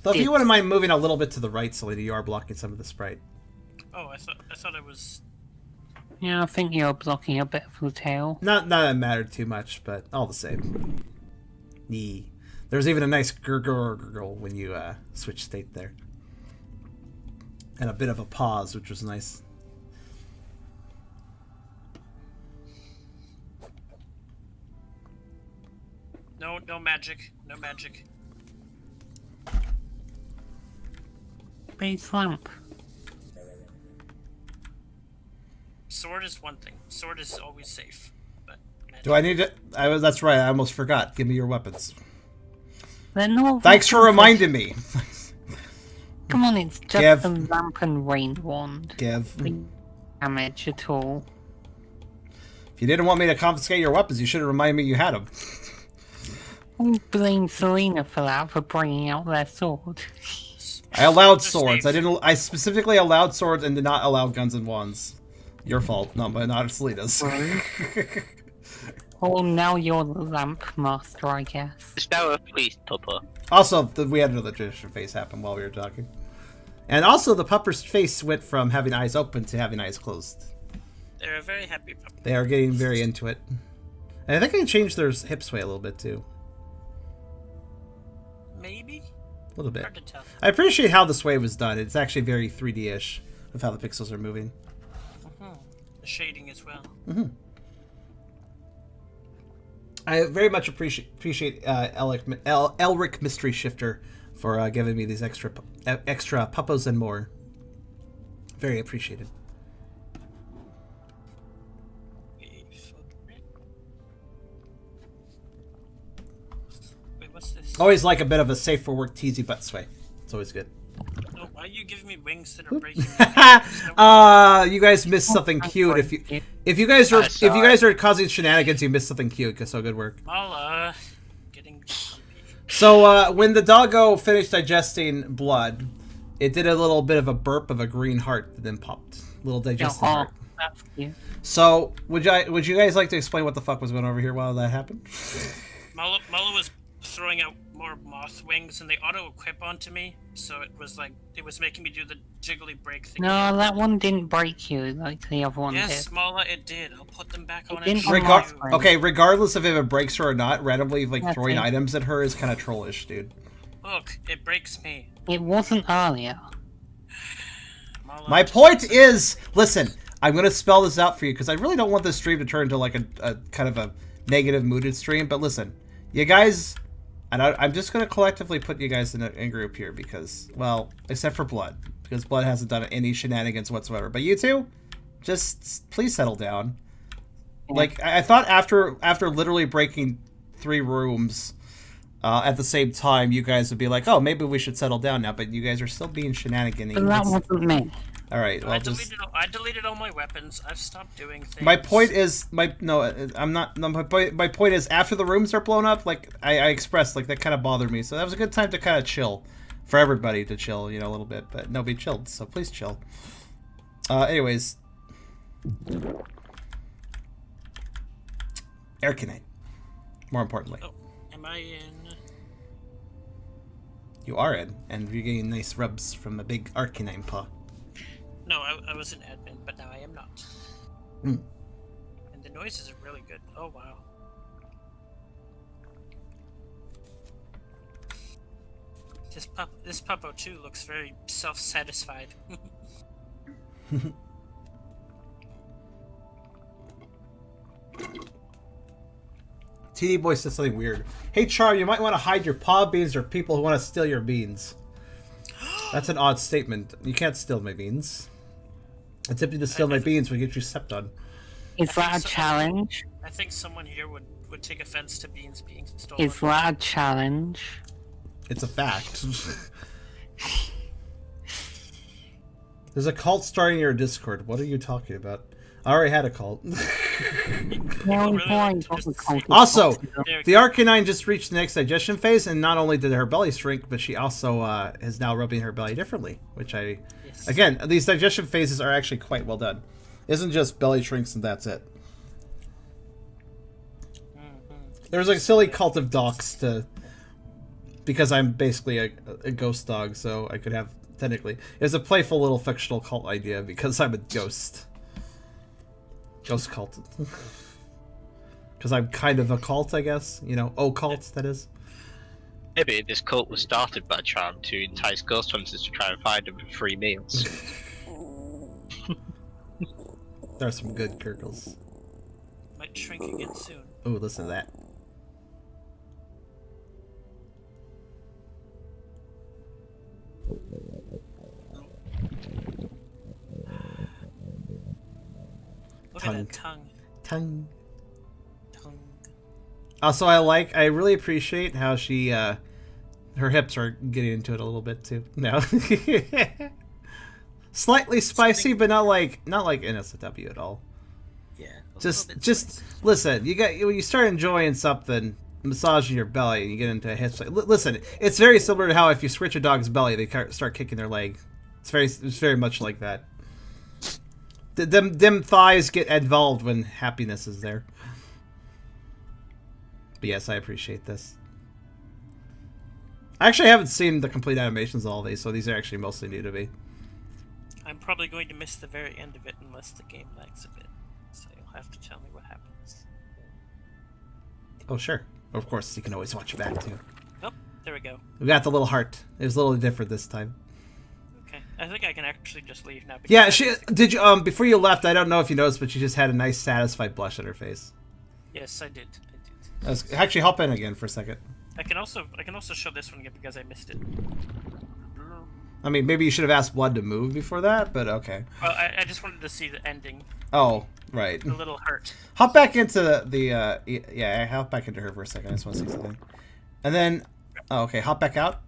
Speaker 1: Though if you wouldn't mind moving a little bit to the right, Selena, you are blocking some of the sprite.
Speaker 2: Oh, I thought I was.
Speaker 3: Yeah, I think you're blocking a bit of the tail.
Speaker 1: Not that it mattered too much, but all the same. Nee. There's even a nice gurgle when you switch state there. And a bit of a pause, which was nice.
Speaker 2: No magic. No magic.
Speaker 3: Base lamp.
Speaker 2: Sword is one thing. Sword is always safe. But magic.
Speaker 1: Do I need to... that's right, I almost forgot. Give me your weapons.
Speaker 3: They're not
Speaker 1: Thanks for reminding me.
Speaker 3: Come on, it's just
Speaker 1: Give.
Speaker 3: a lamp and rain wand.
Speaker 1: Give.
Speaker 3: Damage at all.
Speaker 1: If you didn't want me to confiscate your weapons, you should have reminded me you had them.
Speaker 3: I blame Selena for that, for bringing out their sword.
Speaker 1: I allowed
Speaker 2: Just
Speaker 1: swords.
Speaker 2: safe.
Speaker 1: I specifically allowed swords and did not allow guns and wands. Your fault, not Selena's.
Speaker 3: Oh, now you're the lamp master, I guess.
Speaker 4: Is there a police tupper?
Speaker 1: Also, we had another tradition face happen while we were talking. And also, the pupper's face went from having eyes open to having eyes closed.
Speaker 2: They're a very happy puppy.
Speaker 1: They are getting very into it. And I think I changed their hip sway a little bit, too.
Speaker 2: Maybe?
Speaker 1: A little bit.
Speaker 2: Hard to tell.
Speaker 1: I appreciate how the sway was done. It's actually very 3D-ish with how the pixels are moving.
Speaker 2: The shading as well.
Speaker 1: I very much appreciate Elric Mystery Shifter for giving me these extra puppos and more. Very appreciated.
Speaker 2: Wait, what's this?
Speaker 1: Always like a bit of a safe for work teasy butt sway. It's always good.
Speaker 2: No, why are you giving me wings that are breaking? My
Speaker 1: You guys missed something cute. If you guys are causing shenanigans, you missed something cute. So good work.
Speaker 2: Mala, getting.
Speaker 1: So when the doggo finished digesting blood, it did a little bit of a burp of a green heart that then popped. Little digestive heart.
Speaker 3: That's cute.
Speaker 1: So would you guys like to explain what the fuck was going over here while that happened?
Speaker 2: Mala was throwing out more moth wings, and they auto-equip onto me, so it was like, it was making me do the jiggly break thing.
Speaker 3: No, that one didn't break you like the other one did.
Speaker 2: Yes, Mala, it did. I'll put them back on
Speaker 3: didn't
Speaker 2: it.
Speaker 3: unlock them.
Speaker 1: Okay, regardless of if it breaks her or not, randomly like
Speaker 3: That's
Speaker 1: throwing
Speaker 3: it.
Speaker 1: items at her is kind of trollish, dude.
Speaker 2: Look, it breaks me.
Speaker 3: It wasn't earlier.
Speaker 2: Mala,
Speaker 1: My
Speaker 2: just
Speaker 1: point
Speaker 2: listen.
Speaker 1: is, listen, I'm gonna spell this out for you because I really don't want this stream to turn into like a kind of a negative mooded stream. But listen, you guys, and I'm just gonna collectively put you guys in a group here because, well, except for Blood, because Blood hasn't done any shenanigans whatsoever. But you two, just please settle down. Like I thought after literally breaking 3 rooms at the same time, you guys would be like, oh, maybe we should settle down now. But you guys are still being shenanigan-y.
Speaker 3: But that wasn't me.
Speaker 1: All right. Well,
Speaker 2: I deleted all my weapons. I've stopped doing things.
Speaker 1: my point is, I'm not. No, my point is, after the rooms are blown up, like I expressed, like that kind of bothered me. So that was a good time to kind of chill, for everybody to chill, you know, a little bit. But nobody chilled, so please chill. Anyways, Arcanine. More importantly,
Speaker 2: Oh, am I in?
Speaker 1: you are in, and you're getting nice rubs from a big Arcanine paw.
Speaker 2: No, I was in admin, but now I am not.
Speaker 1: Mm.
Speaker 2: And the noises are really good. Oh wow. This puppo too looks very self-satisfied.
Speaker 1: TD Boy says something weird. Hey Char, you might want to hide your paw beans or people who want to steal your beans. That's an odd statement. You can't steal my beans. Attempting to steal my beans would get you stepped on.
Speaker 3: Is that a challenge?
Speaker 2: I think someone here would take offense to beans being stolen.
Speaker 3: Is that a challenge?
Speaker 1: It's a fact. There's a cult starting your Discord. What are you talking about? I already had a cult. Also, the Arcanine just reached the next digestion phase, and not only did her belly shrink, but she also is now rubbing her belly differently, which
Speaker 2: Yes.
Speaker 1: again, these digestion phases are actually quite well done. It isn't just belly shrinks and that's it. There's like a silly cult of docs because I'm basically a ghost dog, so I could have, technically, it's a playful little fictional cult idea because I'm a ghost. Ghost cult. Because I'm kind of a cult, I guess. You know, occult, that is.
Speaker 4: Maybe this cult was started by Charm to entice ghost hunters to try and find them for free meals.
Speaker 1: There are some good gurgles.
Speaker 2: Might shrink again soon.
Speaker 1: Oh, listen to that.
Speaker 2: Look at that tongue.
Speaker 1: Tongue.
Speaker 2: Tongue.
Speaker 1: Also, I really appreciate how she, her hips are getting into it a little bit too. No. Slightly spicy, but not like NSFW at all.
Speaker 2: Yeah.
Speaker 1: Just listen. When you start enjoying something, massaging your belly, and you get into a hip. Listen, it's very similar to how if you scratch a dog's belly, they start kicking their leg. It's very much like that. Them thighs get involved when happiness is there. But yes, I appreciate this. I actually haven't seen the complete animations of all these, so these are actually mostly new to me.
Speaker 2: I'm probably going to miss the very end of it unless the game lags a bit. So you'll have to tell me what happens.
Speaker 1: Oh, sure. Of course, you can always watch it back, too.
Speaker 2: Oh, there we go.
Speaker 1: We got the little heart. It was a little different this time.
Speaker 2: Okay. I think I can actually just leave now.
Speaker 1: Yeah, did you, before you left, I don't know if you noticed, but she just had a nice, satisfied blush on her face.
Speaker 2: Yes, I did.
Speaker 1: Actually, hop in again for a second.
Speaker 2: I can also show this one again because I missed it.
Speaker 1: I mean, maybe you should have asked Blood to move before that, but okay.
Speaker 2: Well, I just wanted to see the ending.
Speaker 1: Oh, right.
Speaker 2: The little heart.
Speaker 1: Hop back into yeah, hop back into her for a second. I just want to see something. And then, oh, okay, hop back out.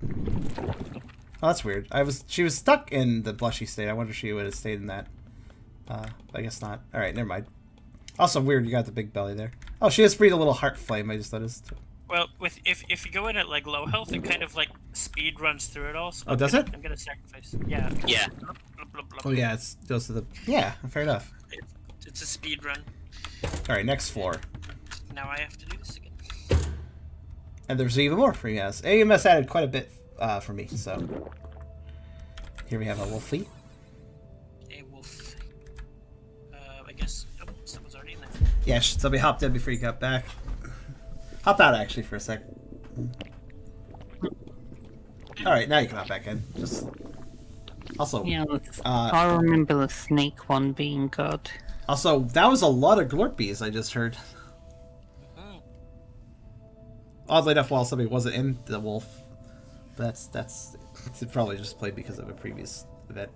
Speaker 1: Oh, that's weird. She was stuck in the blushy state. I wonder if she would have stayed in that. I guess not. All right, never mind. Also weird, you got the big belly there. Oh, she just breathed a little heart flame, I just noticed.
Speaker 2: Well, if you go in at like low health, it kind of like speed runs through it all. So
Speaker 1: Oh, does it?
Speaker 2: I'm gonna sacrifice. Yeah.
Speaker 4: Yeah.
Speaker 2: Blah, blah, blah,
Speaker 1: Oh yeah, it goes to the. Yeah, fair enough.
Speaker 2: It's a speed run.
Speaker 1: All right, next floor.
Speaker 2: Now I have to do this again.
Speaker 1: And there's even more for EMS. EMS added quite a bit for me, so... Here we have a wolfie.
Speaker 2: A wolf. I guess... Oh, someone's already in there.
Speaker 1: Yeah, somebody hopped in before you got back. Hop out, actually, for a sec. Alright, now you can hop back in. Just... Also...
Speaker 3: Yeah, I remember the snake one being good.
Speaker 1: Also, that was a lot of glorpies I just heard. Oddly enough, while somebody wasn't in the wolf. But that's it's probably just played because of a previous event.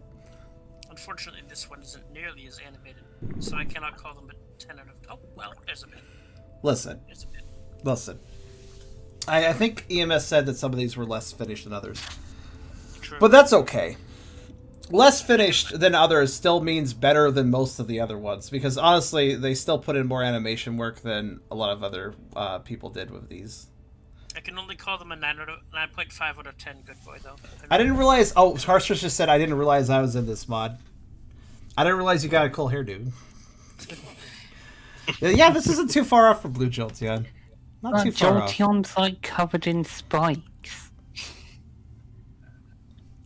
Speaker 2: Unfortunately, this one isn't nearly as animated, so I cannot call them a 10 out of... Oh, well, there's a bit.
Speaker 1: Listen.
Speaker 2: There's a bit.
Speaker 1: Listen. I think EMS said that some of these were less finished than others.
Speaker 2: True.
Speaker 1: But that's okay. Less finished than others still means better than most of the other ones, because honestly, they still put in more animation work than a lot of other people did with these.
Speaker 2: I can only call them a 9.5 out of 10. Good boy, though.
Speaker 1: I didn't realize... Oh, Harstress just said, I didn't realize I was in this mod. I didn't realize you got a cool hairdo. Yeah, this isn't too far off from Blue Jolteon. Not too far off.
Speaker 3: Jolteon's like covered in spikes.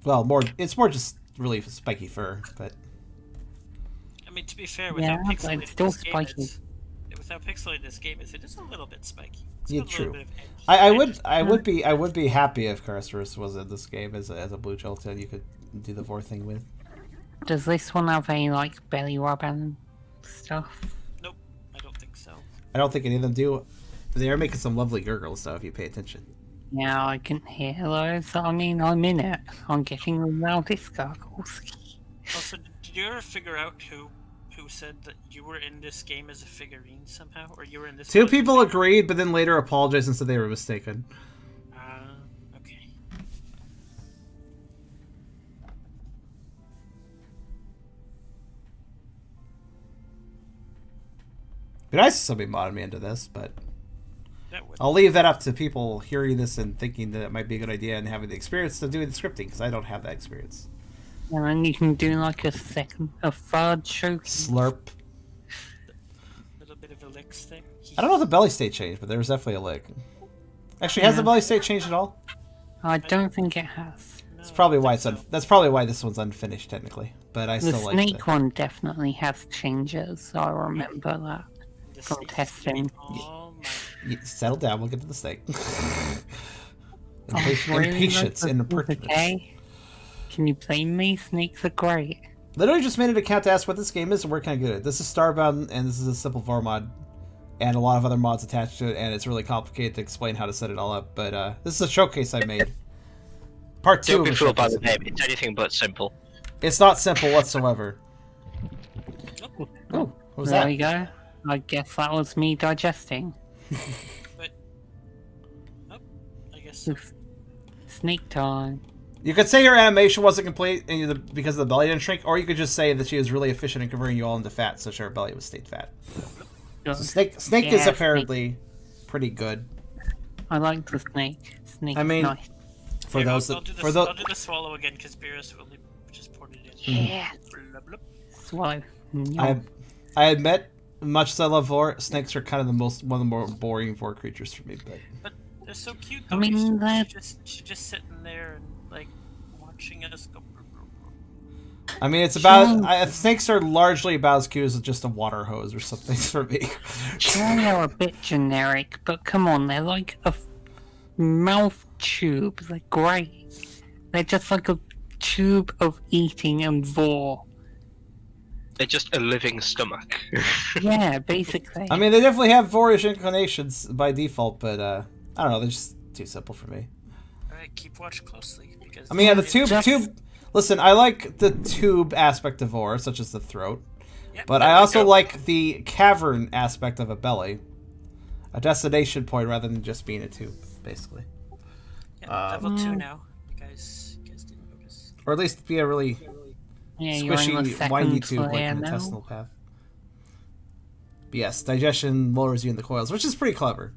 Speaker 1: Well, it's more just really spiky fur, but...
Speaker 2: I mean, to be fair, without pixelating
Speaker 3: it's still
Speaker 2: this game,
Speaker 3: spiky.
Speaker 2: without pixelating this game, it is a little bit spiky. It's
Speaker 1: Yeah,
Speaker 2: got a
Speaker 1: true.
Speaker 2: little bit of edge.
Speaker 1: I would be happy if Carcerus was in this game as a Blue Jolteon you could do the Vore thing with.
Speaker 3: Does this one have any like belly rub and stuff?
Speaker 2: Nope, I don't think so.
Speaker 1: I don't think any of them do. They are making some lovely gurgles though if you pay attention.
Speaker 3: Yeah, I can hear those. I mean, I'm in it. I'm getting the loudest gargles.
Speaker 2: Also, did you ever figure out who said that you were in this game as a figurine somehow, or you were in this?
Speaker 1: Two people agreed, but then later apologized and said they were mistaken.
Speaker 2: Okay.
Speaker 1: Be nice if somebody modded me into this, but
Speaker 2: That would.
Speaker 1: I'll leave that up to people hearing this and thinking that it might be a good idea and having the experience to do the scripting, because I don't have that experience.
Speaker 3: And then you can do like a third show.
Speaker 1: Slurp.
Speaker 2: A little bit of a licks thing.
Speaker 1: I don't know if the belly state changed, but there was definitely a lick. Actually, has the belly state changed at all?
Speaker 3: I don't think it has.
Speaker 1: That's probably why that's probably why this one's unfinished technically. But I
Speaker 3: The
Speaker 1: still like
Speaker 3: snake one definitely has changes. I remember that
Speaker 2: The
Speaker 3: from
Speaker 2: snake-
Speaker 3: testing.
Speaker 2: Oh my.
Speaker 1: Settle down. We'll get to the snake.
Speaker 3: Really
Speaker 1: Impatience
Speaker 3: like
Speaker 1: and
Speaker 3: the-
Speaker 1: impertinence.
Speaker 3: Okay. Can you blame me? Snakes are great.
Speaker 1: Literally just made an account to ask what this game is and where can I get it. This is Starbound, and this is a simple Vore mod, and a lot of other mods attached to it, and it's really complicated to explain how to set it all up. But this is a showcase I made. Part 2
Speaker 4: Don't
Speaker 1: of
Speaker 4: be
Speaker 1: the
Speaker 4: fooled by
Speaker 1: showcase.
Speaker 4: the name. It's anything but simple.
Speaker 1: It's not simple whatsoever. Oh, what was
Speaker 3: There
Speaker 1: that?
Speaker 3: we go. I guess that was me digesting.
Speaker 2: But. Oh, I guess. So.
Speaker 3: Snake time.
Speaker 1: You could say your animation wasn't complete and because the belly didn't shrink, or you could just say that she was really efficient in converting you all into fat, so her belly was stayed fat. So snake is
Speaker 3: Yeah,
Speaker 1: apparently pretty good.
Speaker 3: I like the snake. Snake
Speaker 1: I mean,
Speaker 3: nice.
Speaker 1: For
Speaker 2: Here,
Speaker 1: those
Speaker 2: I'll
Speaker 1: that
Speaker 2: do I'll do the swallow again because Beerus only just poured it in.
Speaker 3: Yeah.
Speaker 2: Blub, blub.
Speaker 3: Swallow.
Speaker 1: I admit, much as I love Vore, snakes are kind of one of the more boring Vore creatures for me. But
Speaker 2: They're so cute.
Speaker 3: I
Speaker 2: Though.
Speaker 3: mean,
Speaker 2: she's just sitting there and like watching us go. Blub, blub, blub.
Speaker 1: I mean, it's about snakes are largely about as cute as just a water hose or something for me.
Speaker 3: Sure, they're a bit generic, but come on, they're like a mouth tube. They're great. They're just like a tube of eating and Vore.
Speaker 4: They're just a living stomach.
Speaker 3: Yeah, basically.
Speaker 1: I mean, they definitely have Vore-ish inclinations by default, but I don't know, they're just too simple for me.
Speaker 2: All right, keep watch closely because.
Speaker 1: I mean, yeah, the tube. Listen, I like the tube aspect of Vore, such as the throat,
Speaker 2: Yep,
Speaker 1: but
Speaker 2: there
Speaker 1: I
Speaker 2: we
Speaker 1: also
Speaker 2: go.
Speaker 1: like the cavern aspect of a belly, a destination point rather than just being a tube, basically,
Speaker 2: Yeah, level 2 now. You guys didn't notice.
Speaker 1: or at least be a really
Speaker 3: yeah, you're in the
Speaker 1: squishy, windy
Speaker 3: second
Speaker 1: tube like
Speaker 3: layer
Speaker 1: an
Speaker 3: now.
Speaker 1: intestinal path. But yes, digestion lowers you in the coils, which is pretty clever.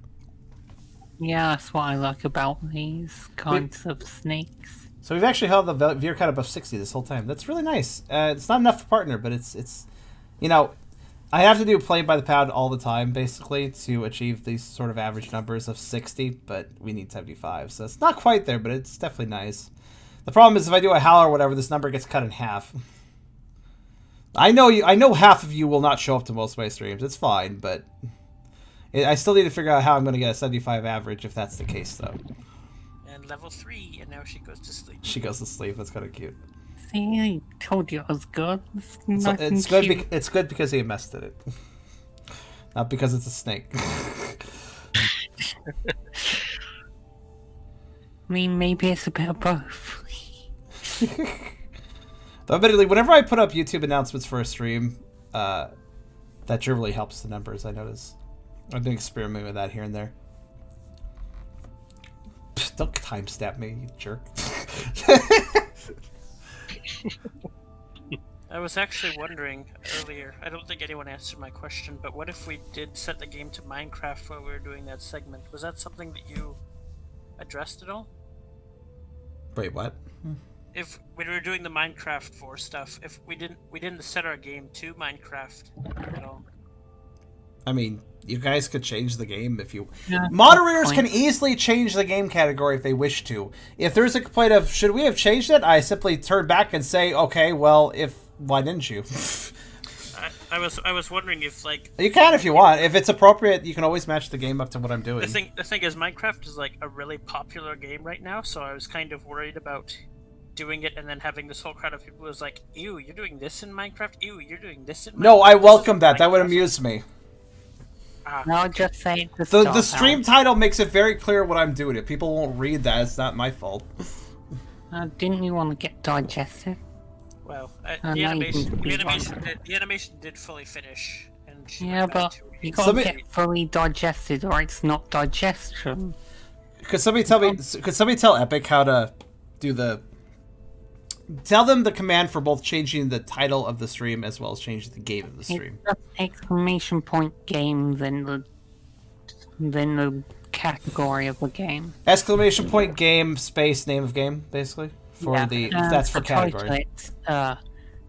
Speaker 3: Yeah, that's what I like about these kinds of snakes.
Speaker 1: So we've actually held the Veer cut above 60 this whole time. That's really nice. It's not enough for partner, but it's you know, I have to do playing by the pound all the time, basically, to achieve these sort of average numbers of 60, but we need 75, so it's not quite there, but it's definitely nice. The problem is if I do a howl or whatever, this number gets cut in half. I know half of you will not show up to most of my streams. It's fine, but I still need to figure out how I'm going to get a 75 average if that's the case, though.
Speaker 2: And level 3, and now she goes to sleep.
Speaker 1: She goes to sleep. That's kind of cute.
Speaker 3: See, I told you it was good.
Speaker 1: So it's good. It's good because he messed at it, not because it's a snake.
Speaker 3: I mean, maybe it's a bit of both.
Speaker 1: Though admittedly, whenever I put up YouTube announcements for a stream, that generally helps the numbers, I notice. I've been experimenting with that here and there. Psst, don't timestamp me, you jerk.
Speaker 2: I was actually wondering earlier, I don't think anyone answered my question, but what if we did set the game to Minecraft while we were doing that segment? Was that something that you addressed at all?
Speaker 1: Wait, what?
Speaker 2: If when we were doing the Minecraft Vore stuff, if we didn't set our game to Minecraft at all.
Speaker 1: I mean, you guys could change the game if you...
Speaker 3: Yeah,
Speaker 1: Moderators can easily change the game category if they wish to. If there's a complaint of, should we have changed it? I simply turn back and say, okay, well, why didn't you?
Speaker 2: I was wondering if, like...
Speaker 1: You can if you want. If it's appropriate, you can always match the game up to what I'm doing.
Speaker 2: The thing is, Minecraft is, like, a really popular game right now, so I was kind of worried about doing it and then having this whole crowd of people who was like, ew, you're doing this in Minecraft? Ew, you're doing this in Minecraft?
Speaker 1: No, I welcome that. That would amuse me.
Speaker 3: No, just say it.
Speaker 1: The stream title makes it very clear what I'm doing. If people won't read that, it's not my fault.
Speaker 3: Didn't you want to get digested?
Speaker 2: Well,
Speaker 3: the
Speaker 2: animation did fully finish. And she
Speaker 3: Yeah,
Speaker 2: went back
Speaker 3: but
Speaker 2: to
Speaker 3: you
Speaker 2: it.
Speaker 3: gotta get fully digested or it's not digestion.
Speaker 1: Could somebody tell Epic how to do the... Tell them the command for both changing the title of the stream as well as changing the game of the stream.
Speaker 3: It's just exclamation point game, then the category of the game.
Speaker 1: Exclamation point game space name of game, basically. That's for category.
Speaker 3: It's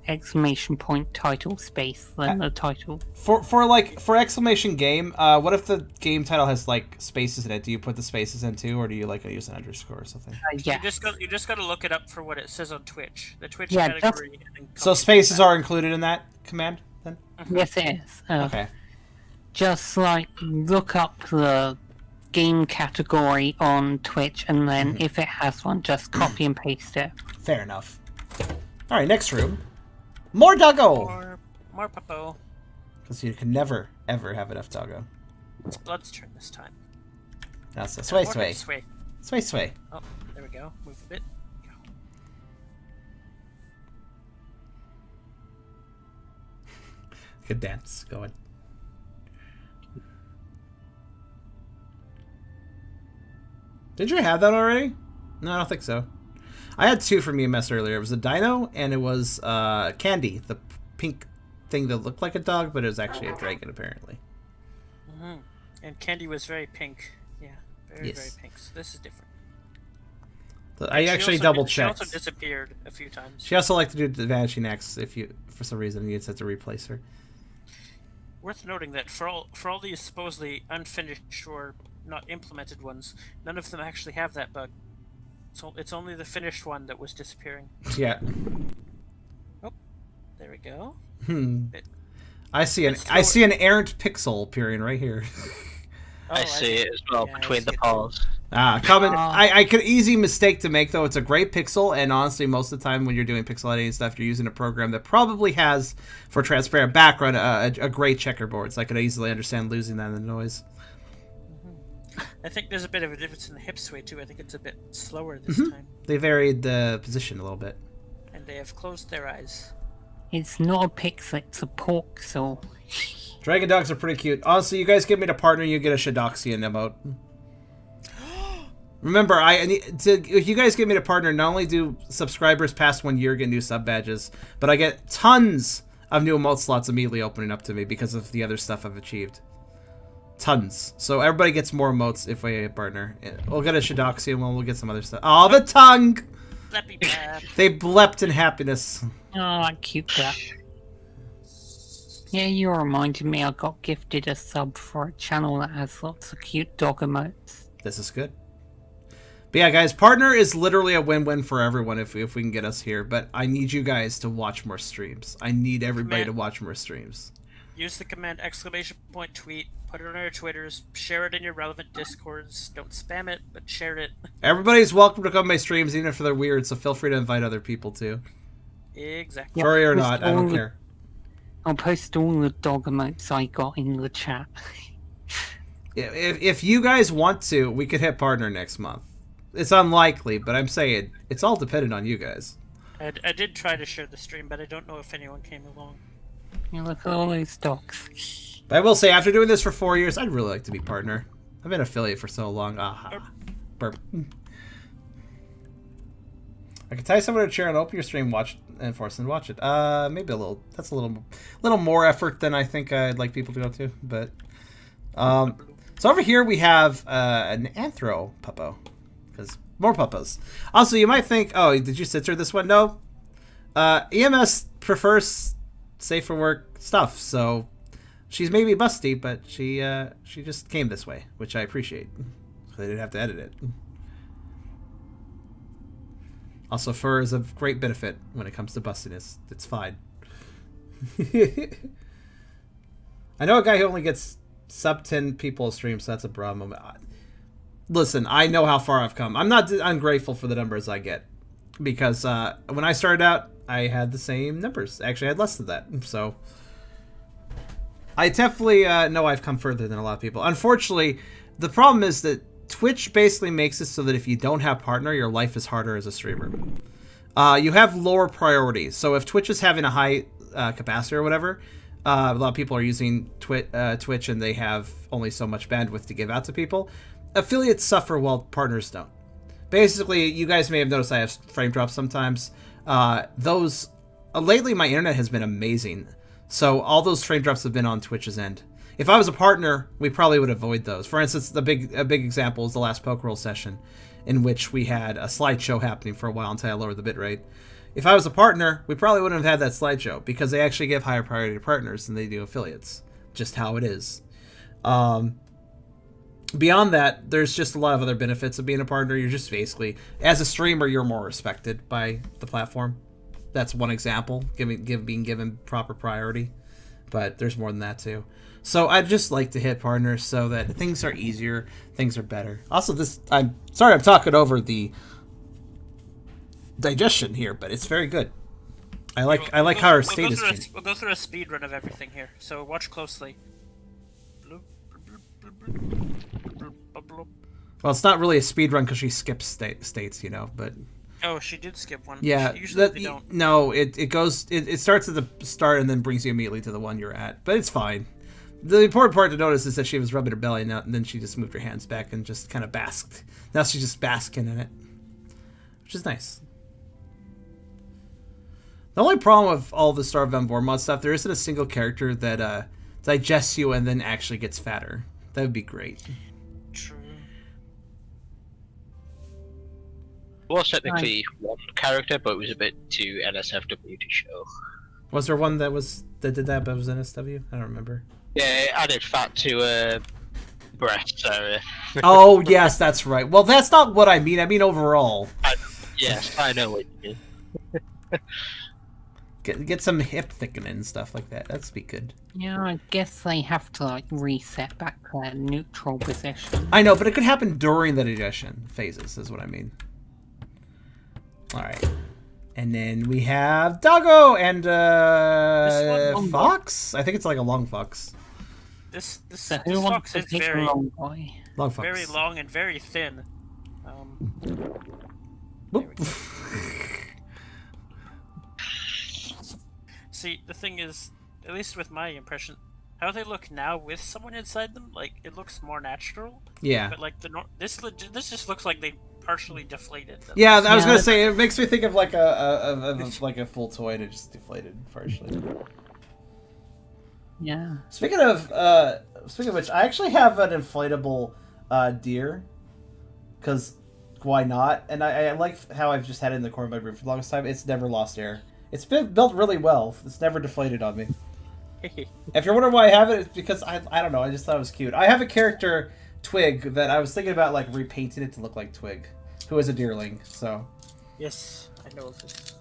Speaker 3: exclamation point title space, then the title.
Speaker 1: For exclamation game, what if the game title has like spaces in it? Do you put the spaces in too, or do you like use an underscore or something?
Speaker 3: Yeah.
Speaker 2: You just gotta look it up for what it says on Twitch. The Twitch
Speaker 3: Yeah,
Speaker 2: category.
Speaker 1: So spaces are included in that command then?
Speaker 3: Yes, it is.
Speaker 1: Okay.
Speaker 3: Just like look up the game category on Twitch, and then if it has one, just copy and paste it.
Speaker 1: Fair enough. All right, next room. More doggo.
Speaker 2: More puppo.
Speaker 1: Because you can never ever have enough doggo.
Speaker 2: It's Blood's turn this time.
Speaker 1: That's the sway.
Speaker 2: Sway. Oh, there we go. Move a bit. Go.
Speaker 1: Good dance going. Did you have that already? No, I don't think so. I had two from EMS earlier. It was a dino, and it was Candy, the pink thing that looked like a dog, but it was actually a dragon, apparently.
Speaker 2: Mm-hmm. And Candy was very pink. Yeah, very
Speaker 1: Yes.
Speaker 2: pink. So this is different.
Speaker 1: I actually double-checked.
Speaker 2: She also disappeared a few times.
Speaker 1: She also liked to do the vanishing X if you, for some reason, you just had to replace her.
Speaker 2: Worth noting that for all these supposedly unfinished or not implemented ones, none of them actually have that bug. So it's only the finished one that was disappearing.
Speaker 1: Yeah.
Speaker 2: Oh, there we go.
Speaker 1: I see an errant pixel appearing right here.
Speaker 4: I see it as well between the paws.
Speaker 1: Common. I could easy mistake to make though. It's a gray pixel, and honestly, most of the time when you're doing pixel editing stuff, you're using a program that probably has, for transparent background, a gray checkerboard. So I could easily understand losing that in the noise.
Speaker 2: I think there's a bit of a difference in the hip sway too. I think it's a bit slower this time.
Speaker 1: They varied the position a little bit.
Speaker 2: And they have closed their eyes.
Speaker 3: It's not a pixel, it's a porksel.
Speaker 1: Dragon dogs are pretty cute. Honestly, you guys give me the partner, you get a Shadoxian emote. Remember, if you guys give me the partner, not only do subscribers past 1 year get new sub badges, but I get tons of new emote slots immediately opening up to me because of the other stuff I've achieved. Tons. So everybody gets more emotes if we partner. We'll get a Shadoxian and we'll get some other stuff. Oh, the tongue!
Speaker 2: Bleppy blap.
Speaker 1: They blept in happiness.
Speaker 3: Oh, cute that. Yeah, you reminded me I got gifted a sub for a channel that has lots of cute dog emotes.
Speaker 1: This is good. But yeah, guys, partner is literally a win-win for everyone if we can get us here. But I need you guys to watch more streams. I need everybody to watch more streams.
Speaker 2: Use the command !tweet, put it on your Twitters, share it in your relevant Discords. Don't spam it, but share it.
Speaker 1: Everybody's welcome to come to my streams, even if they're weird, so feel free to invite other people too.
Speaker 2: Exactly.
Speaker 1: Furry or not, I don't care.
Speaker 3: I'll post all the dog emotes I got in the chat.
Speaker 1: If you guys want to, we could hit partner next month. It's unlikely, but I'm saying it's all dependent on you guys.
Speaker 2: I did try to share the stream, but I don't know if anyone came along.
Speaker 3: You look at all those dogs.
Speaker 1: But I will say, after doing this for 4 years, I'd really like to be partner. I've been affiliate for so long. Burp. I can tie someone to a chair and open your stream, watch and force them to watch it. Maybe a little. That's a little more effort than I think I'd like people to go to. But so over here we have an anthro puppo, because more puppos. Also, you might think, oh, did you censor this one? No. EMS prefers safe for work stuff, so she's maybe busty, but she just came this way, which I appreciate. So they didn't have to edit it. Also, fur is a great benefit when it comes to bustiness. It's fine. I know a guy who only gets sub 10 people a stream, so that's a broad moment. Listen, I know how far I've come. I'm not ungrateful for the numbers I get, because when I started out, I had the same numbers. Actually, I had less than that. So I definitely know I've come further than a lot of people. Unfortunately, the problem is that Twitch basically makes it so that if you don't have partner, your life is harder as a streamer. You have lower priorities. So if Twitch is having a high capacity or whatever, a lot of people are using Twitch and they have only so much bandwidth to give out to people. Affiliates suffer while partners don't. Basically, you guys may have noticed I have frame drops sometimes. Lately my internet has been amazing, so all those frame drops have been on Twitch's end. If I was a partner, we probably would avoid those. For instance, a big example is the last poke roll session, in which we had a slideshow happening for a while until I lowered the bitrate. If I was a partner, we probably wouldn't have had that slideshow, because they actually give higher priority to partners than they do affiliates. Just how it is. Beyond that, there's just a lot of other benefits of being a partner. You're just basically, as a streamer, you're more respected by the platform. That's one example, being given proper priority. But there's more than that too. So I'd just like to hit partners so that things are easier, things are better. Also, I'm sorry I'm talking over the digestion here, but it's very good. I like how our state is changing.
Speaker 2: We'll go through a speed run of everything here, so watch closely.
Speaker 1: Well, it's not really a speed run because she skips states, you know, but...
Speaker 2: Oh, she did skip one.
Speaker 1: Yeah,
Speaker 2: usually they don't.
Speaker 1: No, it starts at the start and then brings you immediately to the one you're at, but it's fine. The important part to notice is that she was rubbing her belly, and then she just moved her hands back and just kind of basked. Now she's just basking in it, which is nice. The only problem with all the Starbound Vore mod stuff, there isn't a single character that digests you and then actually gets fatter. That would be great.
Speaker 2: True.
Speaker 4: Was technically one character, but it was a bit too NSFW to show.
Speaker 1: Was there one that did that but was NSW? I don't remember.
Speaker 4: Yeah, it added fat to breast area.
Speaker 1: Oh yes, that's right. Well, that's not what I mean. I mean overall.
Speaker 4: Yes, I know what you mean.
Speaker 1: Get some hip thickening and stuff like that. That'd be good.
Speaker 3: Yeah, I guess they have to like reset back to their neutral position.
Speaker 1: I know, but it could happen during the digestion phases, is what I mean. Alright. And then we have Doggo and Fox? I think it's like a long fox.
Speaker 2: This
Speaker 3: Who wants
Speaker 2: fox
Speaker 3: to
Speaker 2: is
Speaker 3: take
Speaker 2: very,
Speaker 3: a long boy?
Speaker 1: Long fox.
Speaker 2: very long and very thin.
Speaker 1: Whoop.
Speaker 2: See, the thing is, at least with my impression, how they look now with someone inside them, like, it looks more natural.
Speaker 1: Yeah.
Speaker 2: But like this just looks like they partially deflated.
Speaker 1: Yeah, I was gonna say, it makes me think of like a full toy that just deflated partially.
Speaker 3: Yeah.
Speaker 1: Speaking of which, I actually have an inflatable deer, because why not? And I like how I've just had it in the corner of my room for the longest time. It's never lost air. It's been built really well. It's never deflated on me. If you're wondering why I have it, it's because I don't know. I just thought it was cute. I have a character, Twig, that I was thinking about like repainting it to look like Twig, who is a deerling. So
Speaker 2: Yes, I know of this.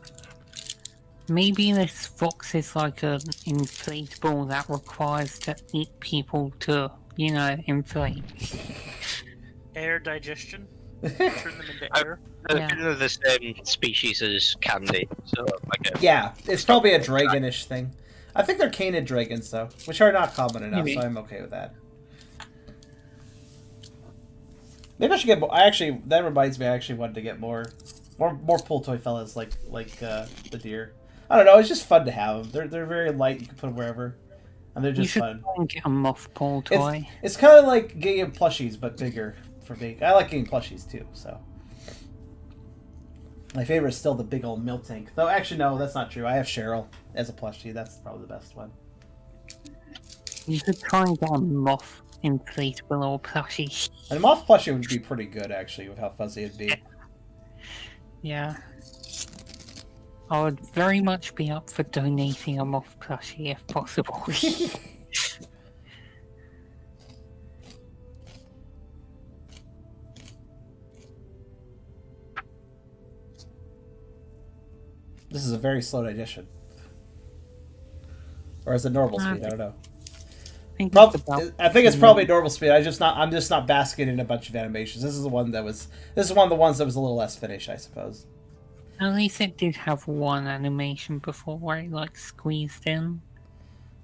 Speaker 3: Maybe this fox is like an inflatable that requires to eat people to, you know, inflate.
Speaker 2: Air digestion. Turn them into air.
Speaker 3: Yeah.
Speaker 4: They're the same species as candy, so like a,
Speaker 1: yeah, it's probably a dragonish thing. I think they're canid dragons though, which are not common enough,
Speaker 3: Maybe.
Speaker 1: so I'm okay with that. Maybe I should get more. That reminds me. I actually wanted to get more pool toy fellas like the deer. I don't know. It's just fun to have them. They're very light. You can put them wherever, and they're
Speaker 3: You
Speaker 1: just
Speaker 3: should
Speaker 1: fun.
Speaker 3: try and get a mothball toy.
Speaker 1: It's kind of like getting plushies, but bigger for me. I like getting plushies too. So my favorite is still the big old milk tank. Though actually, no, that's not true. I have Cheryl as a plushie. That's probably the best one.
Speaker 3: You should try and get a moth inflatable or plushie.
Speaker 1: And a moth plushie would be pretty good actually, with how fuzzy it'd be.
Speaker 3: Yeah. I would very much be up for donating a moth plushie if possible.
Speaker 1: This is a very slow digestion. Or is it normal speed? I don't know. I think it's probably normal speed. I'm just not basking in a bunch of animations. This is one of the ones that was a little less finished, I suppose.
Speaker 3: At least it did have one animation before where it like squeezed in.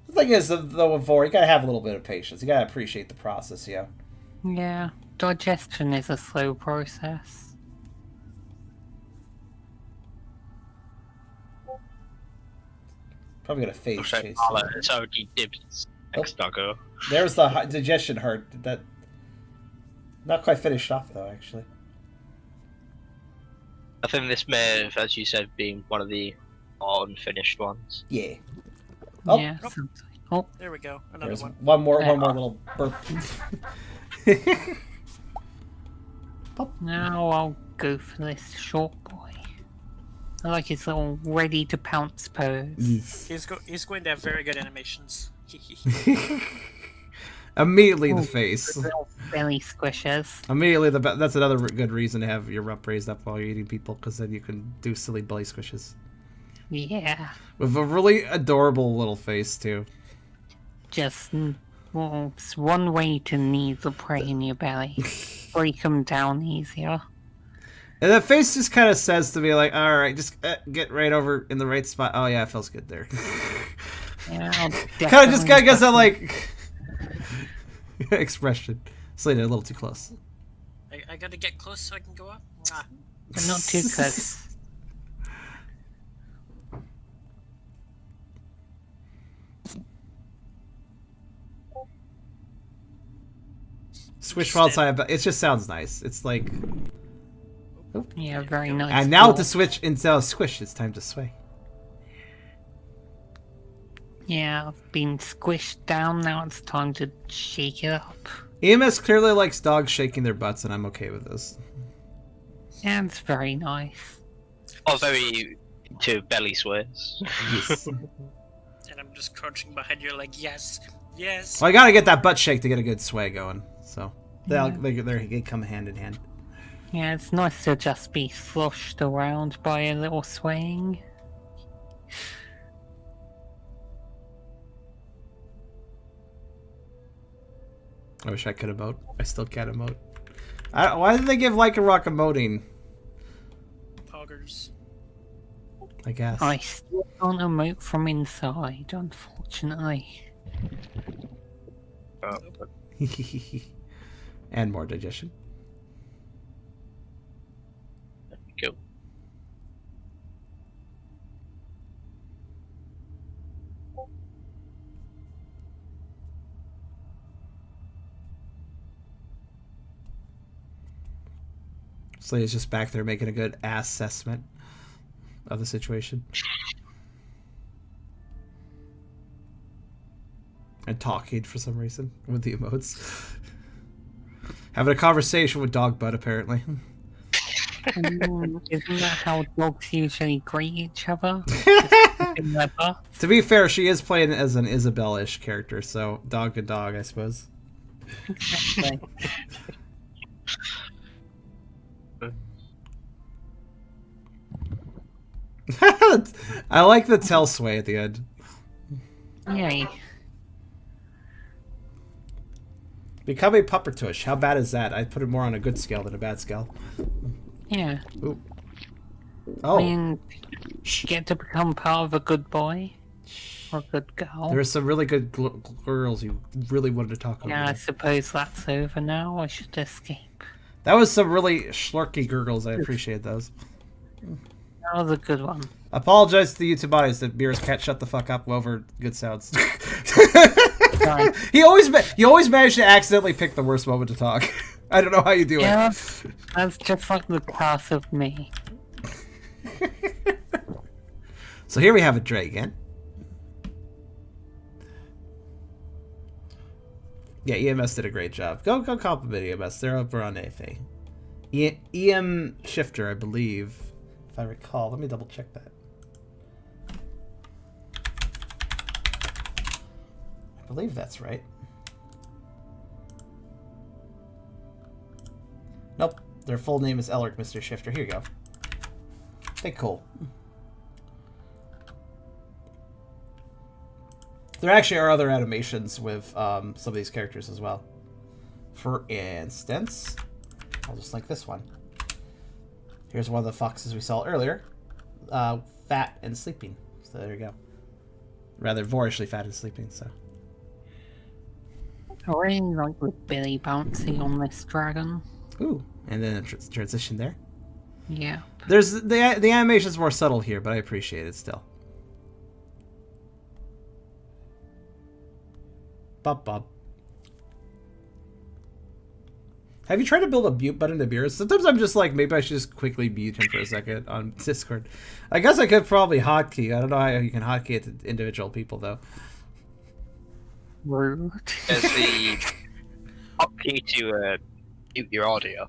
Speaker 1: The thing is, though, with Vore, you gotta have a little bit of patience. You gotta appreciate the process, yeah.
Speaker 3: Yeah, digestion is a slow process.
Speaker 1: Probably got a phase chase.
Speaker 4: It's already dipped next doggo.
Speaker 1: There's the digestion heart. That not quite finished off though, actually.
Speaker 4: I think this may have, as you said, been one of the more unfinished ones.
Speaker 1: Yeah. Oh,
Speaker 3: Yeah. Oh,
Speaker 2: There we go. Another
Speaker 1: there's
Speaker 2: one.
Speaker 1: one more little burp.
Speaker 3: now I'll go for this short boy. I like his little ready to pounce pose.
Speaker 2: He's going to have very good animations.
Speaker 1: Immediately the face.
Speaker 3: Little belly squishes.
Speaker 1: Immediately that's another good reason to have your rump raised up while you're eating people, because then you can do silly belly squishes.
Speaker 3: Yeah.
Speaker 1: With a really adorable little face too.
Speaker 3: Just, well, it's one way to knead the prey in your belly. Break them down easier.
Speaker 1: And that face just kind of says to me, like, all right, just get right over in the right spot. Oh yeah, it feels good there.
Speaker 3: Yeah,
Speaker 1: kind of gets that like expression. Slid it a little too close.
Speaker 2: I gotta get close so I can go up.
Speaker 3: But not too close.
Speaker 1: Switch while side, but it just sounds nice. It's like,
Speaker 3: Yeah, very nice.
Speaker 1: and now
Speaker 3: ball.
Speaker 1: to switch into a squish, it's time to sway.
Speaker 3: Yeah, I've been squished down, now it's time to shake it up.
Speaker 1: EMS clearly likes dogs shaking their butts, and I'm okay with this.
Speaker 3: Yeah, it's very nice.
Speaker 4: Or very into belly swears.
Speaker 1: Yes.
Speaker 2: And I'm just crouching behind you like, yes, yes.
Speaker 1: Well, I gotta get that butt shake to get a good sway going. So they come hand in hand.
Speaker 3: Yeah, it's nice to just be sloshed around by a little swaying.
Speaker 1: I wish I could emote. I still can't emote. Why did they give Like a Rock emoting?
Speaker 2: Poggers.
Speaker 1: I guess.
Speaker 3: I still can't emote from inside, unfortunately.
Speaker 1: And more digestion.
Speaker 4: Cool.
Speaker 1: Slade's just back there making a good assessment of the situation. And talking for some reason with the emotes. Having a conversation with Dog Butt, apparently.
Speaker 3: Isn't that how dogs usually greet each other? in their butt.
Speaker 1: To be fair, she is playing as an Isabelle-ish character, so dog and dog, I suppose.
Speaker 3: Exactly.
Speaker 1: I like the tail sway at the end.
Speaker 3: Yay.
Speaker 1: Become a puppertush. How bad is that? I'd put it more on a good scale than a bad scale.
Speaker 3: Yeah.
Speaker 1: Ooh.
Speaker 3: I
Speaker 1: Oh,
Speaker 3: mean, get to become part of a good boy or a good girl.
Speaker 1: there are some really good girls you really wanted to talk
Speaker 3: Yeah, I
Speaker 1: about.
Speaker 3: suppose that's over now. I should escape.
Speaker 1: That was some really schlurky gurgles. I appreciate those.
Speaker 3: That was a good one.
Speaker 1: Apologize to the YouTube audience that Beerus can't shut the fuck up over good sounds.
Speaker 3: Right.
Speaker 1: You always manage to accidentally pick the worst moment to talk. I don't know how you do
Speaker 3: Yeah,
Speaker 1: it.
Speaker 3: that's just like the curse of me.
Speaker 1: So here we have a dragon. Yeah, EMS did a great job. Go compliment EMS. They're over on AFA. EM Shifter, I believe, if I recall. Let me double check that. I believe that's right. Nope. Their full name is Elric, Mr. Shifter. Here you go. Okay, cool. There actually are other animations with some of these characters as well. For instance, I'll just link this one. Here's one of the foxes we saw earlier. Fat and sleeping. So there you go. Rather vorishly fat and sleeping, so.
Speaker 3: I really like the belly bouncy on this dragon.
Speaker 1: Ooh, and then a transition there.
Speaker 3: Yeah.
Speaker 1: There's the animation's more subtle here, but I appreciate it still. Bop bop. Have you tried to build a mute button to Beerus? Sometimes I'm just like, maybe I should just quickly mute him for a second on Discord. I guess I could probably hotkey. I don't know how you can hotkey it to individual people though.
Speaker 3: Rude.
Speaker 4: There's the hotkey to mute your audio.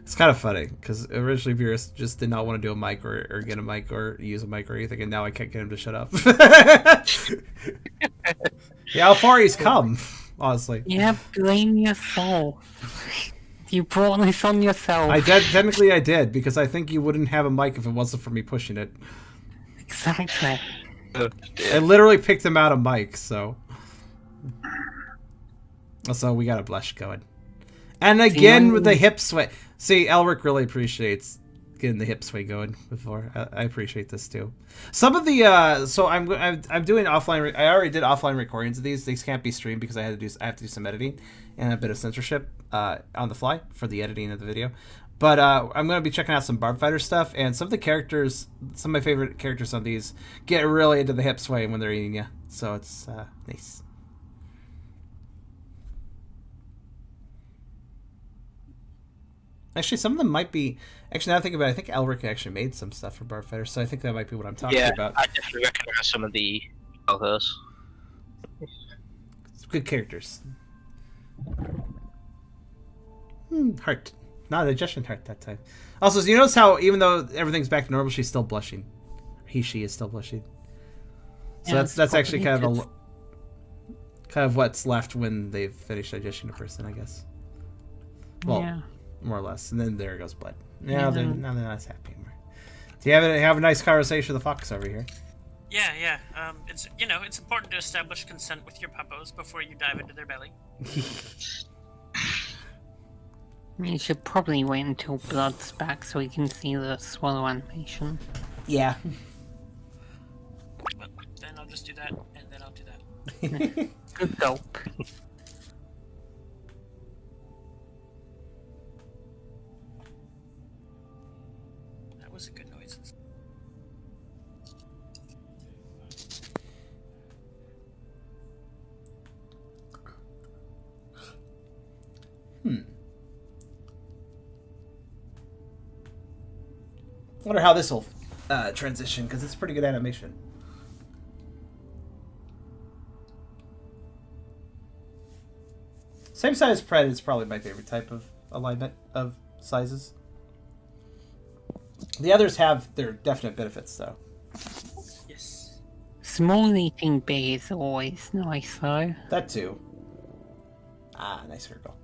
Speaker 1: It's kind of funny because originally Beerus just did not want to do a mic or get a mic or use a mic or anything, and now I can't get him to shut up. Yeah, how far he's come, honestly.
Speaker 3: Yeah, blame yourself. You brought this on yourself.
Speaker 1: Technically I did, because I think you wouldn't have a mic if it wasn't for me pushing it.
Speaker 3: Exactly.
Speaker 1: I literally picked him out a mic, so. Also, we got a blush going. And again with the hip sway. See, Elric really appreciates getting the hip sway going before. I appreciate this too. Some of the so I'm doing offline. I already did offline recordings of these. These can't be streamed because I have to do some editing and a bit of censorship on the fly for the editing of the video. But I'm going to be checking out some Barb Fighter stuff, and some of the characters, some of my favorite characters on these, get really into the hip sway when they're eating you. So it's nice. Actually, some of them might be. Actually, now I think about it, I think Elric actually made some stuff for Barb Fighter, so I think that might be what I'm talking about.
Speaker 4: I definitely recognize some of the others.
Speaker 1: Good characters. Heart. Not a digestion heart that time. Also, so you notice how even though everything's back to normal, she's still blushing. She is still blushing. So
Speaker 3: Yeah,
Speaker 1: that's actually kind of what's left when they've finished digesting a person, I guess. Well,
Speaker 3: yeah.
Speaker 1: more or less. And then there goes blood. Now they're not happy anymore. Do you have a nice conversation with the fox over here?
Speaker 2: Yeah. It's it's important to establish consent with your puppos before you dive into their belly.
Speaker 3: You should probably wait until blood's back so we can see the swallow animation.
Speaker 1: Yeah.
Speaker 2: But then I'll just do that, and then I'll do that.
Speaker 3: Good gulp.
Speaker 2: That was a good noise.
Speaker 1: I wonder how this will transition, because it's pretty good animation. Same size pred is probably my favorite type of alignment of sizes. The others have their definite benefits, though.
Speaker 2: Yes.
Speaker 3: Small eating bee is always nice, though.
Speaker 1: That too. Ah, nice circle.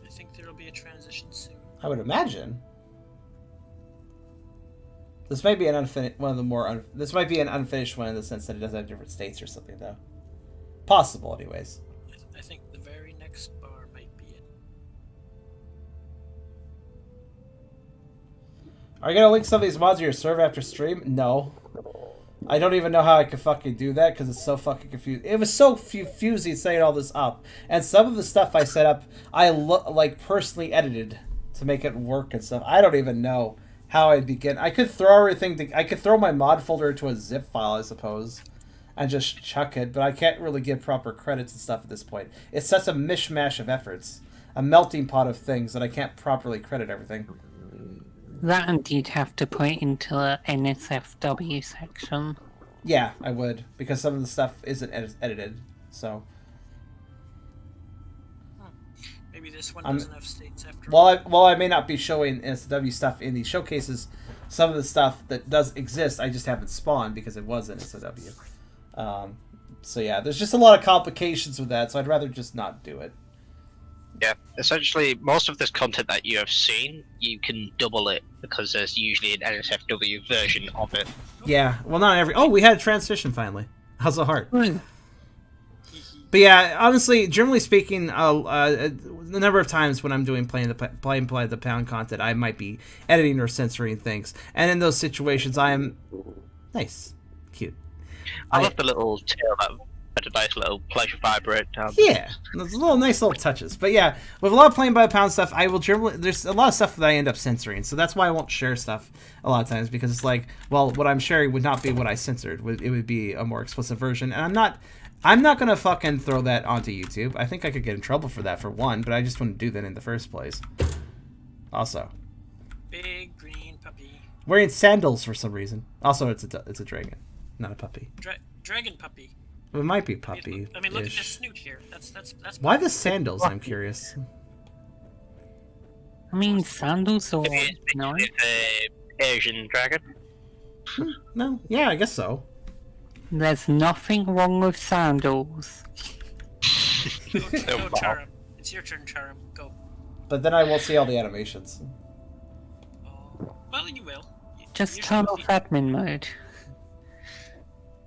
Speaker 2: I think there will be a transition soon.
Speaker 1: I would imagine. This might be an unfinished one of the more. This might be an unfinished one in the sense that it doesn't have different states or something, though. Possible, anyways.
Speaker 2: I think the very next bar might be it.
Speaker 1: Are you gonna link some of these mods to your server after stream? No. I don't even know how I could fucking do that because it's so fucking confusing. It was so confusing setting all this up, and some of the stuff I set up, I like personally edited to make it work and stuff. I don't even know how I'd begin. I could throw everything. I could throw my mod folder into a zip file, I suppose, and just chuck it. But I can't really give proper credits and stuff at this point. It's such a mishmash of efforts, a melting pot of things that I can't properly credit everything.
Speaker 3: That and you'd have to put it into the NSFW section.
Speaker 1: Yeah, I would, because some of the stuff isn't edited, so...
Speaker 2: Maybe this one doesn't have states after
Speaker 1: While I may not be showing NSFW stuff in these showcases, some of the stuff that does exist, I just haven't spawned because it was in NSFW. So yeah, there's just a lot of complications with that, so I'd rather just not do it.
Speaker 4: Yeah, essentially, most of this content that you have seen, you can double it because there's usually an NSFW version of it.
Speaker 1: Yeah, well, not every... Oh, we had a transition finally. How's the heart?
Speaker 3: Hmm.
Speaker 1: But yeah, honestly, generally speaking, the number of times when I'm doing playing by the pound content, I might be editing or censoring things, and in those situations, I am nice, cute.
Speaker 4: I love the little tail that had a nice little pleasure vibrate.
Speaker 1: Yeah, those little nice little touches. But yeah, with a lot of playing by the pound stuff, I will generally there's a lot of stuff that I end up censoring, so that's why I won't share stuff a lot of times because it's like, well, what I'm sharing would not be what I censored. It would be a more explicit version, and I'm not gonna fucking throw that onto YouTube. I think I could get in trouble for that for one, but I just wouldn't do that in the first place. Also,
Speaker 2: big green puppy.
Speaker 1: wearing sandals for some reason. Also, it's a dragon, not a puppy.
Speaker 2: Dragon puppy.
Speaker 1: It might be puppy.
Speaker 2: I mean, look at the snoot here. That's.
Speaker 1: Why the sandals? I'm curious.
Speaker 3: I mean, sandals are
Speaker 4: It's
Speaker 3: nice.
Speaker 4: Asian dragon.
Speaker 1: No, yeah, I guess so.
Speaker 3: There's nothing wrong with sandals.
Speaker 2: Go, Charum. It's your turn, Charum. Go.
Speaker 1: But then I won't see all the animations.
Speaker 2: Oh, well, you will.
Speaker 3: Just
Speaker 2: You
Speaker 3: turn
Speaker 2: should
Speaker 3: off
Speaker 2: see-
Speaker 3: admin mode.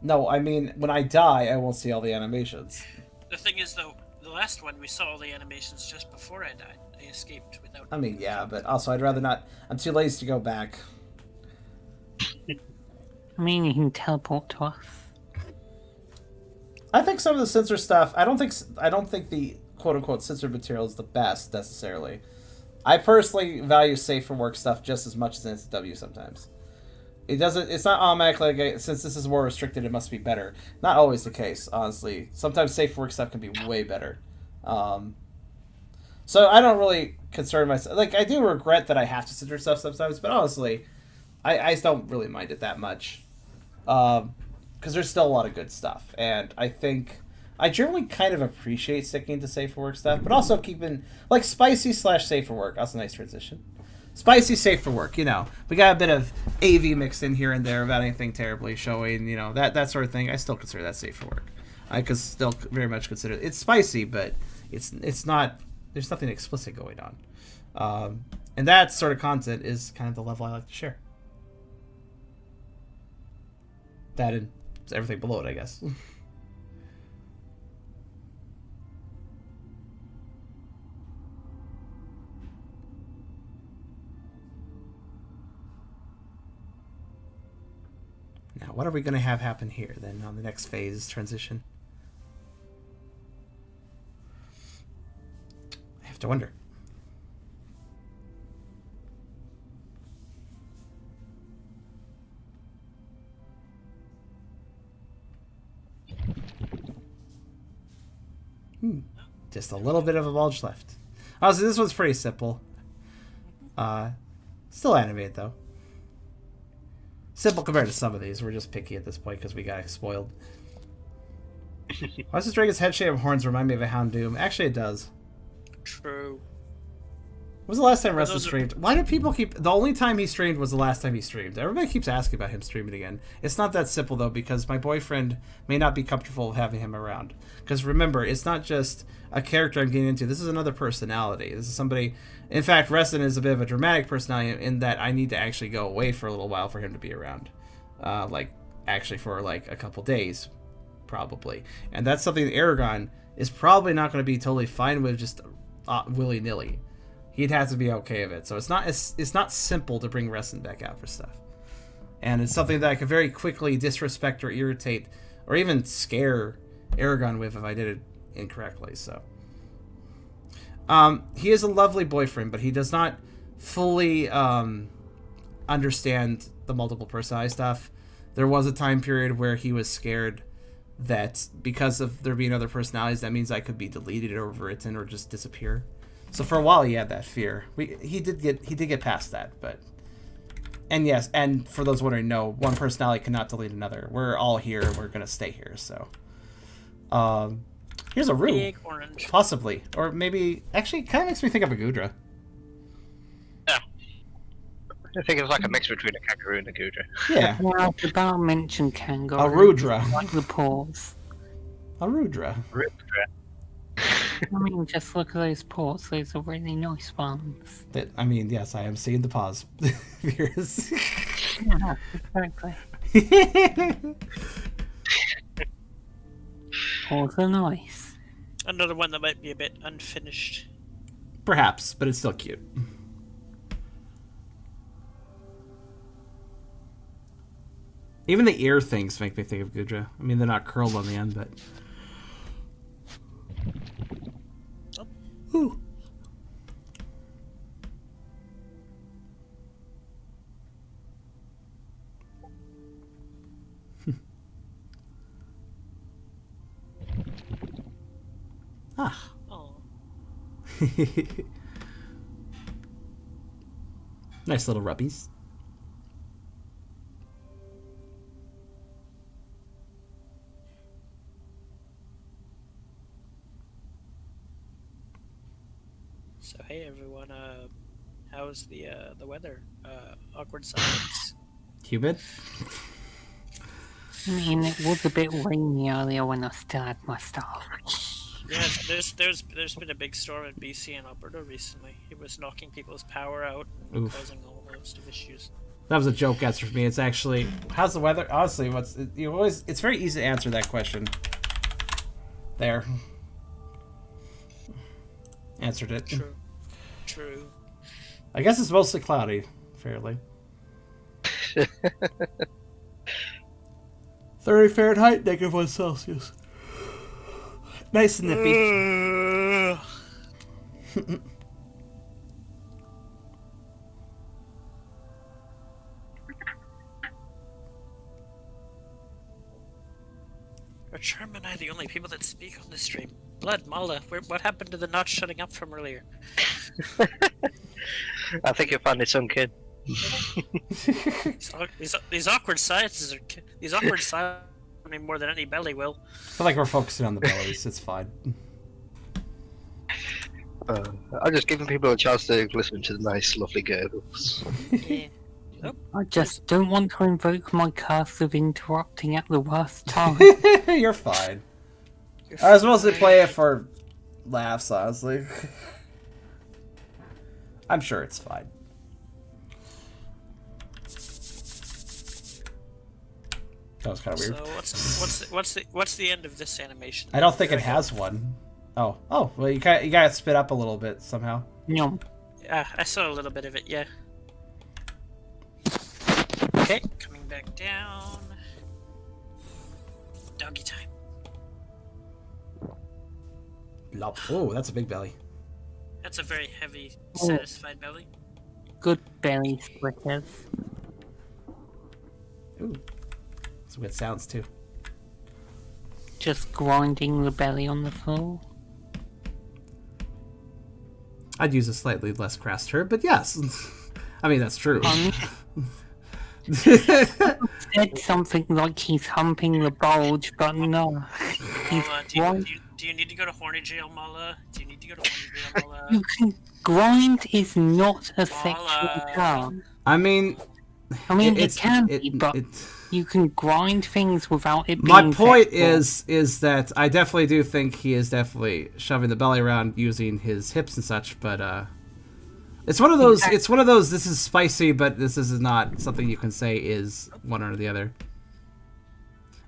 Speaker 1: No, I mean, when I die, I won't see all the animations.
Speaker 2: The thing is, though, the last one we saw all the animations just before I died. I escaped without.
Speaker 1: I mean, yeah, but also I'd rather not. I'm too lazy to go back.
Speaker 3: I mean, you can teleport to us.
Speaker 1: I think some of the censor stuff. I don't think the quote unquote censored material is the best necessarily. I personally value safe for work stuff just as much as NSW sometimes. It doesn't. It's not automatically like, since this is more restricted, it must be better. Not always the case, honestly. Sometimes safe for work stuff can be way better. So I don't really concern myself. Like, I do regret that I have to censor stuff sometimes, but honestly, I don't really mind it that much. Because there's still a lot of good stuff, and I think I generally kind of appreciate sticking to safe for work stuff, but also keeping like spicy / safe for work. That's a nice transition. Spicy, safe for work. You know, we got a bit of AV mixed in here and there without anything terribly showing. You know, that sort of thing. I still consider that safe for work. I could still very much consider it's spicy, but it's not. There's nothing explicit going on, and that sort of content is kind of the level I like to share. That and everything below it, I guess. Now, what are we going to have happen here then on the next phase transition? I have to wonder. Just a little bit of a bulge left. Oh, so this one's pretty simple. Still animated though. Simple compared to some of these. We're just picky at this point because we got spoiled. Why does this dragon's head shape of horns remind me of a Houndoom? Actually, it does.
Speaker 2: True.
Speaker 1: When was the last time Rustin
Speaker 2: those are-
Speaker 1: streamed? Why do people keep... The only time he streamed was the last time he streamed. Everybody keeps asking about him streaming again. It's not that simple, though, because my boyfriend may not be comfortable with having him around. Because remember, it's not just a character I'm getting into. This is another personality. This is somebody... In fact, Reston is a bit of a dramatic personality in that I need to actually go away for a little while for him to be around. Actually for, a couple days, probably. And that's something that Aragon is probably not going to be totally fine with just willy-nilly. He'd have to be okay with it. So it's not simple to bring Reston back out for stuff. And it's something that I could very quickly disrespect or irritate or even scare Aragon with if I did it incorrectly. So he is a lovely boyfriend, but he does not fully understand the multiple personality stuff. There was a time period where he was scared that because of there being other personalities, that means I could be deleted or overwritten or just disappear. So for a while he had that fear. He did get past that, but yes, and for those wondering, no, one personality cannot delete another. We're all here. We're gonna stay here. So, here's a Roo,
Speaker 2: Big orange.
Speaker 1: possibly, or maybe actually, kind of makes me think of a Gudra.
Speaker 4: Yeah. I think it's like a mix between a kangaroo and a Gudra.
Speaker 1: Yeah,
Speaker 3: Well, I was about to mention kangaroo.
Speaker 1: a Rudra.
Speaker 3: Like the paws.
Speaker 1: A Rudra.
Speaker 3: I mean, just look at those paws. Those are really nice ones.
Speaker 1: Yes, I am seeing the pause. Viewers.
Speaker 3: Yeah, exactly. Paws are nice.
Speaker 2: Another one that might be a bit unfinished.
Speaker 1: Perhaps, but it's still cute. Even the ear things make me think of Gudra. I mean, they're not curled on the end, but... Ooh. Ah.
Speaker 2: Oh.
Speaker 1: Nice little rubbies.
Speaker 2: So hey everyone, how's the weather? Awkward silence.
Speaker 1: Humid?
Speaker 3: I mean, it was a bit rainy earlier when I still had my stuff.
Speaker 2: Yeah, there's been a big storm in BC and Alberta recently. It was knocking people's power out and
Speaker 1: Oof.
Speaker 2: causing all host of issues.
Speaker 1: That was a joke answer for me. It's actually, how's the weather? Honestly, it's very easy to answer that question. There. Answered it.
Speaker 2: True.
Speaker 1: I guess it's mostly cloudy, fairly. 30 Fahrenheit, -1 Celsius. Nice and nippy.
Speaker 2: Are Charm and I the only people that speak on this stream? Blood, Mala, what happened to the not shutting up from earlier?
Speaker 4: I think you'll find it sunk in.
Speaker 2: These awkward silences are me more than any belly will.
Speaker 1: I feel like we're focusing on the bellies. It's fine.
Speaker 4: I'm just giving people a chance to listen to the nice, lovely gurgles.
Speaker 2: Yeah. Oh,
Speaker 3: I just don't want to invoke my curse of interrupting at the worst time.
Speaker 1: You're fine. I was mostly playing it for laughs, honestly. I'm sure it's fine. That was kind of weird.
Speaker 2: So what's the end of this animation?
Speaker 1: I don't think it has one. Oh, well, you got to spit up a little bit somehow.
Speaker 3: Yum.
Speaker 2: I saw a little bit of it, yeah. Okay, coming back down. Doggy time.
Speaker 1: Blop. Oh, that's a big belly.
Speaker 2: That's a very heavy, satisfied belly.
Speaker 3: Good belly splitters.
Speaker 1: Ooh, some good sounds too.
Speaker 3: Just grinding the belly on the floor.
Speaker 1: I'd use a slightly less crass term, but yes. I mean, that's true.
Speaker 3: Said something like he's humping the bulge, but no. He's
Speaker 2: Mala, do you need to go to horny jail, Mala? Do you need to go to horny jail, Mala?
Speaker 3: You can grind is not a sexual
Speaker 2: Mala.
Speaker 3: term.
Speaker 1: I mean,
Speaker 3: I mean,
Speaker 1: it's-
Speaker 3: it can
Speaker 1: it-
Speaker 3: be, but
Speaker 1: it-
Speaker 3: you can grind things without it being
Speaker 1: my point
Speaker 3: sexual.
Speaker 1: is that I definitely do think he is definitely shoving the belly around using his hips and such, but it's one of those.
Speaker 3: Exactly.
Speaker 1: It's one of those. This is spicy, but this is not something you can say is one or the other.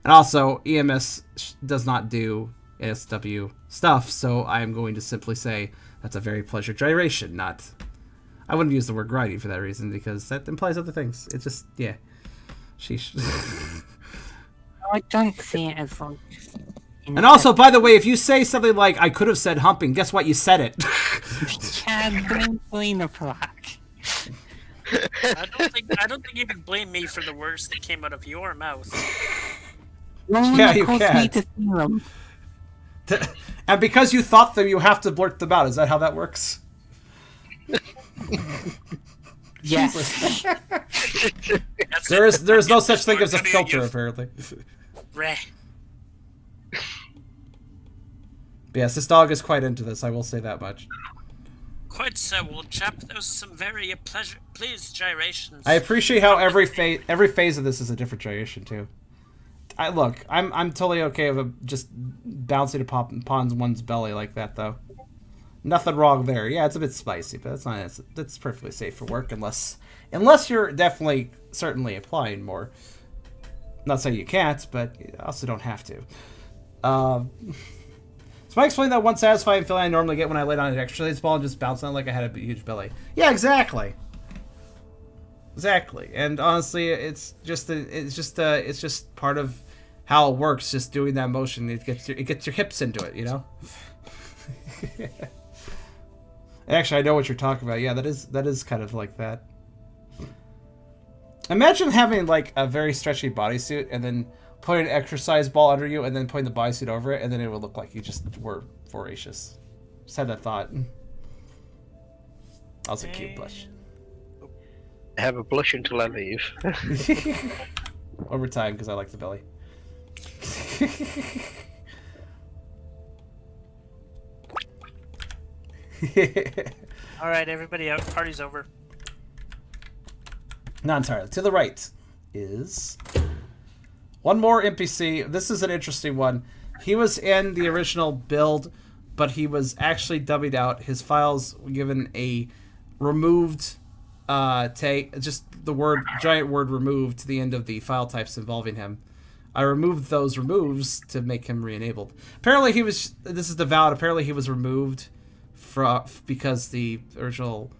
Speaker 1: And also, EMS does not do ASW stuff, so I am going to simply say that's a very pleasure gyration, not. I wouldn't use the word grinding for that reason because that implies other things. It's just, yeah. Sheesh.
Speaker 3: I don't see it as like.
Speaker 1: And also, by the way, if you say something like, I could have said humping, guess what? You said it.
Speaker 3: Chad, don't blame a plaque.
Speaker 2: I don't think you can blame me for the words that came out of your mouth.
Speaker 3: No
Speaker 1: Yeah,
Speaker 3: one
Speaker 1: you
Speaker 3: caused me
Speaker 1: can't.
Speaker 3: to see them.
Speaker 1: And because you thought them, you have to blurt them out. Is that how that works?
Speaker 3: Yes.
Speaker 2: That's
Speaker 1: There's no such thing as a filter, apparently.
Speaker 2: Reh.
Speaker 1: But yes, this dog is quite into this, I will say that much.
Speaker 2: Quite so, old chap. Those are some very pleased gyrations.
Speaker 1: I appreciate how every phase of this is a different gyration, too. I'm totally okay with just bouncing upon one's belly like that, though. Nothing wrong there. Yeah, it's a bit spicy, but it's not. It's perfectly safe for work unless you're definitely certainly applying more. Not saying you can't, but you also don't have to. So I explained that one satisfying feeling I normally get when I laid on an exercise ball and just bounced on it like I had a huge belly. Yeah, exactly. Exactly. And honestly, it's just part of how it works. Just doing that motion, it gets your hips into it, you know. Actually, I know what you're talking about. Yeah, that is kind of like that. Imagine having like a very stretchy bodysuit and then putting an exercise ball under you and then putting the bodysuit over it, and then it would look like you just were voracious. Just had that thought. That was a cute blush.
Speaker 4: I have a blush until I leave.
Speaker 1: Over time, because I like the belly.
Speaker 2: All right, everybody out. Party's over.
Speaker 1: Not entirely. To the right is one more NPC. This is an interesting one. He was in the original build, but he was actually dummied out. His files were given a removed tag, just the giant word removed to the end of the file types involving him. I removed those removes to make him re-enabled. Apparently this is devout, apparently he was removed because the original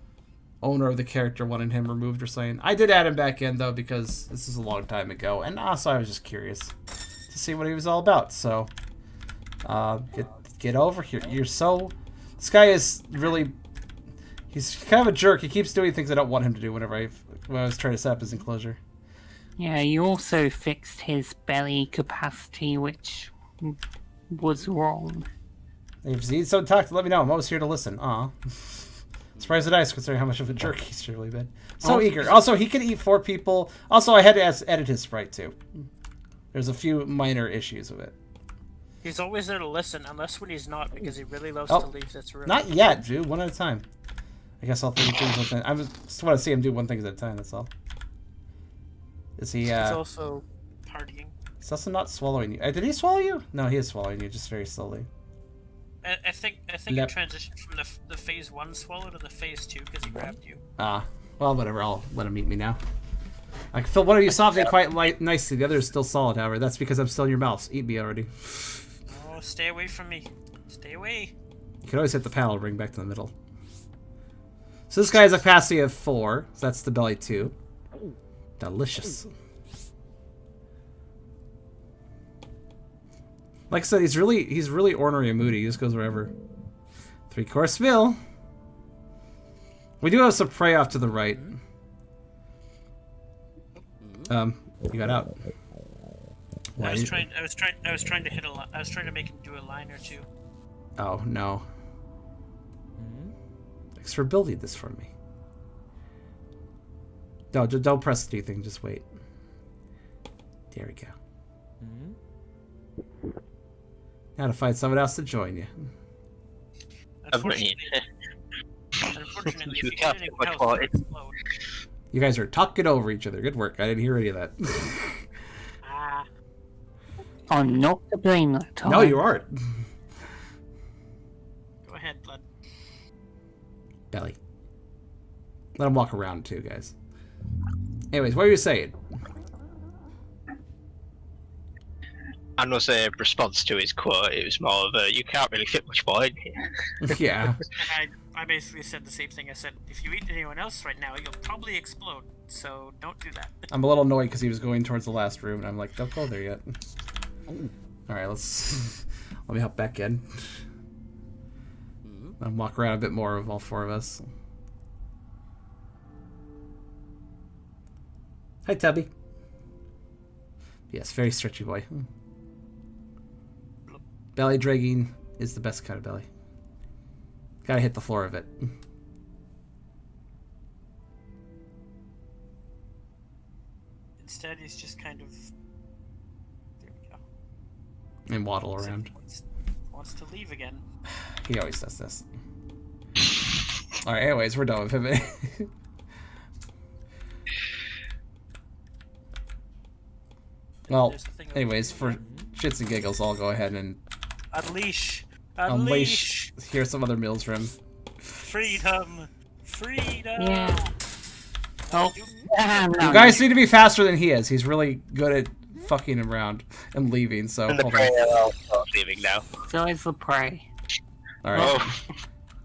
Speaker 1: owner of the character wanted him removed or something. I did add him back in though because this is a long time ago, and also I was just curious to see what he was all about. So, get over here. This guy is really, he's kind of a jerk. He keeps doing things I don't want him to do when I was trying to set up his enclosure.
Speaker 3: Yeah, you also fixed his belly capacity, which was wrong.
Speaker 1: If you need someone to talk to, let me know. I'm always here to listen. Aw. Surprised and nice considering how much of a jerk he's really been. So eager. Also, he can eat 4 people. Also, I had to edit his sprite too. There's a few minor issues with it.
Speaker 2: He's always there to listen, unless when he's not, because he really loves
Speaker 1: Oh,
Speaker 2: to leave this room.
Speaker 1: Not yet, dude. One at a time. I guess I'll do things with it. I just want to see him do one thing at a time, that's all. Is he,
Speaker 2: He's also partying.
Speaker 1: He's also not swallowing you. Did he swallow you? No, he is swallowing you, just very slowly.
Speaker 2: I think you
Speaker 1: Yep.
Speaker 2: transitioned from the phase 1 swallow to the phase 2 because he grabbed you.
Speaker 1: Ah, well, whatever. I'll let him eat me now. I feel one of you softened quite nicely. The other is still solid, however. That's because I'm still in your mouth. Eat me already.
Speaker 2: Oh, stay away from me. Stay away.
Speaker 1: You can always hit the paddle ring back to the middle. So this guy has a capacity of 4. So that's the belly 2. Delicious. Like I said, he's really ornery and moody. He just goes wherever. 3-course meal. We do have some prey off to the right. You got out.
Speaker 2: I was trying to hit I was trying to make him do a line or two.
Speaker 1: Oh no. Thanks for building this for me. No, don't press anything. Just wait. There we go. Now to find someone else to join you.
Speaker 2: Unfortunately, if
Speaker 4: You
Speaker 2: you
Speaker 4: can't
Speaker 2: hit
Speaker 4: put
Speaker 2: anyone
Speaker 4: much
Speaker 2: else,
Speaker 4: more
Speaker 2: they
Speaker 4: in.
Speaker 2: explode.
Speaker 1: You guys are talking over each other. Good work. I didn't hear any of that.
Speaker 2: Ah.
Speaker 3: I'm not to blame that time.
Speaker 1: No, you aren't.
Speaker 2: Go ahead, Blood.
Speaker 1: Belly. Let him walk around too, guys. Anyways, what were you saying?
Speaker 4: And was a response to his quote. It was more of a, you can't really fit much more in here.
Speaker 1: Yeah.
Speaker 2: And I basically said the same thing. I said, if you eat anyone else right now, you'll probably explode. So don't do that.
Speaker 1: I'm a little annoyed because he was going towards the last room, and I'm like, don't go there yet. Alright, let's... Let me hop back in. And walk around a bit more of all four of us. Hi, Tubby. Yes, very stretchy boy. Belly dragging is the best kind of belly. Gotta hit the floor of it.
Speaker 2: Instead, he's just kind of... There we go.
Speaker 1: And waddle around.
Speaker 2: Wants to leave again.
Speaker 1: He always does this. Alright, anyways, we're done with him. Well,
Speaker 2: There's the thing
Speaker 1: anyways, for shits and giggles, I'll go ahead and
Speaker 2: Unleash!
Speaker 1: unleash. Here's some other meals from.
Speaker 2: Freedom! Freedom!
Speaker 3: Yeah. Oh,
Speaker 1: You
Speaker 3: no.
Speaker 1: guys need to be faster than he is. He's really good at fucking around and leaving, so
Speaker 4: And the
Speaker 1: hold
Speaker 4: prey
Speaker 1: on.
Speaker 4: are all sort of leaving now.
Speaker 3: So is the prey.
Speaker 1: Alright.
Speaker 4: Oh,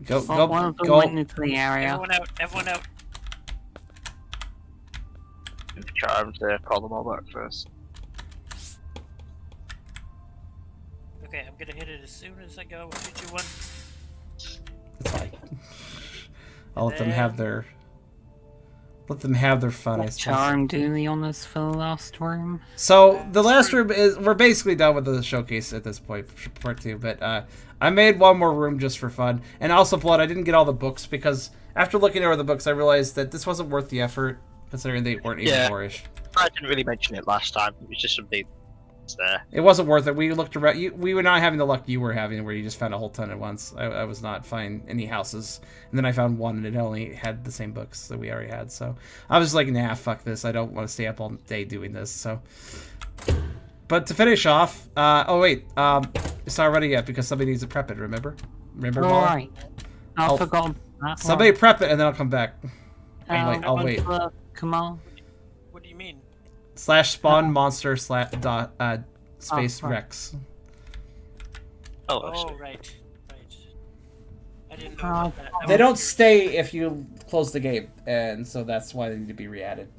Speaker 1: Go,
Speaker 3: Well, one
Speaker 1: go,
Speaker 3: of them
Speaker 1: go.
Speaker 3: went into the area.
Speaker 2: Everyone out! Everyone out!
Speaker 4: try to call them all back first.
Speaker 2: Okay, I'm gonna hit it as soon as I go. 3, 2, 1.
Speaker 1: It's fine. I'll let them have their... Let them have their fun, I
Speaker 3: Let
Speaker 1: suppose.
Speaker 3: Charm do the honors for the last room.
Speaker 1: So, the last room is... We're basically done with the showcase at this point, for part 2, but I made one more room just for fun. And also, Blood, I didn't get all the books, because after looking over the books, I realized that this wasn't worth the effort, considering they weren't even
Speaker 4: Yeah.
Speaker 1: Vore-ish.
Speaker 4: I didn't really mention it last time. It was just something that's there.
Speaker 1: It wasn't worth it. We looked around. We were not having the luck you were having, where you just found a whole ton at once. I was not finding any houses, and then I found one, and it only had the same books that we already had. So I was like, nah, fuck this. I don't want to stay up all day doing this. So, but to finish off, oh wait, it's not ready yet because somebody needs to prep it. Remember, Molly?
Speaker 3: Alright. I
Speaker 1: I'll-
Speaker 3: forgot that
Speaker 1: Somebody prep it, and then I'll come back.
Speaker 3: one.
Speaker 1: I'll wait.
Speaker 3: Command.
Speaker 2: What do you mean?
Speaker 1: / spawn monster / space
Speaker 3: right.
Speaker 1: Rex.
Speaker 4: Oh,
Speaker 2: Oh,
Speaker 4: actually.
Speaker 2: right. I didn't know about that. I
Speaker 1: They
Speaker 2: was
Speaker 1: don't
Speaker 2: curious.
Speaker 1: stay if you close the game, and so that's why they need to be re-added.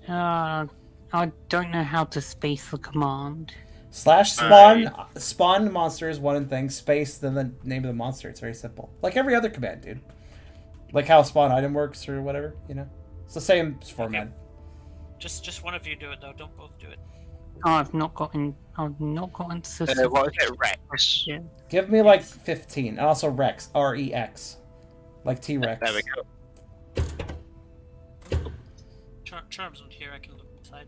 Speaker 3: I don't know how to space the command.
Speaker 1: / spawn monsters, one in thing, space, then the name of the monster. It's very simple. Like every other command, dude. Like how spawn item works or whatever, you know? It's the same format.
Speaker 2: Just one of you do it though. Don't both do it.
Speaker 3: I've not gotten system.
Speaker 4: What is it, Rex?
Speaker 3: Yeah.
Speaker 1: Give me like 15. And also Rex. R-E-X. Like T-Rex.
Speaker 4: There we go.
Speaker 2: Charms on here. I can look inside.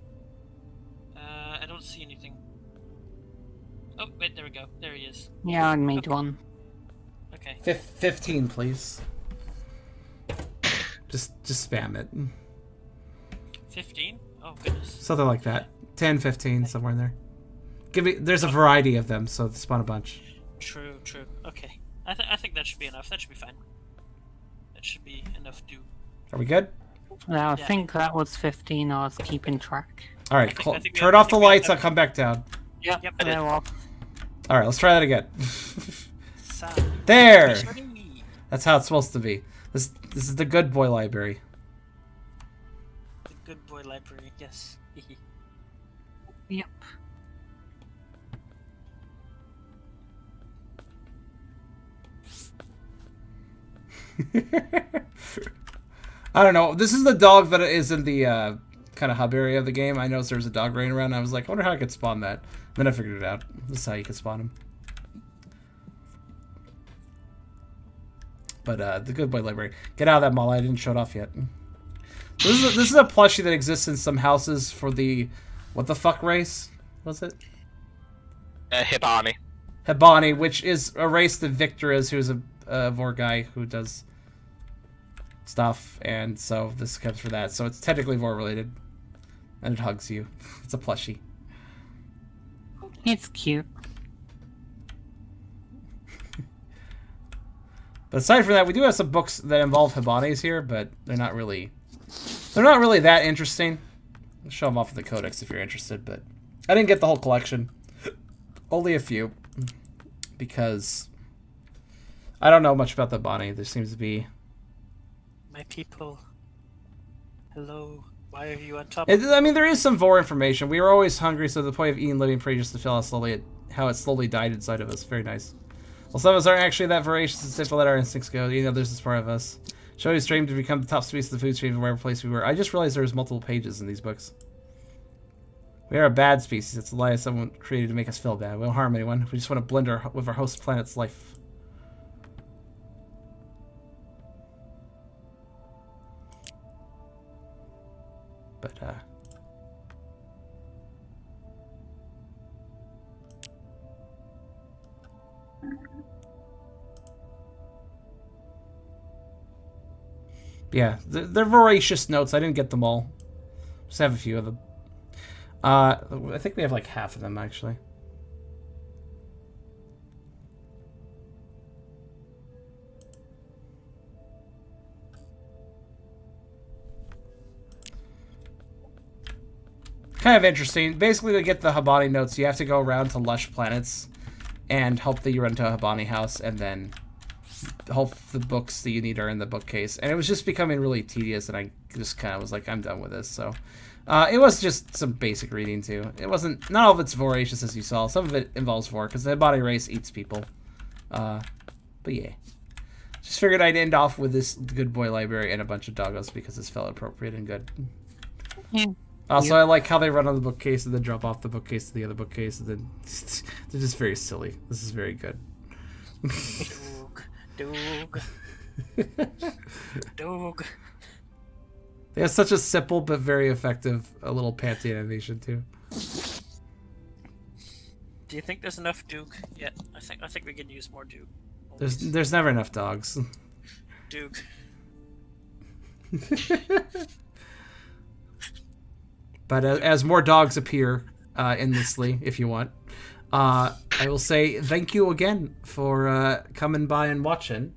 Speaker 2: I don't see anything. Oh wait, there we go. There he is.
Speaker 3: Yeah, I made one.
Speaker 2: Okay.
Speaker 1: 15, please. Just spam it.
Speaker 2: 15. Oh goodness.
Speaker 1: Something like that. 10, 15, somewhere in there. There's a variety of them, so spawn a bunch.
Speaker 2: True. Okay. I think that should be enough. That should be fine. That should be enough to.
Speaker 1: Are we good?
Speaker 3: Now, I
Speaker 2: Yeah.
Speaker 3: think that was 15. I was keeping track.
Speaker 1: All right,
Speaker 2: I think we
Speaker 1: turn
Speaker 2: have-
Speaker 1: off the lights. I'll come back down.
Speaker 3: Yep.
Speaker 2: Yep.
Speaker 3: They're off.
Speaker 1: All right, let's try that again.
Speaker 2: Sound.
Speaker 1: There.
Speaker 2: Ready.
Speaker 1: That's how it's supposed to be. This is the good boy library.
Speaker 2: The good boy library. Yes.
Speaker 3: Yep.
Speaker 1: I don't know. This is the dog that is in the kind of hub area of the game. I noticed there was a dog running around. I was like, I wonder how I could spawn that. Then I figured it out. This is how you can spawn him. But the Good Boy Library. Get out of that mall. I didn't show it off yet. This is a plushie that exists in some houses for the... What the fuck race was it?
Speaker 4: Hibani.
Speaker 1: Hibani, which is a race that Victor is, who's a Vore guy who does stuff. And so this comes for that. So it's technically Vore related. And it hugs you. It's a plushie.
Speaker 3: It's cute.
Speaker 1: But aside from that, we do have some books that involve Hibanis here, but they're not really that interesting. I'll show them off in the codex if you're interested, but I didn't get the whole collection. Only a few. Because I don't know much about the Hibani. There seems to be...
Speaker 2: My people. Hello. Why are you on top?
Speaker 1: I mean, there is some Vore information. We were always hungry, so the point of eating living prey just to feel how it slowly died inside of us. Very nice. Well, some of us aren't actually that voracious and simple that our instincts go. You know, there's this part of us. Showing stream to become the top species of the food stream in whatever place we were. I just realized there was multiple pages in these books. We are a bad species. It's a lie someone created to make us feel bad. We don't harm anyone. We just want to blend with our host planet's life. But, yeah, they're voracious notes. I didn't get them all. Just have a few of them. I think we have like half of them, actually. Kind of interesting. Basically, to get the Hibani notes, you have to go around to lush planets and hope that you run into a Hibani house, and then hope the books that you need are in the bookcase. And it was just becoming really tedious, and I just kind of was like, I'm done with this. So it was just some basic reading, too. It wasn't... Not all of it's voracious, as you saw. Some of it involves Vore, because the Hibani race eats people. But yeah. Just figured I'd end off with this Good Boy Library and a bunch of doggos, because this felt appropriate and good.
Speaker 3: Yeah.
Speaker 1: Also, I like how they run on the bookcase and then drop off the bookcase to the other bookcase, and then they're just very silly. This is very good.
Speaker 2: Doog. Doog.
Speaker 1: They have such a simple but very effective little panty animation too.
Speaker 2: Do you think there's enough Duke yet? I think we could use more Duke.
Speaker 1: There's never enough dogs.
Speaker 2: Duke.
Speaker 1: But as more dogs appear endlessly, if you want, I will say thank you again for coming by and watching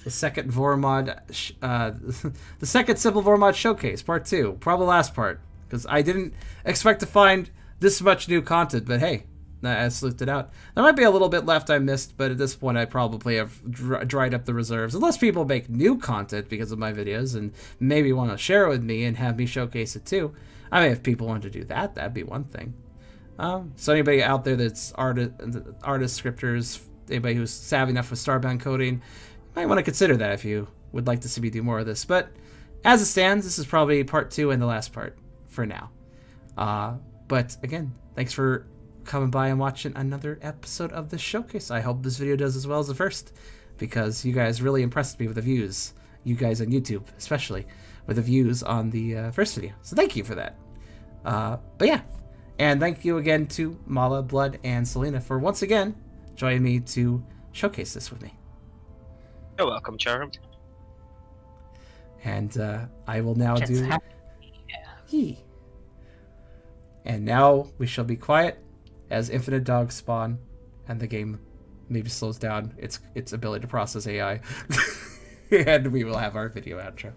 Speaker 1: the second Vore mod, the second Simple Vore mod showcase, part 2, probably last part, because I didn't expect to find this much new content. But hey, I sleuthed it out. There might be a little bit left I missed, but at this point I probably have dried up the reserves, unless people make new content because of my videos and maybe want to share it with me and have me showcase it too. I mean, if people want to do that, that'd be one thing. So anybody out there that's artists, scripters, anybody who's savvy enough with Starbound coding, might want to consider that if you would like to see me do more of this. But as it stands, this is probably part 2 and the last part for now. But again, thanks for coming by and watching another episode of the showcase. I hope this video does as well as the first, because you guys really impressed me with the views. You guys on YouTube, especially, with the views on the first video. So thank you for that. But yeah, and thank you again to Mala, Blood, and Selena for once again joining me to showcase this with me.
Speaker 4: You're welcome, Cherub.
Speaker 1: And I will now
Speaker 3: Just
Speaker 1: do...
Speaker 3: happy.
Speaker 1: And now we shall be quiet as infinite dogs spawn and the game maybe slows down its ability to process AI. And we will have our video outro.